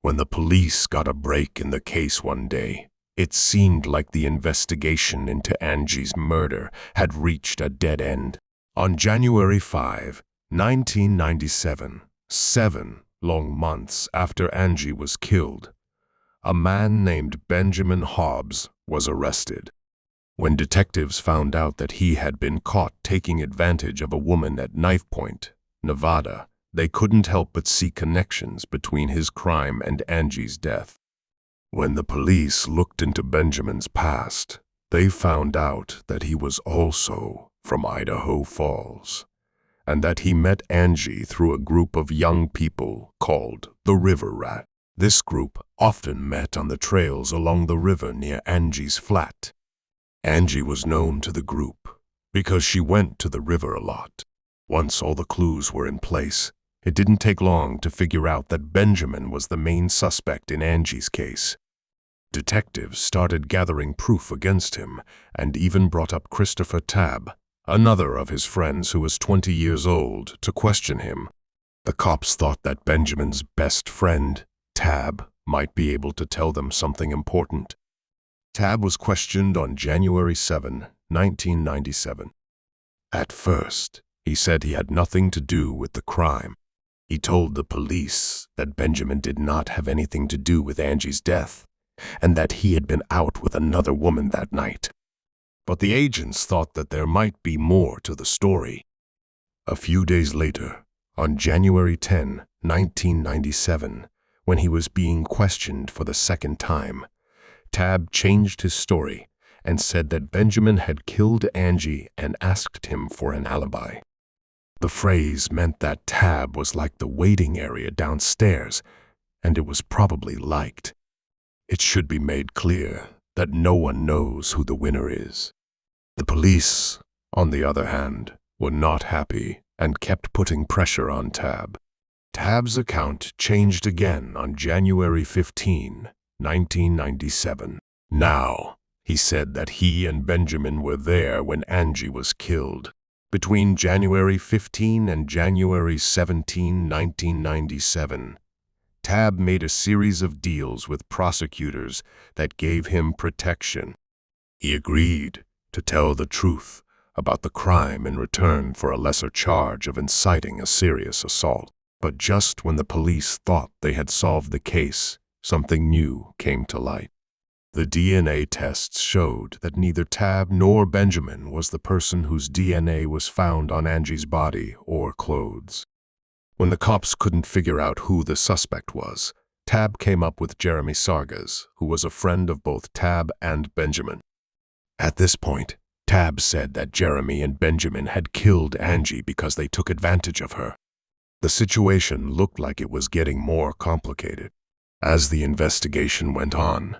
Speaker 1: When the police got a break in the case one day, it seemed like the investigation into Angie's murder had reached a dead end. On January 5, 1997, 7 long months after Angie was killed, a man named Benjamin Hobbs was arrested. When detectives found out that he had been caught taking advantage of a woman at Knife Point, Nevada, they couldn't help but see connections between his crime and Angie's death. When the police looked into Benjamin's past, they found out that he was also from Idaho Falls, and that he met Angie through a group of young people called the River Rat. This group often met on the trails along the river near Angie's flat. Angie was known to the group because she went to the river a lot. Once all the clues were in place, it didn't take long to figure out that Benjamin was the main suspect in Angie's case. Detectives started gathering proof against him and even brought up Christopher Tabb, another of his friends who was 20 years old, to question him. The cops thought that Benjamin's best friend, Tabb, might be able to tell them something important. Tabb was questioned on January 7, 1997. At first, he said he had nothing to do with the crime. He told the police that Benjamin did not have anything to do with Angie's death, and that he had been out with another woman that night. But the agents thought that there might be more to the story. A few days later, on January 10, 1997, when he was being questioned for the second time, Tabb changed his story and said that Benjamin had killed Angie and asked him for an alibi. The phrase meant that Tabb was like the waiting area downstairs, and it was probably liked. It should be made clear that no one knows who the winner is. The police, on the other hand, were not happy and kept putting pressure on Tabb. Tabb's account changed again on January 15, 1997. Now, he said that he and Benjamin were there when Angie was killed. Between January 15 and January 17, 1997, Tabb made a series of deals with prosecutors that gave him protection. He agreed to tell the truth about the crime in return for a lesser charge of inciting a serious assault. But just when the police thought they had solved the case, something new came to light. The DNA tests showed that neither Tabb nor Benjamin was the person whose DNA was found on Angie's body or clothes. When the cops couldn't figure out who the suspect was, Tabb came up with Jeremy Sargas, who was a friend of both Tabb and Benjamin. At this point, Tabb said that Jeremy and Benjamin had killed Angie because they took advantage of her. The situation looked like it was getting more complicated. As the investigation went on,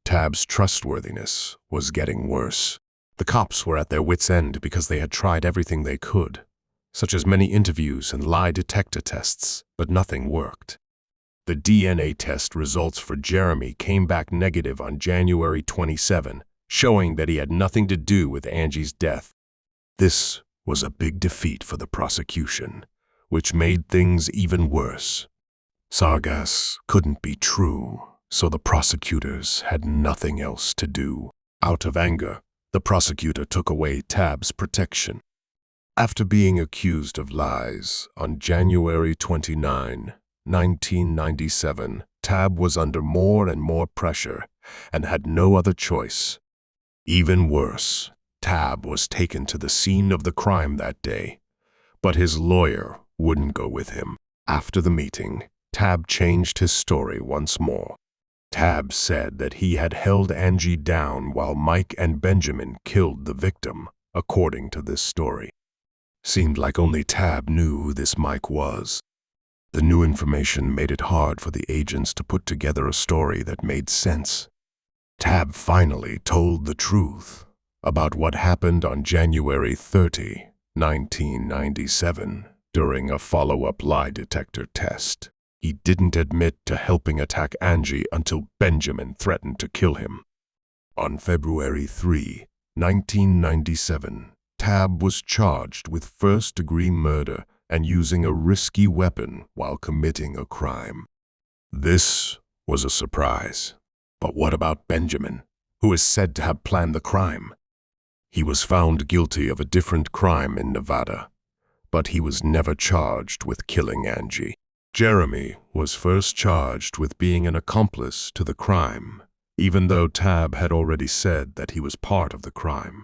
Speaker 1: Tabb's trustworthiness was getting worse. The cops were at their wits' end because they had tried everything they could, such as many interviews and lie detector tests, but nothing worked. The DNA test results for Jeremy came back negative on January 27, showing that he had nothing to do with Angie's death. This was a big defeat for the prosecution, which made things even worse. Sargas couldn't be true, so the prosecutors had nothing else to do. Out of anger, the prosecutor took away Tabb's protection. After being accused of lies on January 29, 1997, Tabb was under more and more pressure and had no other choice. Even worse, Tabb was taken to the scene of the crime that day, but his lawyer wouldn't go with him. After the meeting, Tabb changed his story once more. Tabb said that he had held Angie down while Mike and Benjamin killed the victim, according to this story. Seemed like only Tabb knew who this Mike was. The new information made it hard for the agents to put together a story that made sense. Tabb finally told the truth about what happened on January 30, 1997, during a follow-up lie detector test. He didn't admit to helping attack Angie until Benjamin threatened to kill him. On February 3, 1997, Tabb was charged with first-degree murder and using a risky weapon while committing a crime. This was a surprise. But what about Benjamin, who is said to have planned the crime? He was found guilty of a different crime in Nevada, but he was never charged with killing Angie. Jeremy was first charged with being an accomplice to the crime, even though Tab had already said that he was part of the crime.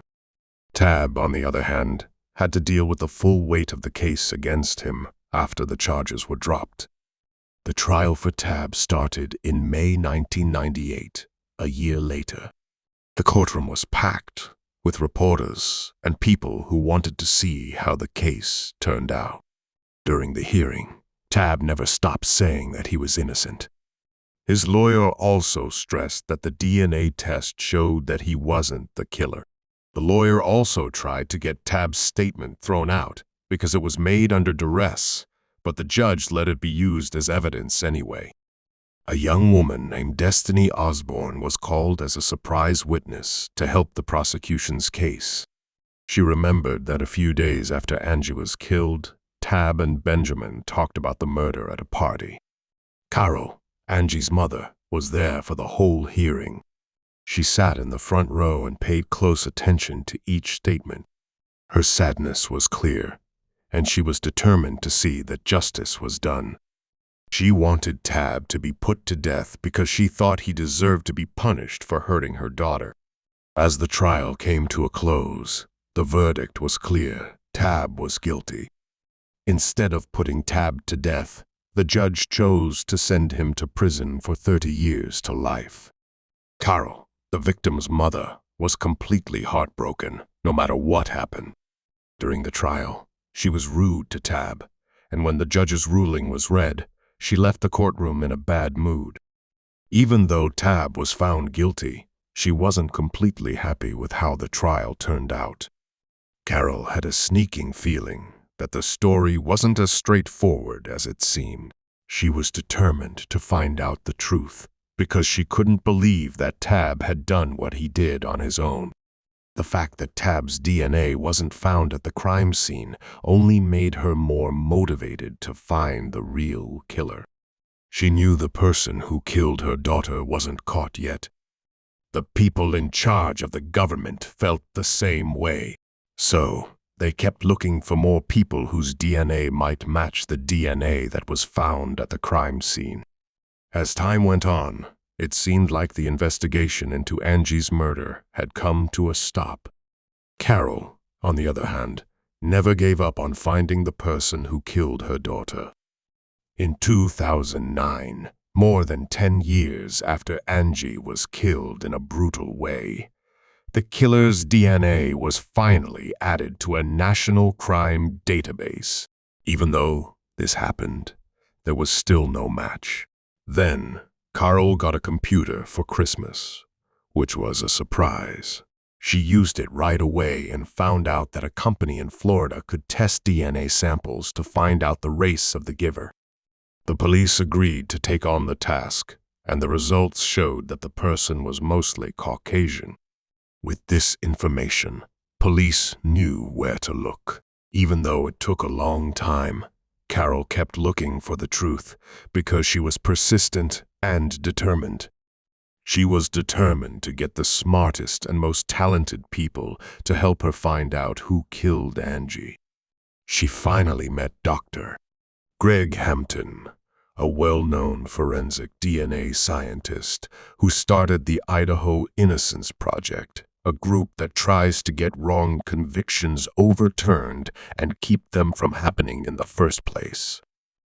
Speaker 1: Tab, on the other hand, had to deal with the full weight of the case against him after the charges were dropped. The trial for Tab started in May 1998, a year later. The courtroom was packed with reporters and people who wanted to see how the case turned out. During the hearing, Tab never stopped saying that he was innocent. His lawyer also stressed that the DNA test showed that he wasn't the killer. The lawyer also tried to get Tab's statement thrown out because it was made under duress, but the judge let it be used as evidence anyway. A young woman named Destiny Osborne was called as a surprise witness to help the prosecution's case. She remembered that a few days after Angie was killed, Tab and Benjamin talked about the murder at a party. Carol, Angie's mother, was there for the whole hearing. She sat in the front row and paid close attention to each statement. Her sadness was clear, and she was determined to see that justice was done. She wanted Tab to be put to death because she thought he deserved to be punished for hurting her daughter. As the trial came to a close, the verdict was clear: Tab was guilty. Instead of putting Tab to death, the judge chose to send him to prison for 30 years to life. Carol, the victim's mother, was completely heartbroken, no matter what happened. During the trial, she was rude to Tab, and when the judge's ruling was read, she left the courtroom in a bad mood. Even though Tab was found guilty, she wasn't completely happy with how the trial turned out. Carol had a sneaking feeling that the story wasn't as straightforward as it seemed. She was determined to find out the truth because she couldn't believe that Tab had done what he did on his own. The fact that Tab's DNA wasn't found at the crime scene only made her more motivated to find the real killer. She knew the person who killed her daughter wasn't caught yet. The people in charge of the government felt the same way. So, they kept looking for more people whose DNA might match the DNA that was found at the crime scene. As time went on, it seemed like the investigation into Angie's murder had come to a stop. Carol, on the other hand, never gave up on finding the person who killed her daughter. In 2009, more than 10 years after Angie was killed in a brutal way, the killer's DNA was finally added to a national crime database. Even though this happened, there was still no match. Then, Carol got a computer for Christmas, which was a surprise. She used it right away and found out that a company in Florida could test DNA samples to find out the race of the giver. The police agreed to take on the task, and the results showed that the person was mostly Caucasian. With this information, police knew where to look. Even though it took a long time, Carol kept looking for the truth because she was persistent and determined. She was determined to get the smartest and most talented people to help her find out who killed Angie. She finally met Dr. Greg Hampton, a well-known forensic DNA scientist who started the Idaho Innocence Project, a group that tries to get wrong convictions overturned and keep them from happening in the first place.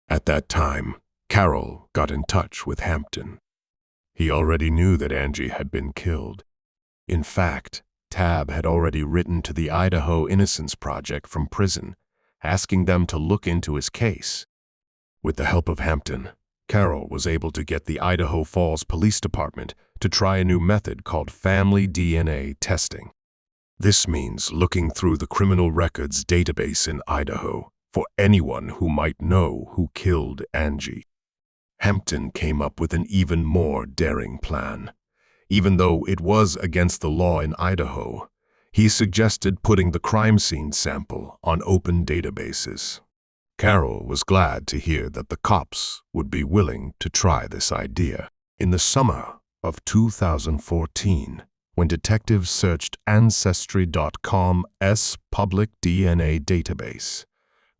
Speaker 1: At that time, Carol got in touch with Hampton. He already knew that Angie had been killed. In fact, Tab had already written to the Idaho Innocence Project from prison, asking them to look into his case. With the help of Hampton, Carol was able to get the Idaho Falls Police Department to try a new method called family DNA testing. This means looking through the criminal records database in Idaho for anyone who might know who killed Angie. Hampton came up with an even more daring plan. Even though it was against the law in Idaho, he suggested putting the crime scene sample on open databases. Carol was glad to hear that the cops would be willing to try this idea. In the summer of 2014, when detectives searched Ancestry.com's public DNA database,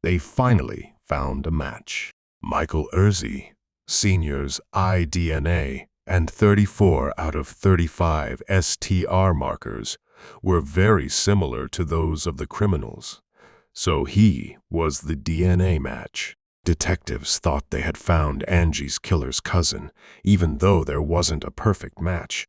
Speaker 1: they finally found a match. Michael Ersey Sr.'s iDNA and 34 out of 35 STR markers were very similar to those of the criminals, so he was the DNA match. Detectives thought they had found Angie's killer's cousin, even though there wasn't a perfect match.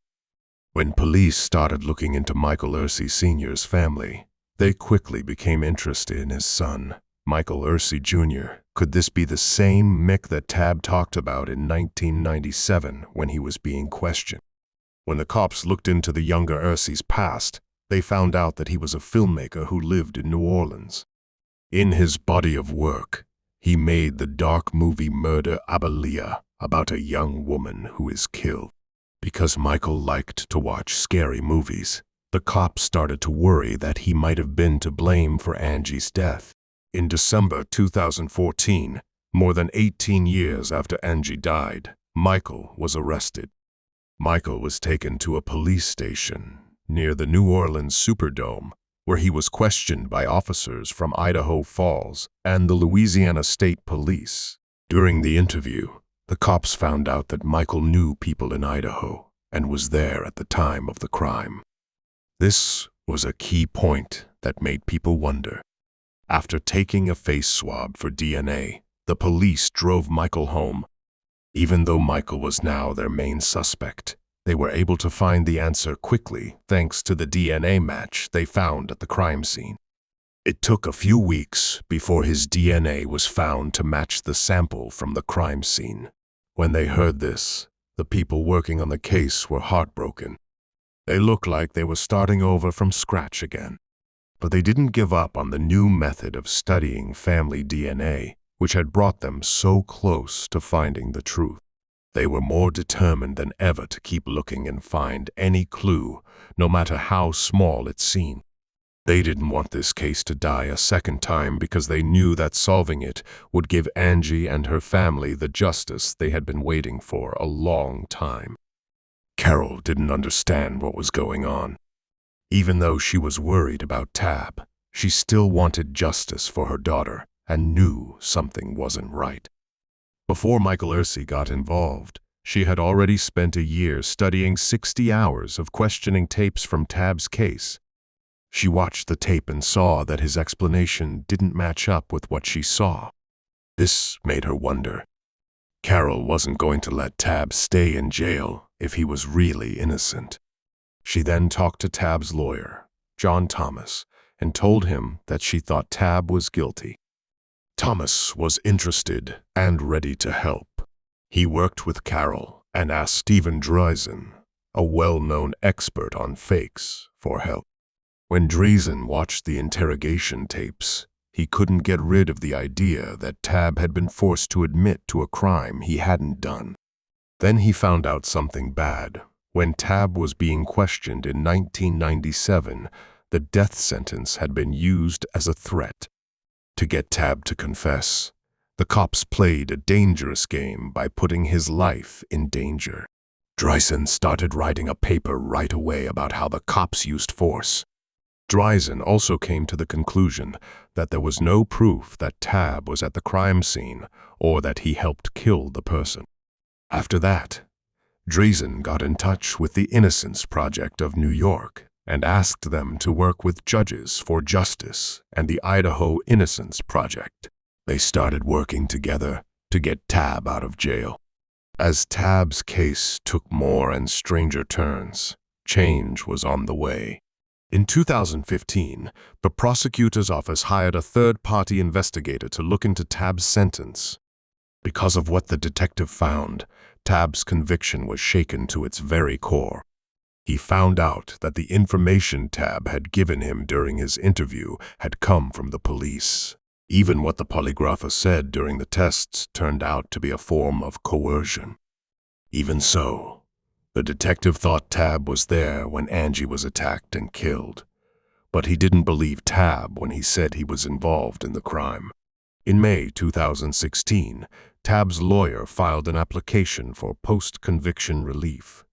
Speaker 1: When police started looking into Michael Ersey Sr.'s family, they quickly became interested in his son, Michael Ersey Jr. Could this be the same Mick that Tab talked about in 1997 when he was being questioned? When the cops looked into the younger Ersey's past, they found out that he was a filmmaker who lived in New Orleans. In his body of work, he made the dark movie Murder Abalia about a young woman who is killed. Because Michael liked to watch scary movies, the cops started to worry that he might have been to blame for Angie's death. In December 2014, more than 18 years after Angie died, Michael was arrested. Michael was taken to a police station near the New Orleans Superdome, where he was questioned by officers from Idaho Falls and the Louisiana State Police. During the interview, the cops found out that Michael knew people in Idaho and was there at the time of the crime. This was a key point that made people wonder. After taking a face swab for DNA, the police drove Michael home. Even though Michael was now their main suspect, they were able to find the answer quickly thanks to the DNA match they found at the crime scene. It took a few weeks before his DNA was found to match the sample from the crime scene. When they heard this, the people working on the case were heartbroken. They looked like they were starting over from scratch again. But they didn't give up on the new method of studying family DNA, which had brought them so close to finding the truth. They were more determined than ever to keep looking and find any clue, no matter how small it seemed. They didn't want this case to die a second time because they knew that solving it would give Angie and her family the justice they had been waiting for a long time. Carol didn't understand what was going on. Even though she was worried about Tab, she still wanted justice for her daughter and knew something wasn't right. Before Michael Ersey got involved, she had already spent a year studying 60 hours of questioning tapes from Tab's case. She watched the tape and saw that his explanation didn't match up with what she saw. This made her wonder. Carol wasn't going to let Tab stay in jail if he was really innocent. She then talked to Tab's lawyer, John Thomas, and told him that she thought Tab was guilty. Thomas was interested and ready to help. He worked with Carol and asked Stephen Dreisen, a well-known expert on fakes, for help. When Dreisen watched the interrogation tapes, he couldn't get rid of the idea that Tab had been forced to admit to a crime he hadn't done. Then he found out something bad. When Tab was being questioned in 1997, the death sentence had been used as a threat. To get Tab to confess, the cops played a dangerous game by putting his life in danger. Dreisen started writing a paper right away about how the cops used force. Dreisen also came to the conclusion that there was no proof that Tab was at the crime scene or that he helped kill the person. After that, Dreisen got in touch with the Innocence Project of New York and asked them to work with Judges for Justice and the Idaho Innocence Project. They started working together to get Tab out of jail. As Tab's case took more and stranger turns, change was on the way. In 2015, the prosecutor's office hired a third-party investigator to look into Tab's sentence. Because of what the detective found, Tab's conviction was shaken to its very core. He found out that the information Tab had given him during his interview had come from the police. Even what the polygrapher said during the tests turned out to be a form of coercion. Even so, the detective thought Tab was there when Angie was attacked and killed, but he didn't believe Tab when he said he was involved in the crime. In May 2016, Tab's lawyer filed an application for post-conviction relief,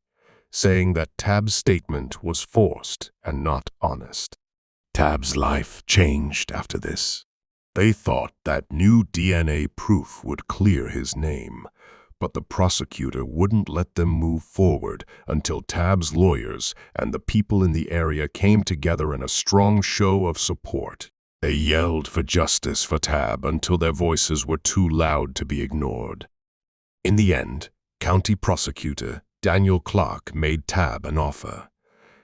Speaker 1: saying that Tab's statement was forced and not honest. Tab's life changed after this. They thought that new DNA proof would clear his name, but the prosecutor wouldn't let them move forward until Tab's lawyers and the people in the area came together in a strong show of support. They yelled for justice for Tab until their voices were too loud to be ignored. In the end, County Prosecutor Daniel Clark made Tab an offer.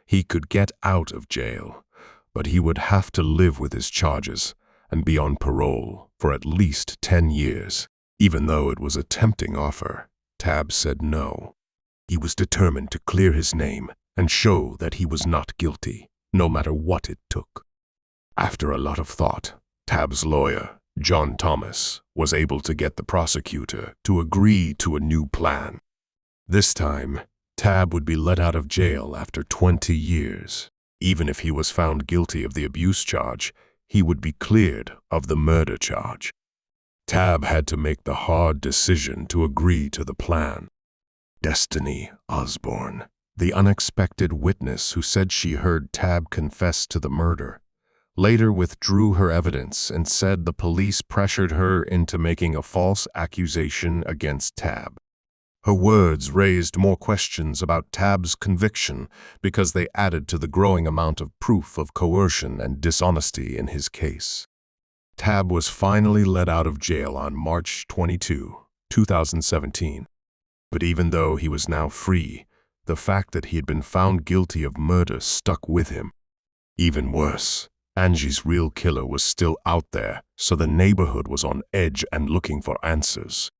Speaker 1: He could get out of jail, but he would have to live with his charges and be on parole for at least 10 years. Even though it was a tempting offer, Tab said no. He was determined to clear his name and show that he was not guilty, no matter what it took. After a lot of thought, Tab's lawyer, John Thomas, was able to get the prosecutor to agree to a new plan. This time, Tab would be let out of jail after 20 years. Even if he was found guilty of the abuse charge, he would be cleared of the murder charge. Tab had to make the hard decision to agree to the plan. Destiny Osborne, the unexpected witness who said she heard Tab confess to the murder, later withdrew her evidence and said the police pressured her into making a false accusation against Tab. Her words raised more questions about Tab's conviction because they added to the growing amount of proof of coercion and dishonesty in his case. Tab was finally let out of jail on March 22, 2017. But even though he was now free, the fact that he had been found guilty of murder stuck with him. Even worse, Angie's real killer was still out there, so the neighborhood was on edge and looking for answers.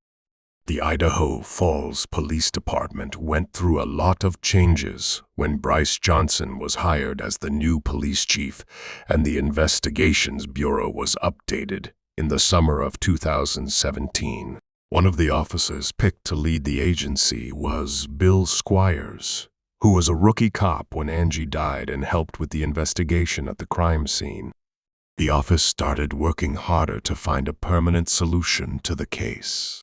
Speaker 1: The Idaho Falls Police Department went through a lot of changes when Bryce Johnson was hired as the new police chief, and the Investigations Bureau was updated in the summer of 2017. One of the officers picked to lead the agency was Bill Squires, who was a rookie cop when Angie died and helped with the investigation at the crime scene. The office started working harder to find a permanent solution to the case.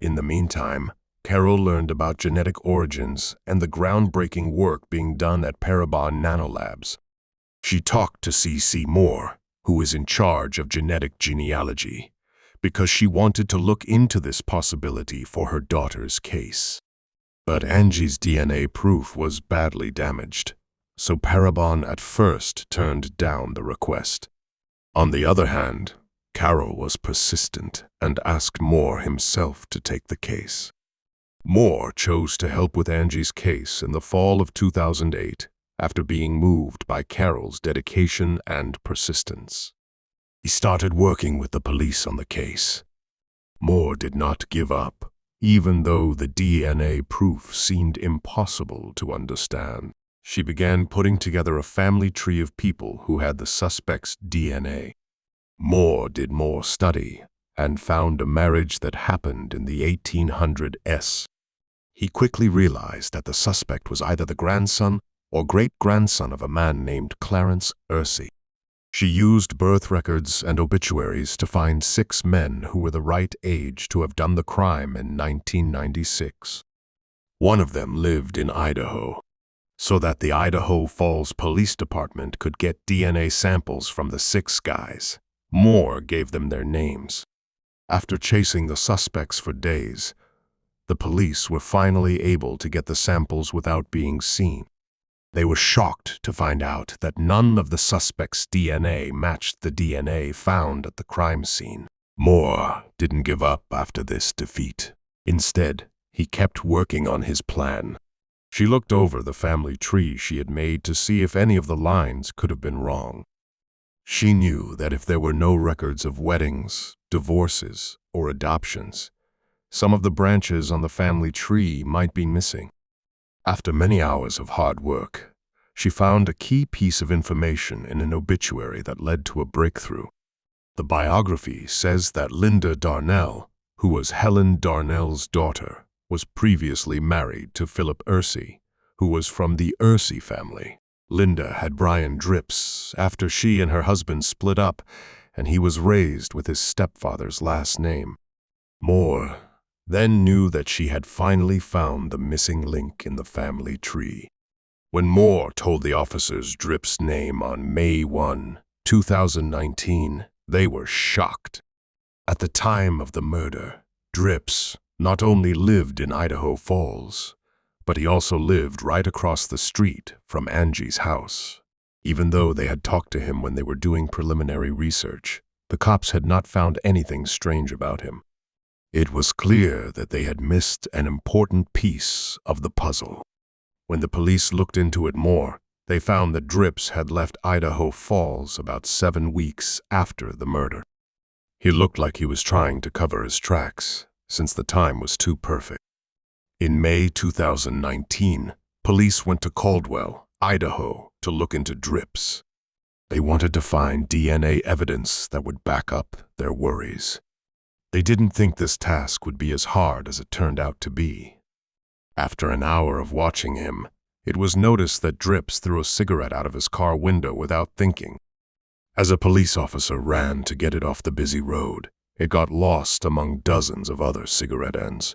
Speaker 1: In the meantime, Carol learned about genetic origins and the groundbreaking work being done at Parabon Nanolabs. She talked to C.C. Moore, who is in charge of genetic genealogy, because she wanted to look into this possibility for her daughter's case. But Angie's DNA proof was badly damaged, so Parabon at first turned down the request. On the other hand, Carol was persistent and asked Moore himself to take the case. Moore chose to help with Angie's case in the fall of 2008 after being moved by Carol's dedication and persistence. He started working with the police on the case. Moore did not give up, even though the DNA proof seemed impossible to understand. She began putting together a family tree of people who had the suspect's DNA. Moore did more study and found a marriage that happened in the 1800s. He quickly realized that the suspect was either the grandson or great-grandson of a man named Clarence Ursi. She used birth records and obituaries to find 6 men who were the right age to have done the crime in 1996. One of them lived in Idaho, so that the Idaho Falls Police Department could get DNA samples from the 6 guys. Moore gave them their names. After chasing the suspects for days, the police were finally able to get the samples without being seen. They were shocked to find out that none of the suspects' DNA matched the DNA found at the crime scene. Moore didn't give up after this defeat. Instead, he kept working on his plan. She looked over the family tree she had made to see if any of the lines could have been wrong. She knew that if there were no records of weddings, divorces, or adoptions, some of the branches on the family tree might be missing. After many hours of hard work, she found a key piece of information in an obituary that led to a breakthrough. The biography says that Linda Darnell, who was Helen Darnell's daughter, was previously married to Philip Ursi, who was from the Ursi family. Linda had Brian Drips after she and her husband split up, and he was raised with his stepfather's last name. Moore then knew that she had finally found the missing link in the family tree. When Moore told the officers Dripp's name on May 2019, they were shocked. At the time of the murder, Drips not only lived in Idaho Falls, but he also lived right across the street from Angie's house. Even though they had talked to him when they were doing preliminary research, the cops had not found anything strange about him. It was clear that they had missed an important piece of the puzzle. When the police looked into it more, they found that Drips had left Idaho Falls about 7 weeks after the murder. He looked like he was trying to cover his tracks, since the time was too perfect. In May 2019, police went to Caldwell, Idaho, to look into Drips. They wanted to find DNA evidence that would back up their worries. They didn't think this task would be as hard as it turned out to be. After an hour of watching him, it was noticed that Drips threw a cigarette out of his car window without thinking. As a police officer ran to get it off the busy road, it got lost among dozens of other cigarette ends.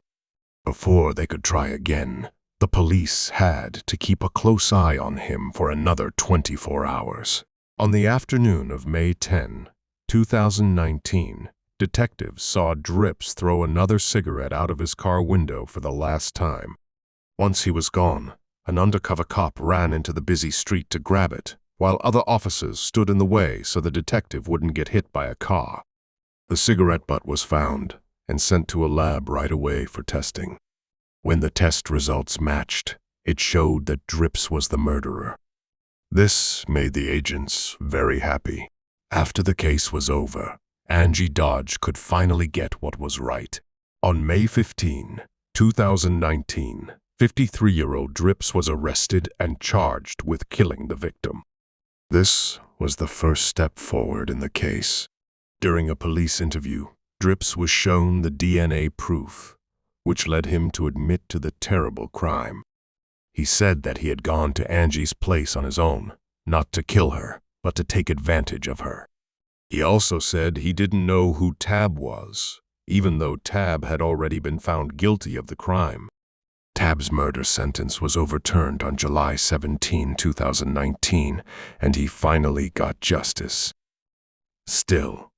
Speaker 1: Before they could try again, the police had to keep a close eye on him for another 24 hours. On the afternoon of May 10, 2019, detectives saw Drips throw another cigarette out of his car window for the last time. Once he was gone, an undercover cop ran into the busy street to grab it, while other officers stood in the way so the detective wouldn't get hit by a car. The cigarette butt was found and sent to a lab right away for testing. When the test results matched, it showed that Drips was the murderer. This made the agents very happy. After the case was over, Angie Dodge could finally get what was right. On May 15, 2019, 53-year-old Drips was arrested and charged with killing the victim. This was the first step forward in the case. During a police interview, Drips was shown the DNA proof, which led him to admit to the terrible crime. He said that he had gone to Angie's place on his own, not to kill her, but to take advantage of her. He also said he didn't know who Tab was, even though Tab had already been found guilty of the crime. Tab's murder sentence was overturned on July 17, 2019, and he finally got justice. Still,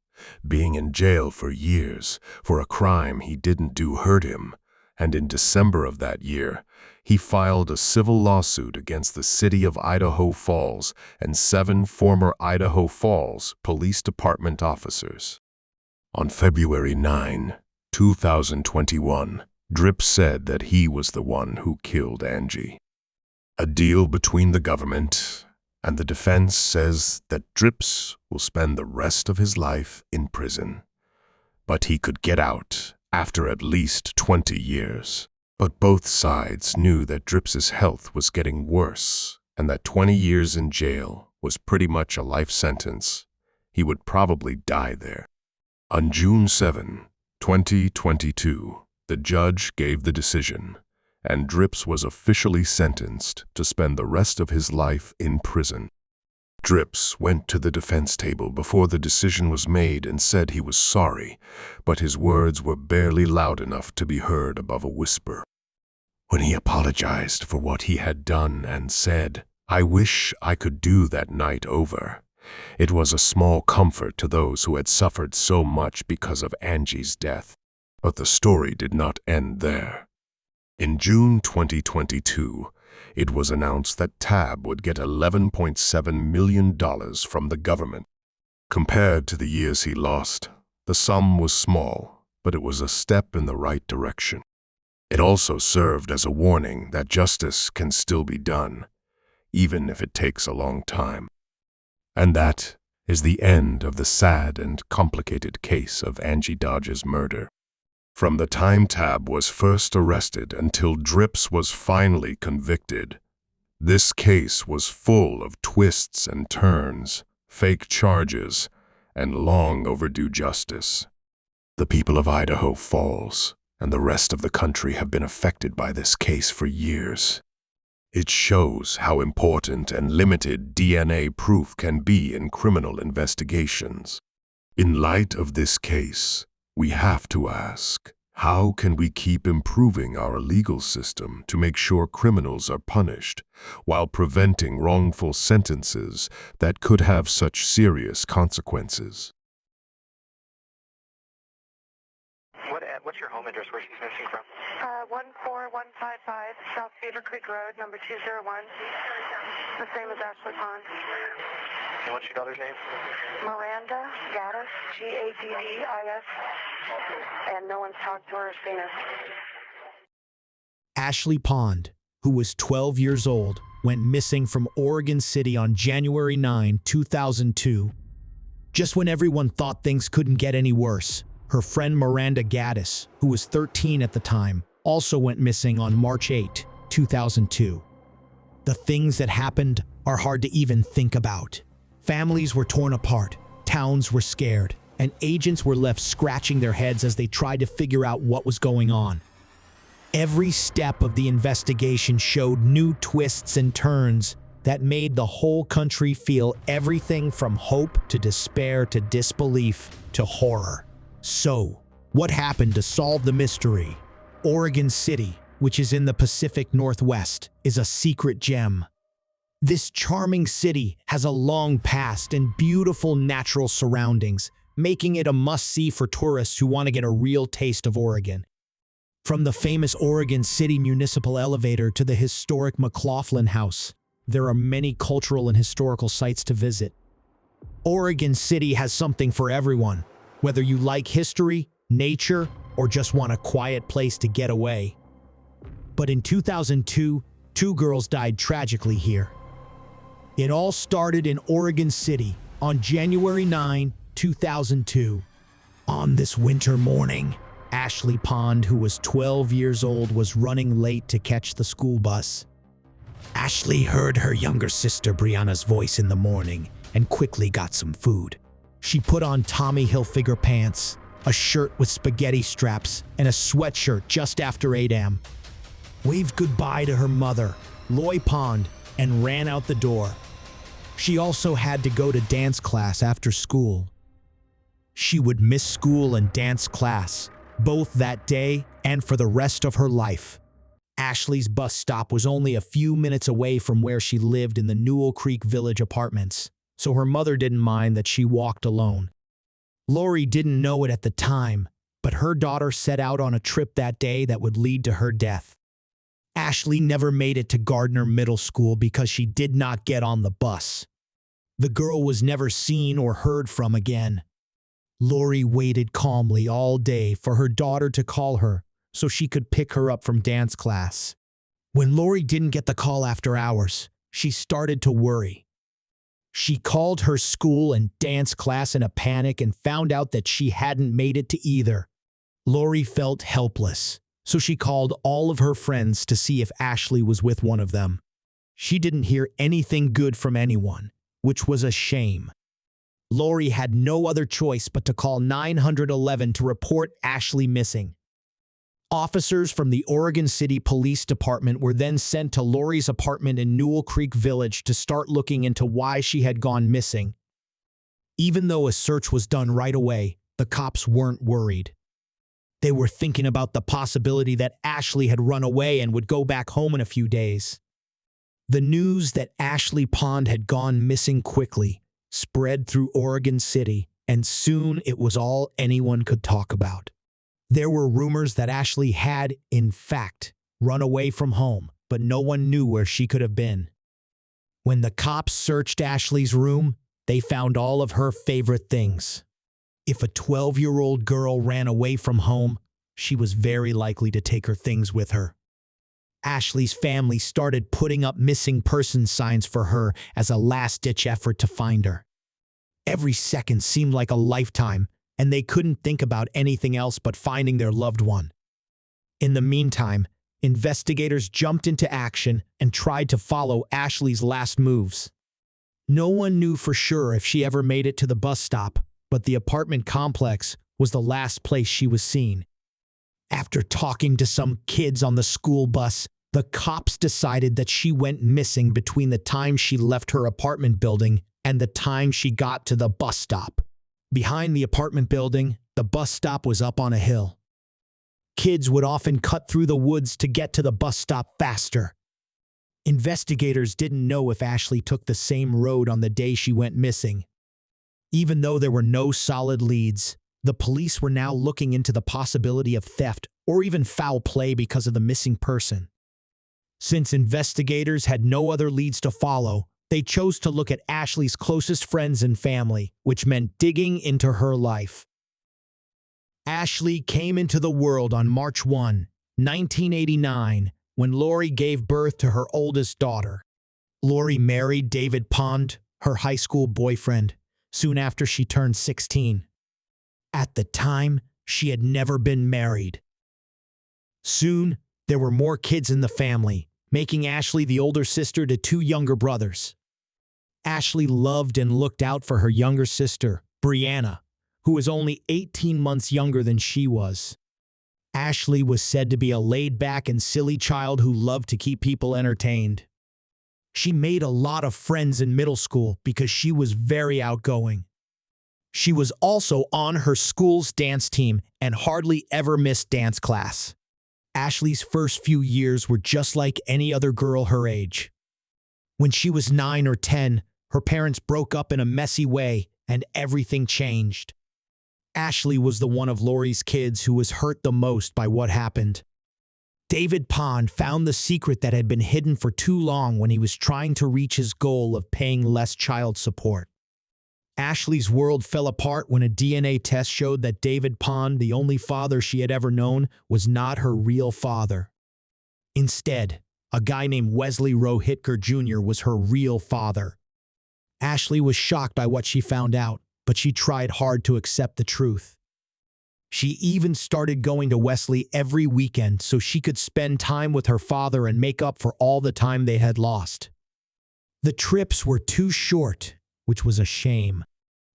Speaker 1: being in jail for years for a crime he didn't do hurt him, and in December of that year, he filed a civil lawsuit against the city of Idaho Falls and 7 former Idaho Falls Police Department officers. On February 9, 2021, Drips said that he was the one who killed Angie. A deal between the government and the defense says that Drips will spend the rest of his life in prison, but he could get out after at least 20 years. But both sides knew that Drips's health was getting worse and that 20 years in jail was pretty much a life sentence. He would probably die there. On June 7, 2022, the judge gave the decision, and Drips was officially sentenced to spend the rest of his life in prison. Drips went to the defense table before the decision was made and said he was sorry, but his words were barely loud enough to be heard above a whisper. When he apologized for what he had done and said, "I wish I could do that night over," it was a small comfort to those who had suffered so much because of Angie's death. But the story did not end there. In June 2022, it was announced that Tab would get $11.7 million from the government. Compared to the years he lost, the sum was small, but it was a step in the right direction. It also served as a warning that justice can still be done, even if it takes a long time. And that is the end of the sad and complicated case of Angie Dodge's murder. From the time Tab was first arrested until Drips was finally convicted, this case was full of twists and turns, fake charges, and long overdue justice. The people of Idaho Falls and the rest of the country have been affected by this case for years. It shows how important and limited DNA proof can be in criminal investigations. In light of this case, we have to ask, how can we keep improving our legal system to make sure criminals are punished while preventing wrongful sentences that could have such serious consequences?
Speaker 4: What's your home address where she's missing from?
Speaker 5: 14155 South Beaver Creek Road, number 201. The same as Ashley Pond.
Speaker 4: And what's your daughter's name?
Speaker 5: Miranda Gaddis, Gaddis, and no one's talked to her or seen her.
Speaker 3: Ashley Pond, who was 12 years old, went missing from Oregon City on January 9, 2002. Just when everyone thought things couldn't get any worse, her friend Miranda Gaddis, who was 13 at the time, also went missing on March 8, 2002. The things that happened are hard to even think about. Families were torn apart, towns were scared, and agents were left scratching their heads as they tried to figure out what was going on. Every step of the investigation showed new twists and turns that made the whole country feel everything from hope to despair to disbelief to horror. So, what happened to solve the mystery? Oregon City, which is in the Pacific Northwest, is a secret gem. This charming city has a long past and beautiful natural surroundings, making it a must-see for tourists who want to get a real taste of Oregon. From the famous Oregon City Municipal Elevator to the historic McLaughlin House, there are many cultural and historical sites to visit. Oregon City has something for everyone, whether you like history, nature, or just want a quiet place to get away. But in 2002, 2 girls died tragically here. It all started in Oregon City on January 9, 2002. On this winter morning, Ashley Pond, who was 12 years old, was running late to catch the school bus. Ashley heard her younger sister Brianna's voice in the morning and quickly got some food. She put on Tommy Hilfiger pants, a shirt with spaghetti straps, and a sweatshirt just after 8 a.m. Waved goodbye to her mother, Loy Pond, and ran out the door. She also had to go to dance class after school. She would miss school and dance class, both that day and for the rest of her life. Ashley's bus stop was only a few minutes away from where she lived in the Newell Creek Village apartments, so her mother didn't mind that she walked alone. Lori didn't know it at the time, but her daughter set out on a trip that day that would lead to her death. Ashley never made it to Gardner Middle School because she did not get on the bus. The girl was never seen or heard from again. Lori waited calmly all day for her daughter to call her so she could pick her up from dance class. When Lori didn't get the call after hours, she started to worry. She called her school and dance class in a panic and found out that she hadn't made it to either. Lori felt helpless, so she called all of her friends to see if Ashley was with one of them. She didn't hear anything good from anyone, which was a shame. Lori had no other choice but to call 911 to report Ashley missing. Officers from the Oregon City Police Department were then sent to Lori's apartment in Newell Creek Village to start looking into why she had gone missing. Even though a search was done right away, the cops weren't worried. They were thinking about the possibility that Ashley had run away and would go back home in a few days. The news that Ashley Pond had gone missing quickly spread through Oregon City, and soon it was all anyone could talk about. There were rumors that Ashley had, in fact, run away from home, but no one knew where she could have been. When the cops searched Ashley's room, they found all of her favorite things. If a 12-year-old girl ran away from home, she was very likely to take her things with her. Ashley's family started putting up missing person signs for her as a last-ditch effort to find her. Every second seemed like a lifetime, and they couldn't think about anything else but finding their loved one. In the meantime, investigators jumped into action and tried to follow Ashley's last moves. No one knew for sure if she ever made it to the bus stop, but the apartment complex was the last place she was seen. After talking to some kids on the school bus, the cops decided that she went missing between the time she left her apartment building and the time she got to the bus stop. Behind the apartment building, the bus stop was up on a hill. Kids would often cut through the woods to get to the bus stop faster. Investigators didn't know if Ashley took the same road on the day she went missing. Even though there were no solid leads, the police were now looking into the possibility of theft or even foul play because of the missing person. Since investigators had no other leads to follow, they chose to look at Ashley's closest friends and family, which meant digging into her life. Ashley came into the world on March 1, 1989, when Lori gave birth to her oldest daughter. Lori married David Pond, her high school boyfriend, soon after she turned 16. At the time, she had never been married. Soon, there were more kids in the family, making Ashley the older sister to two younger brothers. Ashley loved and looked out for her younger sister, Brianna, who was only 18 months younger than she was. Ashley was said to be a laid-back and silly child who loved to keep people entertained. She made a lot of friends in middle school because she was very outgoing. She was also on her school's dance team and hardly ever missed dance class. Ashley's first few years were just like any other girl her age. When she was 9 or 10, her parents broke up in a messy way and everything changed. Ashley was the one of Lori's kids who was hurt the most by what happened. David Pond found the secret that had been hidden for too long when he was trying to reach his goal of paying less child support. Ashley's world fell apart when a DNA test showed that David Pond, the only father she had ever known, was not her real father. Instead, a guy named Wesley Rohitker Jr. was her real father. Ashley was shocked by what she found out, but she tried hard to accept the truth. She even started going to Wesley every weekend so she could spend time with her father and make up for all the time they had lost. The trips were too short, which was a shame.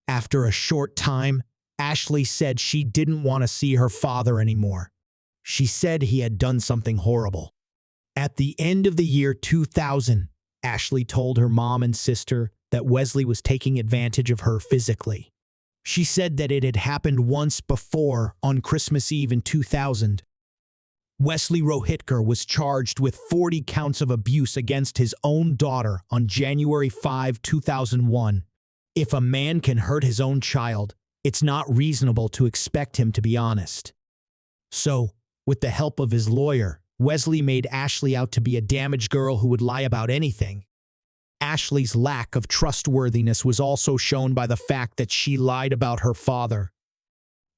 Speaker 3: After a short time, Ashley said she didn't want to see her father anymore. She said he had done something horrible. At the end of the year 2000, Ashley told her mom and sister that Wesley was taking advantage of her physically. She said that it had happened once before on Christmas Eve in 2000. Wesley Rohitker was charged with 40 counts of abuse against his own daughter on January 5, 2001. If a man can hurt his own child, it's not reasonable to expect him to be honest. So, with the help of his lawyer, Wesley made Ashley out to be a damaged girl who would lie about anything. Ashley's lack of trustworthiness was also shown by the fact that she lied about her father.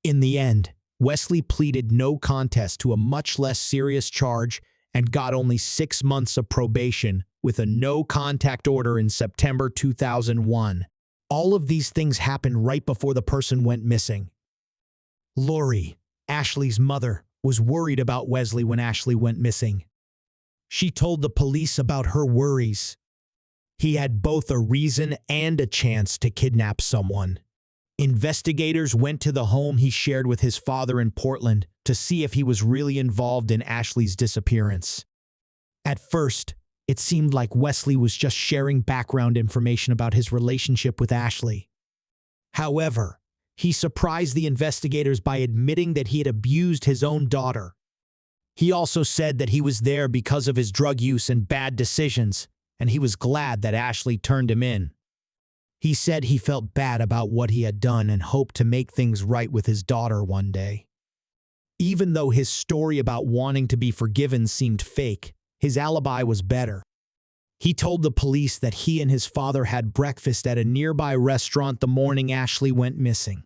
Speaker 3: In the end, Wesley pleaded no contest to a much less serious charge and got only 6 months of probation with a no-contact order in September 2001. All of these things happened right before the person went missing. Lori, Ashley's mother, was worried about Wesley when Ashley went missing. She told the police about her worries. He had both a reason and a chance to kidnap someone. Investigators went to the home he shared with his father in Portland to see if he was really involved in Ashley's disappearance. At first, it seemed like Wesley was just sharing background information about his relationship with Ashley. However, he surprised the investigators by admitting that he had abused his own daughter. He also said that he was there because of his drug use and bad decisions, and he was glad that Ashley turned him in. He said he felt bad about what he had done and hoped to make things right with his daughter one day. Even though his story about wanting to be forgiven seemed fake, his alibi was better. He told the police that he and his father had breakfast at a nearby restaurant the morning Ashley went missing.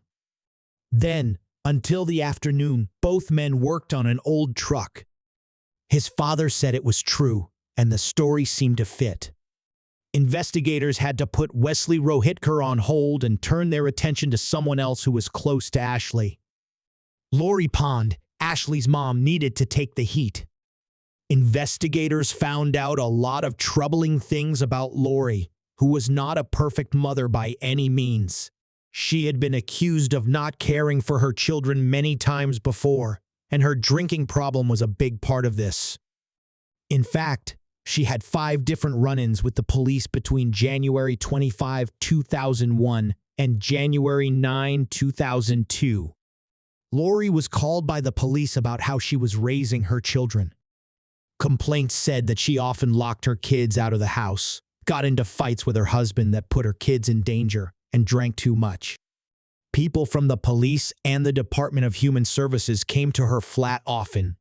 Speaker 3: Then, until the afternoon, both men worked on an old truck. His father said it was true, and the story seemed to fit. Investigators had to put Wesley Rohitker on hold and turn their attention to someone else who was close to Ashley. Lori Pond, Ashley's mom, needed to take the heat. Investigators found out a lot of troubling things about Lori, who was not a perfect mother by any means. She had been accused of not caring for her children many times before, and her drinking problem was a big part of this. In fact, she had 5 different run-ins with the police between January 25, 2001 and January 9, 2002. Lori was called by the police about how she was raising her children. Complaints said that she often locked her kids out of the house, got into fights with her husband that put her kids in danger, and drank too much. People from the police and the Department of Human Services came to her flat often.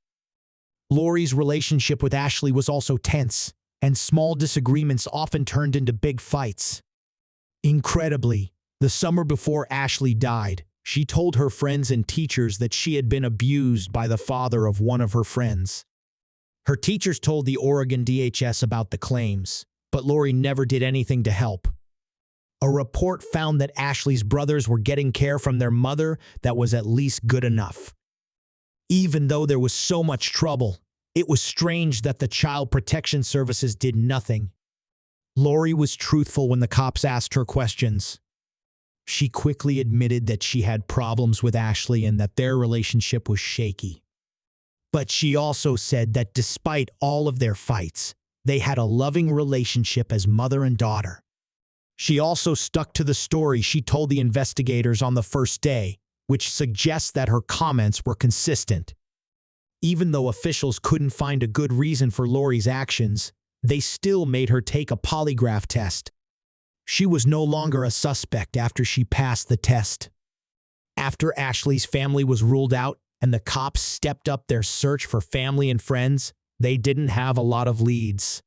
Speaker 3: Lori's relationship with Ashley was also tense, and small disagreements often turned into big fights. Incredibly, the summer before Ashley died, she told her friends and teachers that she had been abused by the father of one of her friends. Her teachers told the Oregon DHS about the claims, but Lori never did anything to help. A report found that Ashley's brothers were getting care from their mother that was at least good enough. Even though there was so much trouble, it was strange that the Child Protection Services did nothing. Lori was truthful when the cops asked her questions. She quickly admitted that she had problems with Ashley and that their relationship was shaky. But she also said that despite all of their fights, they had a loving relationship as mother and daughter. She also stuck to the story she told the investigators on the first day, which suggests that her comments were consistent. Even though officials couldn't find a good reason for Lori's actions, they still made her take a polygraph test. She was no longer a suspect after she passed the test. After Ashley's family was ruled out and the cops stepped up their search for family and friends, they didn't have a lot of leads.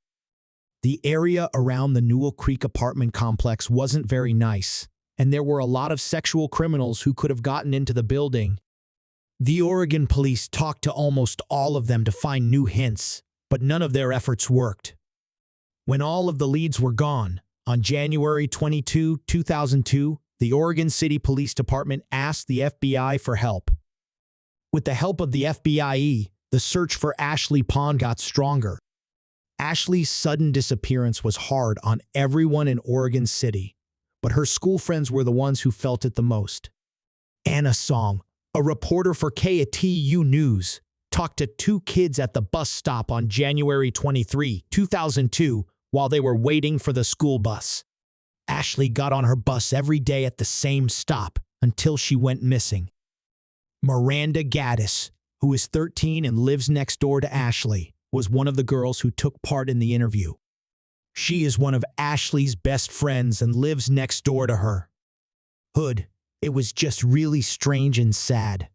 Speaker 3: The area around the Newell Creek apartment complex wasn't very nice, and there were a lot of sexual criminals who could have gotten into the building. The Oregon police talked to almost all of them to find new hints, but none of their efforts worked. When all of the leads were gone, on January 22, 2002, the Oregon City Police Department asked the FBI for help. With the help of the FBI, the search for Ashley Pond got stronger. Ashley's sudden disappearance was hard on everyone in Oregon City, but her school friends were the ones who felt it the most. Anna Song, a reporter for KATU News, talked to two kids at the bus stop on January 23, 2002, while they were waiting for the school bus. Ashley got on her bus every day at the same stop until she went missing. Miranda Gaddis, who is 13 and lives next door to Ashley, was one of the girls who took part in the interview. She is one of Ashley's best friends and lives next door to her. Hood, it was just really strange and sad.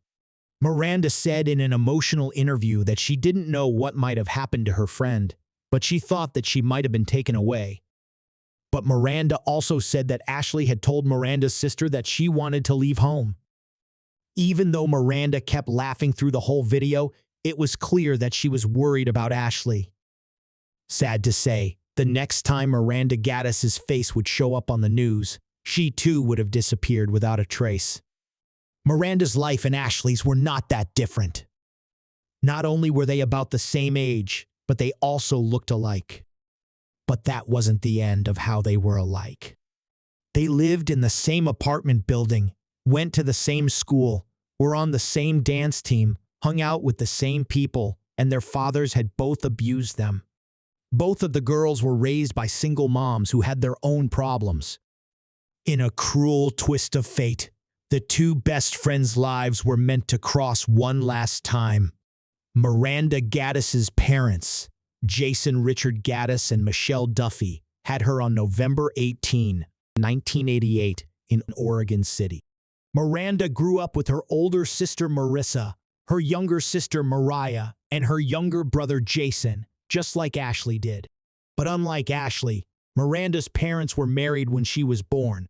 Speaker 3: Miranda said in an emotional interview that she didn't know what might have happened to her friend, but she thought that she might have been taken away. But Miranda also said that Ashley had told Miranda's sister that she wanted to leave home. Even though Miranda kept laughing through the whole video, it was clear that she was worried about Ashley. Sad to say, the next time Miranda Gaddis's face would show up on the news, she too would have disappeared without a trace. Miranda's life and Ashley's were not that different. Not only were they about the same age, but they also looked alike. But that wasn't the end of how they were alike. They lived in the same apartment building, went to the same school, were on the same dance team, hung out with the same people, and their fathers had both abused them. Both of the girls were raised by single moms who had their own problems. In a cruel twist of fate, the two best friends' lives were meant to cross one last time. Miranda Gaddis's parents, Jason Richard Gaddis and Michelle Duffy, had her on November 18, 1988, in Oregon City. Miranda grew up with her older sister Marissa, her younger sister Mariah, and her younger brother Jason, just like Ashley did. But unlike Ashley, Miranda's parents were married when she was born.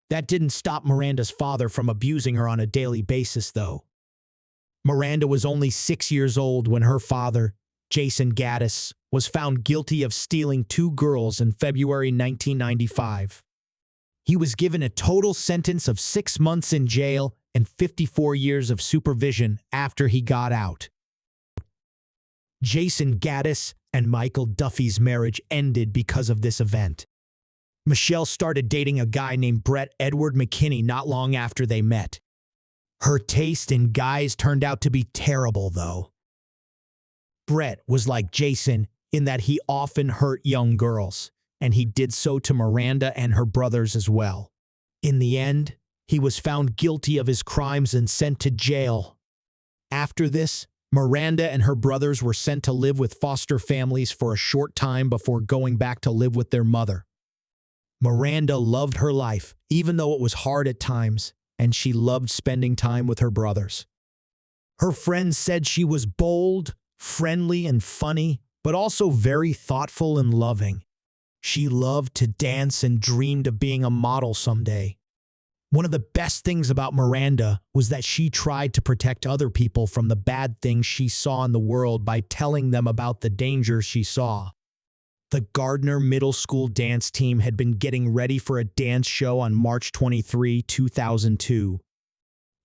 Speaker 3: That didn't stop Miranda's father from abusing her on a daily basis, though. Miranda was only 6 years old when her father, Jason Gaddis, was found guilty of stealing 2 girls in February 1995. He was given a total sentence of 6 months in jail and 54 years of supervision after he got out. Jason Gaddis and Michael Duffy's marriage ended because of this event. Michelle started dating a guy named Brett Edward McKinney not long after they met. Her taste in guys turned out to be terrible, though. Brett was like Jason in that he often hurt young girls, and he did so to Miranda and her brothers as well. In the end, he was found guilty of his crimes and sent to jail. After this, Miranda and her brothers were sent to live with foster families for a short time before going back to live with their mother. Miranda loved her life, even though it was hard at times, and she loved spending time with her brothers. Her friends said she was bold, friendly, and funny, but also very thoughtful and loving. She loved to dance and dreamed of being a model someday. One of the best things about Miranda was that she tried to protect other people from the bad things she saw in the world by telling them about the dangers she saw. The Gardner Middle School dance team had been getting ready for a dance show on March 23, 2002.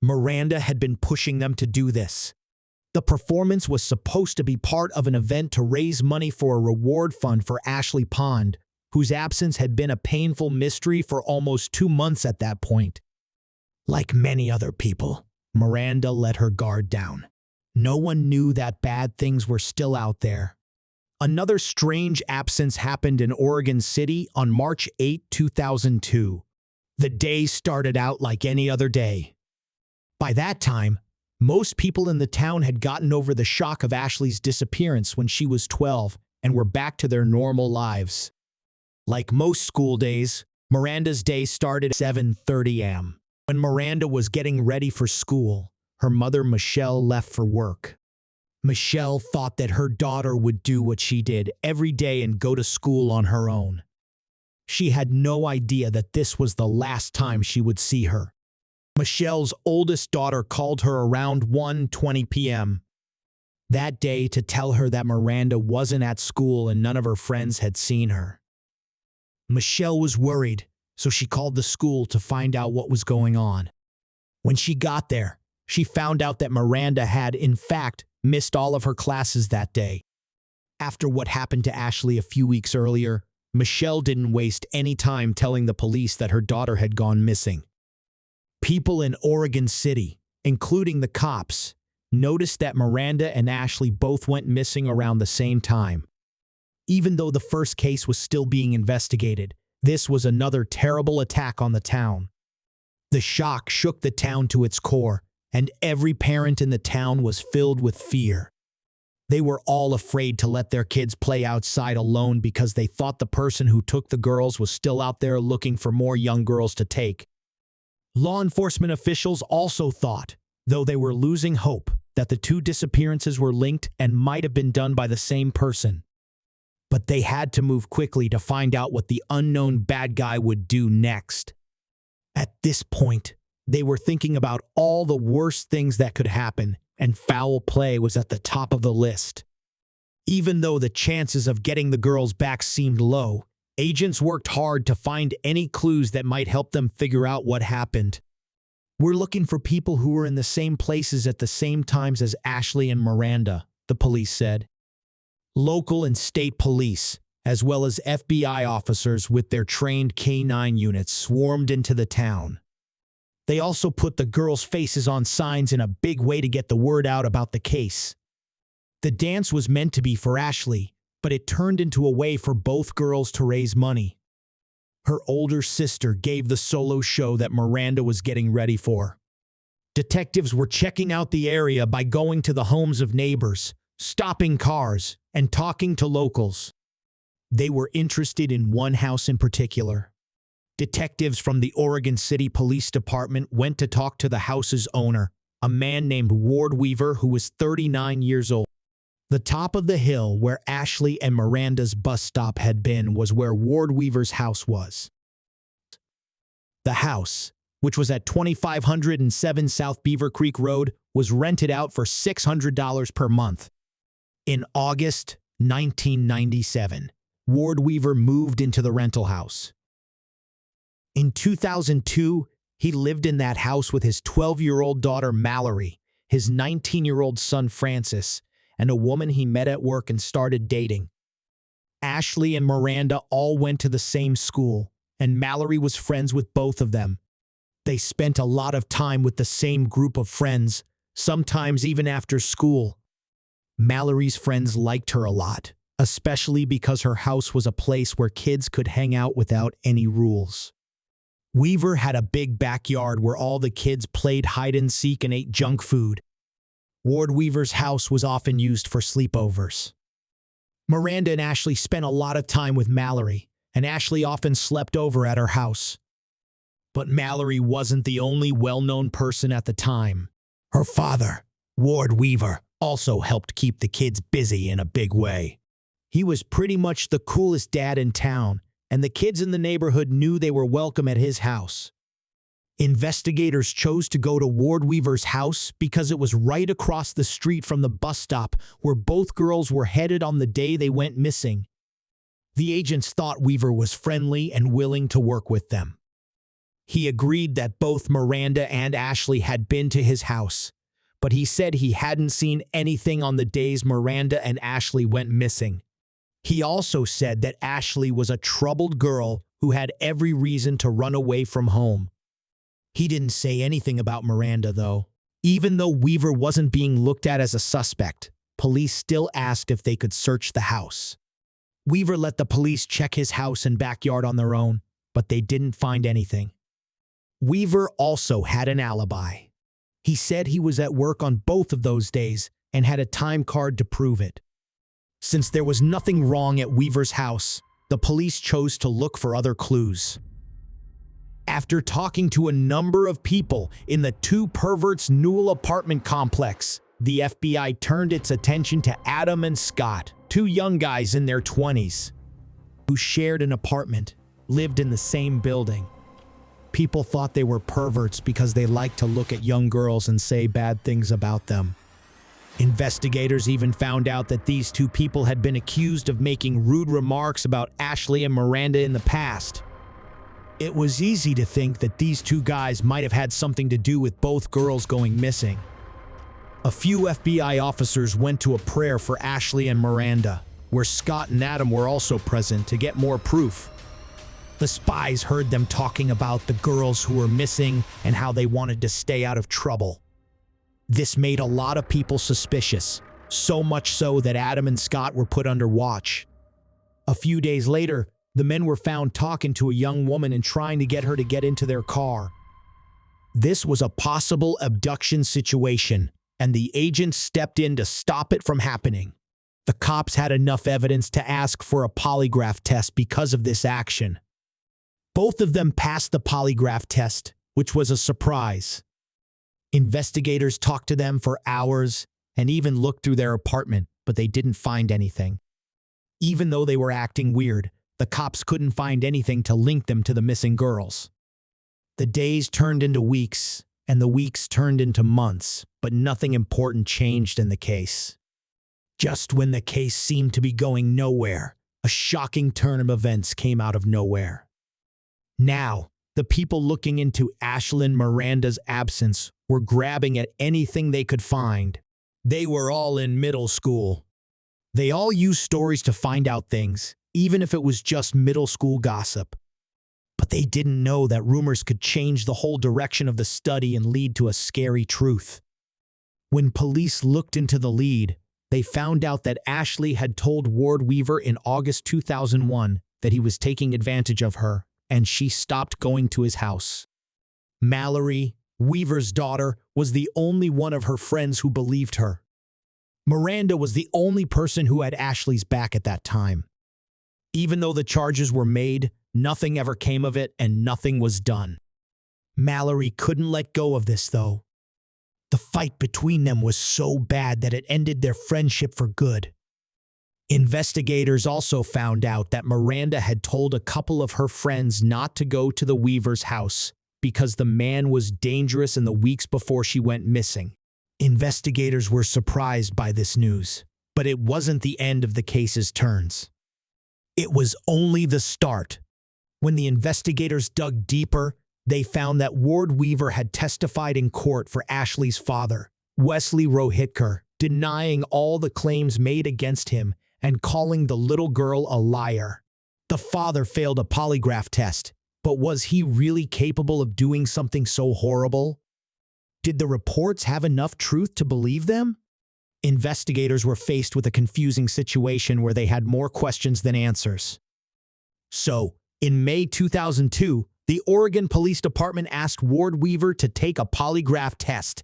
Speaker 3: Miranda had been pushing them to do this. The performance was supposed to be part of an event to raise money for a reward fund for Ashley Pond, whose absence had been a painful mystery for almost 2 months at that point. Like many other people, Miranda let her guard down. No one knew that bad things were still out there. Another strange absence happened in Oregon City on March 8, 2002. The day started out like any other day. By that time, most people in the town had gotten over the shock of Ashley's disappearance when she was 12 and were back to their normal lives. Like most school days, Miranda's day started at 7:30 a.m. When Miranda was getting ready for school, her mother Michelle left for work. Michelle thought that her daughter would do what she did every day and go to school on her own. She had no idea that this was the last time she would see her. Michelle's oldest daughter called her around 1:20 p.m. that day to tell her that Miranda wasn't at school and none of her friends had seen her. Michelle was worried, so she called the school to find out what was going on. When she got there, she found out that Miranda had, in fact, missed all of her classes that day. After what happened to Ashley a few weeks earlier, Michelle didn't waste any time telling the police that her daughter had gone missing. People in Oregon City, including the cops, noticed that Miranda and Ashley both went missing around the same time. Even though the first case was still being investigated, this was another terrible attack on the town. The shock shook the town to its core, and every parent in the town was filled with fear. They were all afraid to let their kids play outside alone because they thought the person who took the girls was still out there looking for more young girls to take. Law enforcement officials also thought, though they were losing hope, that the two disappearances were linked and might have been done by the same person. But they had to move quickly to find out what the unknown bad guy would do next. At this point, they were thinking about all the worst things that could happen, and foul play was at the top of the list. Even though the chances of getting the girls back seemed low, agents worked hard to find any clues that might help them figure out what happened. "We're looking for people who were in the same places at the same times as Ashley and Miranda," the police said. Local and state police, as well as FBI officers with their trained K-9 units, swarmed into the town. They also put the girls' faces on signs in a big way to get the word out about the case. The dance was meant to be for Ashley, but it turned into a way for both girls to raise money. Her older sister gave the solo show that Miranda was getting ready for. Detectives were checking out the area by going to the homes of neighbors, stopping cars, and talking to locals. They were interested in one house in particular. Detectives from the Oregon City Police Department went to talk to the house's owner, a man named Ward Weaver who was 39 years old. The top of the hill where Ashley and Miranda's bus stop had been was where Ward Weaver's house was. The house, which was at 2507 South Beaver Creek Road, was rented out for $600 per month. In August 1997, Ward Weaver moved into the rental house. In 2002, he lived in that house with his 12-year-old daughter Mallory, his 19-year-old son Francis, and a woman he met at work and started dating. Ashley and Miranda all went to the same school, and Mallory was friends with both of them. They spent a lot of time with the same group of friends, sometimes even after school. Mallory's friends liked her a lot, especially because her house was a place where kids could hang out without any rules. Weaver had a big backyard where all the kids played hide and seek and ate junk food. Ward Weaver's house was often used for sleepovers. Miranda and Ashley spent a lot of time with Mallory, and Ashley often slept over at her house. But Mallory wasn't the only well-known person at the time. Her father, Ward Weaver, also helped keep the kids busy in a big way. He was pretty much the coolest dad in town, and the kids in the neighborhood knew they were welcome at his house. Investigators chose to go to Ward Weaver's house because it was right across the street from the bus stop where both girls were headed on the day they went missing. The agents thought Weaver was friendly and willing to work with them. He agreed that both Miranda and Ashley had been to his house, but he said he hadn't seen anything on the days Miranda and Ashley went missing. He also said that Ashley was a troubled girl who had every reason to run away from home. He didn't say anything about Miranda, though. Even though Weaver wasn't being looked at as a suspect, police still asked if they could search the house. Weaver let the police check his house and backyard on their own, but they didn't find anything. Weaver also had an alibi. He said he was at work on both of those days and had a time card to prove it. Since there was nothing wrong at Weaver's house, the police chose to look for other clues. After talking to a number of people in the Two Perverts Newell apartment complex, the FBI turned its attention to Adam and Scott, two young guys in their 20s, who shared an apartment, lived in the same building. People thought they were perverts because they liked to look at young girls and say bad things about them. Investigators even found out that these two people had been accused of making rude remarks about Ashley and Miranda in the past. It was easy to think that these two guys might have had something to do with both girls going missing. A few FBI officers went to a prayer for Ashley and Miranda, where Scott and Adam were also present to get more proof. The spies heard them talking about the girls who were missing and how they wanted to stay out of trouble. This made a lot of people suspicious, so much so that Adam and Scott were put under watch. A few days later, the men were found talking to a young woman and trying to get her to get into their car. This was a possible abduction situation, and the agents stepped in to stop it from happening. The cops had enough evidence to ask for a polygraph test because of this action. Both of them passed the polygraph test, which was a surprise. Investigators talked to them for hours and even looked through their apartment, but they didn't find anything. Even though they were acting weird, the cops couldn't find anything to link them to the missing girls. The days turned into weeks, and the weeks turned into months, but nothing important changed in the case. Just when the case seemed to be going nowhere, a shocking turn of events came out of nowhere. Now, the people looking into Ashley and Miranda's absence were grabbing at anything they could find. They were all in middle school. They all used stories to find out things, even if it was just middle school gossip. But they didn't know that rumors could change the whole direction of the study and lead to a scary truth. When police looked into the lead, they found out that Ashley had told Ward Weaver in August 2001 that he was taking advantage of her, and she stopped going to his house. Mallory, Weaver's daughter, was the only one of her friends who believed her. Miranda was the only person who had Ashley's back at that time. Even though the charges were made, nothing ever came of it and nothing was done. Mallory couldn't let go of this, though. The fight between them was so bad that it ended their friendship for good. Investigators also found out that Miranda had told a couple of her friends not to go to the Weavers' house because the man was dangerous in the weeks before she went missing. Investigators were surprised by this news, but it wasn't the end of the case's turns. It was only the start. When the investigators dug deeper, they found that Ward Weaver had testified in court for Ashley's father, Wesley Rohitker, denying all the claims made against him and calling the little girl a liar. The father failed a polygraph test, but was he really capable of doing something so horrible? Did the reports have enough truth to believe them? Investigators were faced with a confusing situation where they had more questions than answers. So, in May 2002, The Oregon Police Department asked Ward Weaver to take a polygraph test.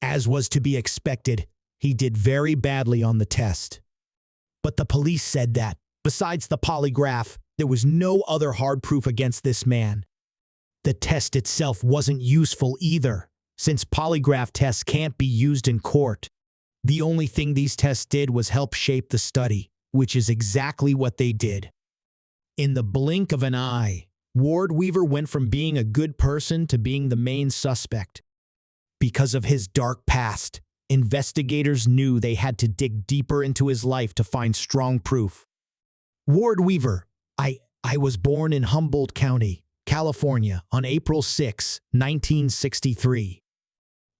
Speaker 3: As was to be expected, he did very badly on the test. But the police said that, besides the polygraph, there was no other hard proof against this man. The test itself wasn't useful either, since polygraph tests can't be used in court. The only thing these tests did was help shape the study, which is exactly what they did. In the blink of an eye, Ward Weaver went from being a good person to being the main suspect. Because of his dark past, investigators knew they had to dig deeper into his life to find strong proof. Ward Weaver, I was born in Humboldt County, California, on April 6, 1963.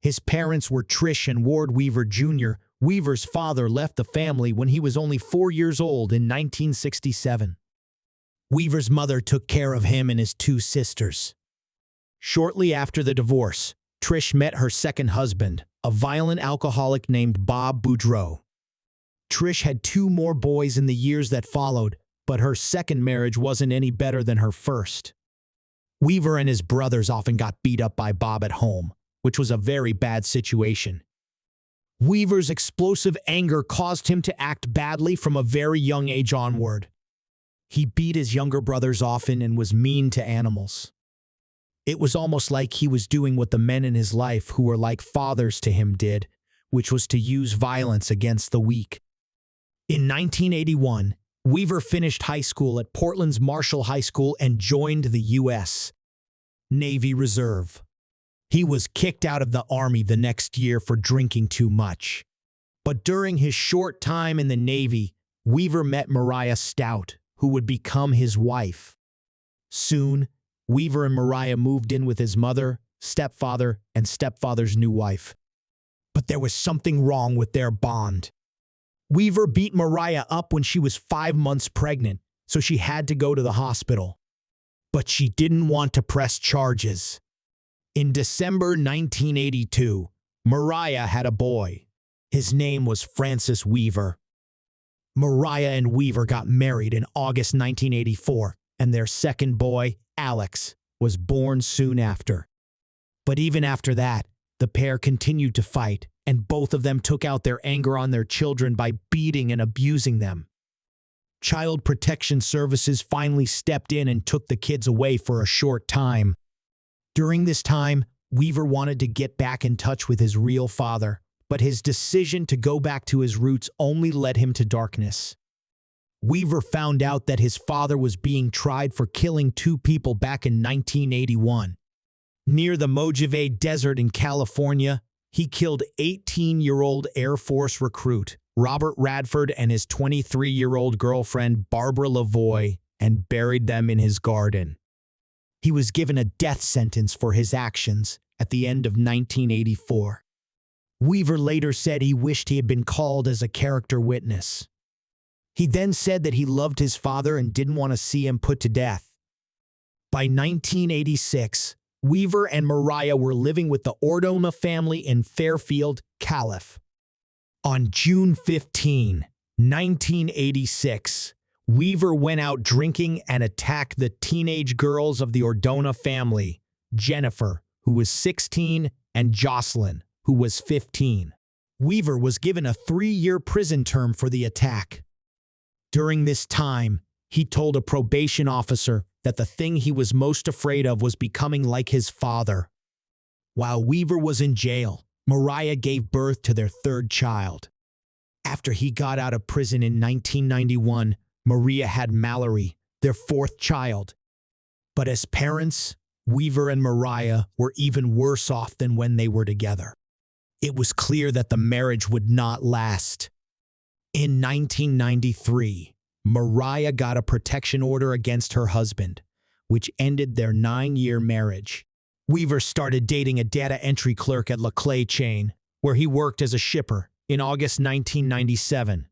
Speaker 3: His parents were Trish and Ward Weaver Jr. Weaver's father left the family when he was only 4 years old in 1967. Weaver's mother took care of him and his 2 sisters. Shortly after the divorce, Trish met her second husband, a violent alcoholic named Bob Boudreaux. Trish had 2 more boys in the years that followed, but her second marriage wasn't any better than her first. Weaver and his brothers often got beat up by Bob at home, which was a very bad situation. Weaver's explosive anger caused him to act badly from a very young age onward. He beat his younger brothers often and was mean to animals. It was almost like he was doing what the men in his life who were like fathers to him did, which was to use violence against the weak. In 1981, Weaver finished high school at Portland's Marshall High School and joined the U.S. Navy Reserve. He was kicked out of the Army the next year for drinking too much. But during his short time in the Navy, Weaver met Mariah Stout, who would become his wife. Soon, Weaver and Mariah moved in with his mother, stepfather, and stepfather's new wife. But there was something wrong with their bond. Weaver beat Mariah up when she was 5 months pregnant, so she had to go to the hospital. But she didn't want to press charges. In December 1982, Mariah had a boy. His name was Francis Weaver. Mariah and Weaver got married in August 1984, and their second boy, Alex, was born soon after. But even after that, the pair continued to fight, and both of them took out their anger on their children by beating and abusing them. Child Protection Services finally stepped in and took the kids away for a short time. During this time, Weaver wanted to get back in touch with his real father, but his decision to go back to his roots only led him to darkness. Weaver found out that his father was being tried for killing 2 people back in 1981. Near the Mojave Desert in California, he killed 18-year-old Air Force recruit Robert Radford and his 23-year-old girlfriend Barbara Lavoie and buried them in his garden. He was given a death sentence for his actions at the end of 1984. Weaver later said he wished he had been called as a character witness. He then said that he loved his father and didn't want to see him put to death. By 1986, Weaver and Mariah were living with the Ordona family in Fairfield, Calif. On June 15, 1986, Weaver went out drinking and attacked the teenage girls of the Ordona family, Jennifer, who was 16, and Jocelyn, who was 15. Weaver was given a 3-year prison term for the attack. During this time, he told a probation officer that the thing he was most afraid of was becoming like his father. While Weaver was in jail, Mariah gave birth to their 3rd child. After he got out of prison in 1991, Maria had Mallory, their 4th child. But as parents, Weaver and Mariah were even worse off than when they were together. It was clear that the marriage would not last. In 1993, Mariah got a protection order against her husband, which ended their 9-year marriage. Weaver started dating a data entry clerk at LeClaire Chain, where he worked as a shipper, in August 1997.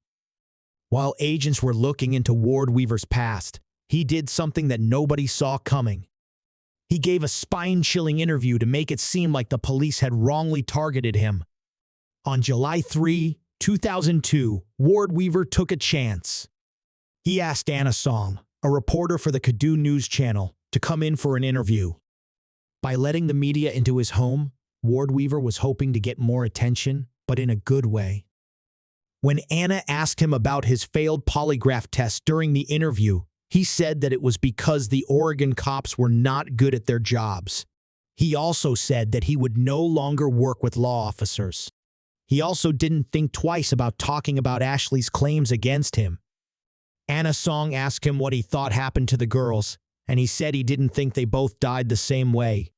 Speaker 3: While agents were looking into Ward Weaver's past, he did something that nobody saw coming. He gave a spine-chilling interview to make it seem like the police had wrongly targeted him. On July 3, 2002, Ward Weaver took a chance. He asked Anna Song, a reporter for the Caddo News Channel, to come in for an interview. By letting the media into his home, Ward Weaver was hoping to get more attention, but in a good way. When Anna asked him about his failed polygraph test during the interview, he said that it was because the Oregon cops were not good at their jobs. He also said that he would no longer work with law officers. He also didn't think twice about talking about Ashley's claims against him. Anna Song asked him what he thought happened to the girls, and he said he didn't think they both died the same way.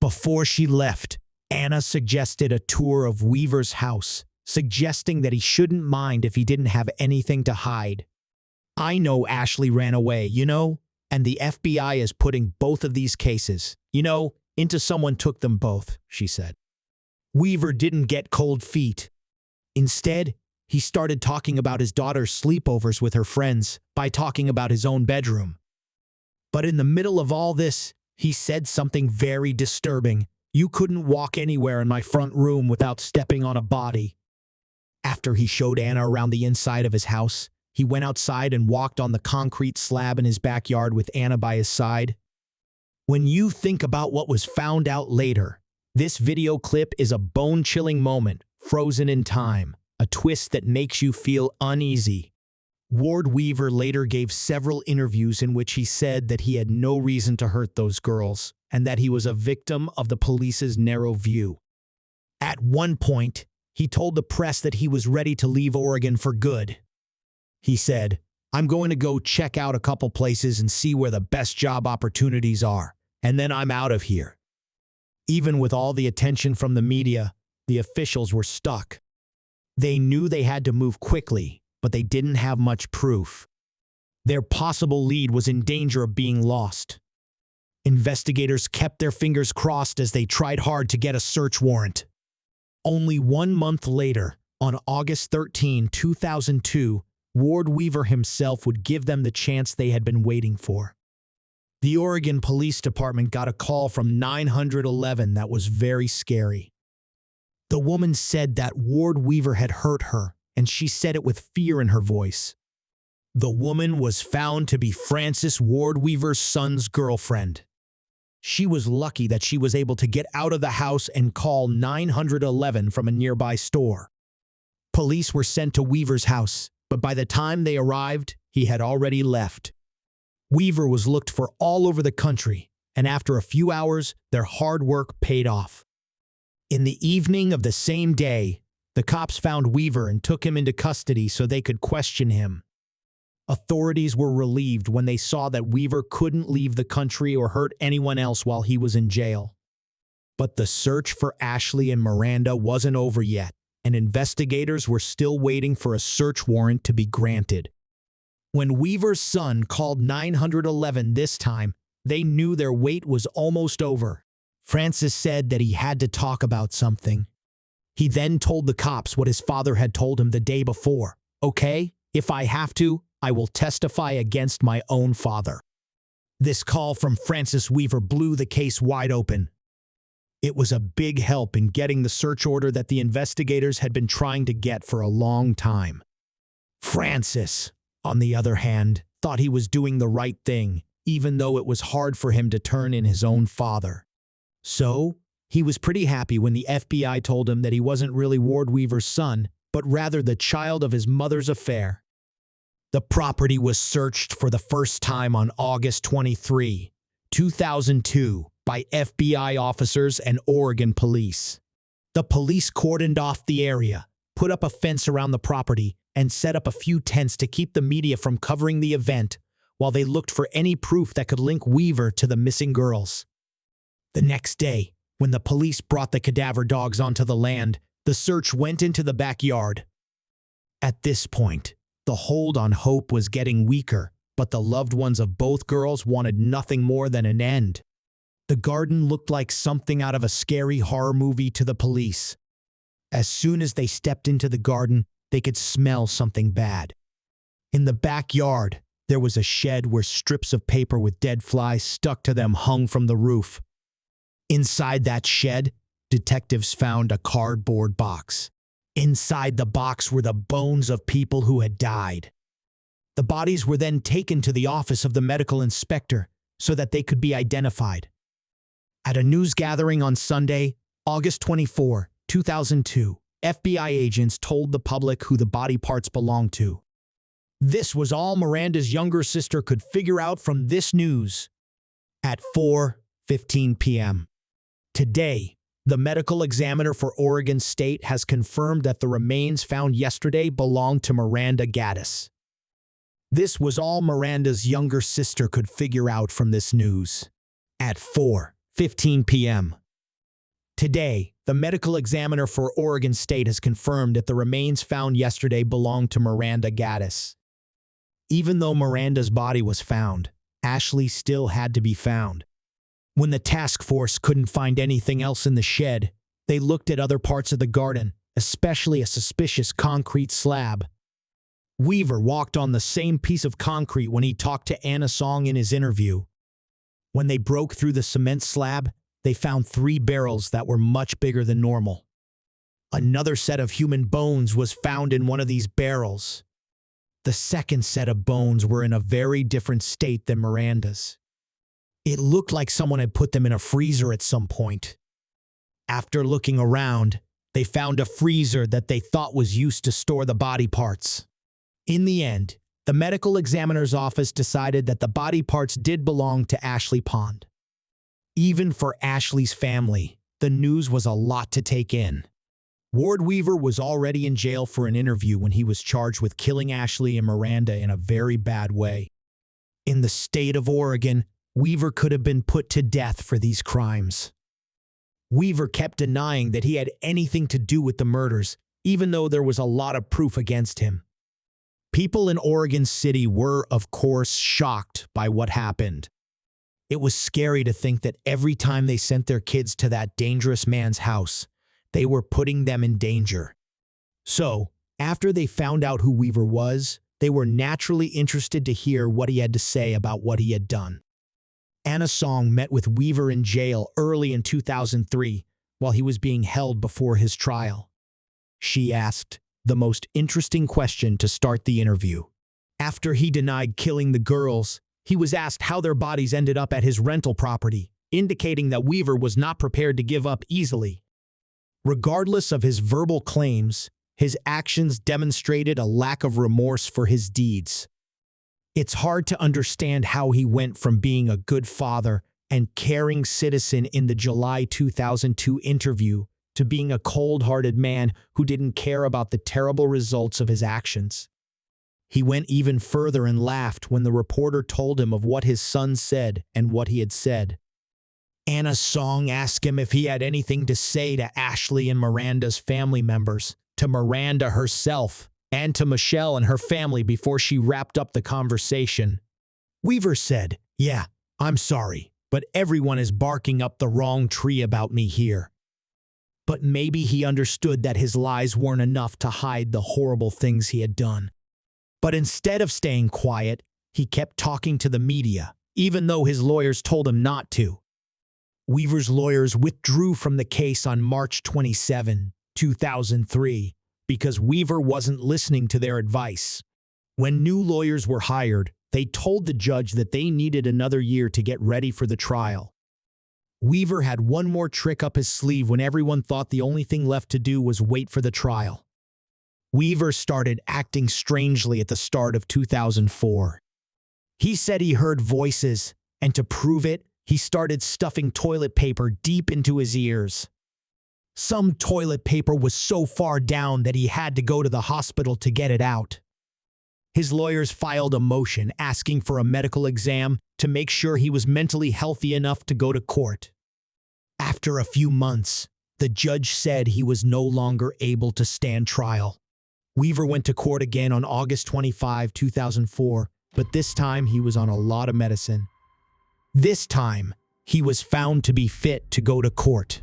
Speaker 3: Before she left, Anna suggested a tour of Weaver's house, suggesting that he shouldn't mind if he didn't have anything to hide. I know Ashley ran away, and the FBI is putting both of these cases, into someone took them both, she said. Weaver didn't get cold feet. Instead, he started talking about his daughter's sleepovers with her friends by talking about his own bedroom. But in the middle of all this, he said something very disturbing. You couldn't walk anywhere in my front room without stepping on a body. After he showed Anna around the inside of his house, he went outside and walked on the concrete slab in his backyard with Anna by his side. When you think about what was found out later, this video clip is a bone-chilling moment, frozen in time, a twist that makes you feel uneasy. Ward Weaver later gave several interviews in which he said that he had no reason to hurt those girls and that he was a victim of the police's narrow view. At one point, he told the press that he was ready to leave Oregon for good. He said, "I'm going to go check out a couple places and see where the best job opportunities are, and then I'm out of here." Even with all the attention from the media, the officials were stuck. They knew they had to move quickly, but they didn't have much proof. Their possible lead was in danger of being lost. Investigators kept their fingers crossed as they tried hard to get a search warrant. Only 1 month later, on August 13, 2002, Ward Weaver himself would give them the chance they had been waiting for. The Oregon Police Department got a call from 911 that was very scary. The woman said that Ward Weaver had hurt her, and she said it with fear in her voice. The woman was found to be Frances Ward Weaver's son's girlfriend. She was lucky that she was able to get out of the house and call 911 from a nearby store. Police were sent to Weaver's house, but by the time they arrived, he had already left. Weaver was looked for all over the country, and after a few hours, their hard work paid off. In the evening of the same day, the cops found Weaver and took him into custody so they could question him. Authorities were relieved when they saw that Weaver couldn't leave the country or hurt anyone else while he was in jail. But the search for Ashley and Miranda wasn't over yet, and investigators were still waiting for a search warrant to be granted. When Weaver's son called 911 this time, they knew their wait was almost over. Francis said that he had to talk about something. He then told the cops what his father had told him the day before. "Okay, if I have to, I will testify against my own father." This call from Francis Weaver blew the case wide open. It was a big help in getting the search order that the investigators had been trying to get for a long time. Francis, on the other hand, thought he was doing the right thing, even though it was hard for him to turn in his own father. So, he was pretty happy when the FBI told him that he wasn't really Ward Weaver's son, but rather the child of his mother's affair. The property was searched for the first time on August 23, 2002, by FBI officers and Oregon police. The police cordoned off the area, put up a fence around the property, and set up a few tents to keep the media from covering the event while they looked for any proof that could link Weaver to the missing girls. The next day, when the police brought the cadaver dogs onto the land, the search went into the backyard. At this point, the hold on hope was getting weaker, but the loved ones of both girls wanted nothing more than an end. The garden looked like something out of a scary horror movie to the police. As soon as they stepped into the garden, they could smell something bad. In the backyard, there was a shed where strips of paper with dead flies stuck to them hung from the roof. Inside that shed, detectives found a cardboard box. Inside the box were the bones of people who had died. The bodies were then taken to the office of the medical inspector, so that they could be identified. At a news gathering on Sunday, August 24, 2002, FBI agents told the public who the body parts belonged to. This was all Miranda's younger sister could figure out from this news. At 4:15 p.m. today, the medical examiner for Oregon State has confirmed that the remains found yesterday belonged to Miranda Gaddis. This was all Miranda's younger sister could figure out from this news. At 4:15 p.m. today, the medical examiner for Oregon State has confirmed that the remains found yesterday belonged to Miranda Gaddis. Even though Miranda's body was found, Ashley still had to be found. When the task force couldn't find anything else in the shed, they looked at other parts of the garden, especially a suspicious concrete slab. Weaver walked on the same piece of concrete when he talked to Anna Song in his interview. When they broke through the cement slab, they found 3 barrels that were much bigger than normal. Another set of human bones was found in one of these barrels. The second set of bones were in a very different state than Miranda's. It looked like someone had put them in a freezer at some point. After looking around, they found a freezer that they thought was used to store the body parts. In the end, the medical examiner's office decided that the body parts did belong to Ashley Pond. Even for Ashley's family, the news was a lot to take in. Ward Weaver was already in jail for an interview when he was charged with killing Ashley and Miranda in a very bad way. In the state of Oregon, Weaver could have been put to death for these crimes. Weaver kept denying that he had anything to do with the murders, even though there was a lot of proof against him. People in Oregon City were, of course, shocked by what happened. It was scary to think that every time they sent their kids to that dangerous man's house, they were putting them in danger. So, after they found out who Weaver was, they were naturally interested to hear what he had to say about what he had done. Anna Song met with Weaver in jail early in 2003 while he was being held before his trial. She asked the most interesting question to start the interview. After he denied killing the girls, he was asked how their bodies ended up at his rental property, indicating that Weaver was not prepared to give up easily. Regardless of his verbal claims, his actions demonstrated a lack of remorse for his deeds. It's hard to understand how he went from being a good father and caring citizen in the July 2002 interview to being a cold-hearted man who didn't care about the terrible results of his actions. He went even further and laughed when the reporter told him of what his son said and what he had said. Anna Song asked him if he had anything to say to Ashley and Miranda's family members, to Miranda herself, and to Michelle and her family before she wrapped up the conversation. Weaver said, "Yeah, I'm sorry, but everyone is barking up the wrong tree about me here." But maybe he understood that his lies weren't enough to hide the horrible things he had done. But instead of staying quiet, he kept talking to the media, even though his lawyers told him not to. Weaver's lawyers withdrew from the case on March 27, 2003, because Weaver wasn't listening to their advice. When new lawyers were hired, they told the judge that they needed another year to get ready for the trial. Weaver had one more trick up his sleeve when everyone thought the only thing left to do was wait for the trial. Weaver started acting strangely at the start of 2004. He said he heard voices, and to prove it, he started stuffing toilet paper deep into his ears. Some toilet paper was so far down that he had to go to the hospital to get it out. His lawyers filed a motion asking for a medical exam to make sure he was mentally healthy enough to go to court. After a few months, the judge said he was no longer able to stand trial. Weaver went to court again on August 25, 2004, but this time he was on a lot of medicine. This time, he was found to be fit to go to court.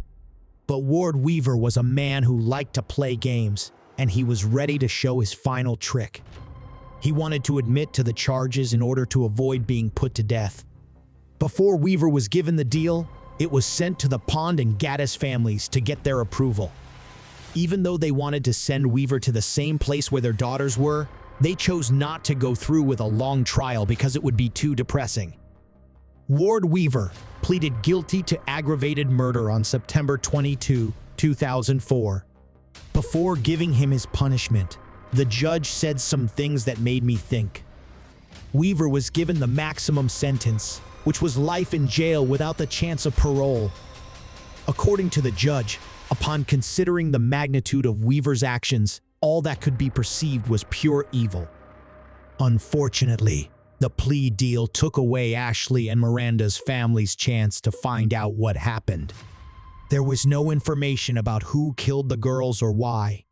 Speaker 3: But Ward Weaver was a man who liked to play games, and he was ready to show his final trick. He wanted to admit to the charges in order to avoid being put to death. Before Weaver was given the deal, it was sent to the Pond and Gaddis families to get their approval. Even though they wanted to send Weaver to the same place where their daughters were, they chose not to go through with a long trial because it would be too depressing. Ward Weaver pleaded guilty to aggravated murder on September 22, 2004. Before giving him his punishment, the judge said some things that made me think. Weaver was given the maximum sentence, which was life in jail without the chance of parole. According to the judge, upon considering the magnitude of Weaver's actions, all that could be perceived was pure evil. Unfortunately, the plea deal took away Ashley and Miranda's family's chance to find out what happened. There was no information about who killed the girls or why.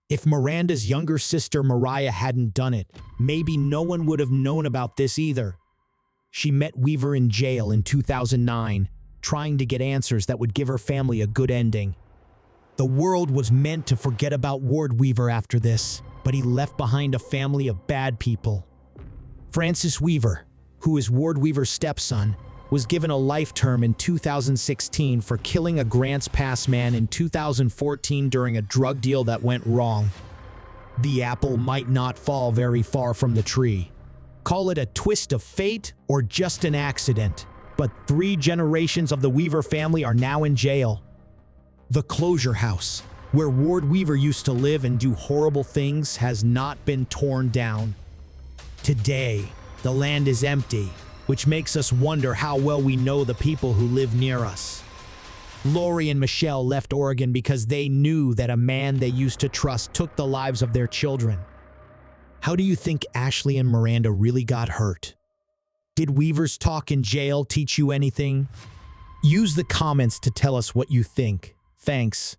Speaker 3: If Miranda's younger sister Mariah hadn't done it, maybe no one would have known about this either. She met Weaver in jail in 2009, trying to get answers that would give her family a good ending. The world was meant to forget about Ward Weaver after this, but he left behind a family of bad people. Francis Weaver, who is Ward Weaver's stepson, was given a life term in 2016 for killing a Grants Pass man in 2014 during a drug deal that went wrong. The apple might not fall very far from the tree. Call it a twist of fate or just an accident, but 3 generations of the Weaver family are now in jail. The Closure House, where Ward Weaver used to live and do horrible things, has not been torn down. Today, the land is empty, which makes us wonder how well we know the people who live near us. Lori and Michelle left Oregon because they knew that a man they used to trust took the lives of their children. How do you think Ashley and Miranda really got hurt? Did Weaver's talk in jail teach you anything? Use the comments to tell us what you think. Thanks.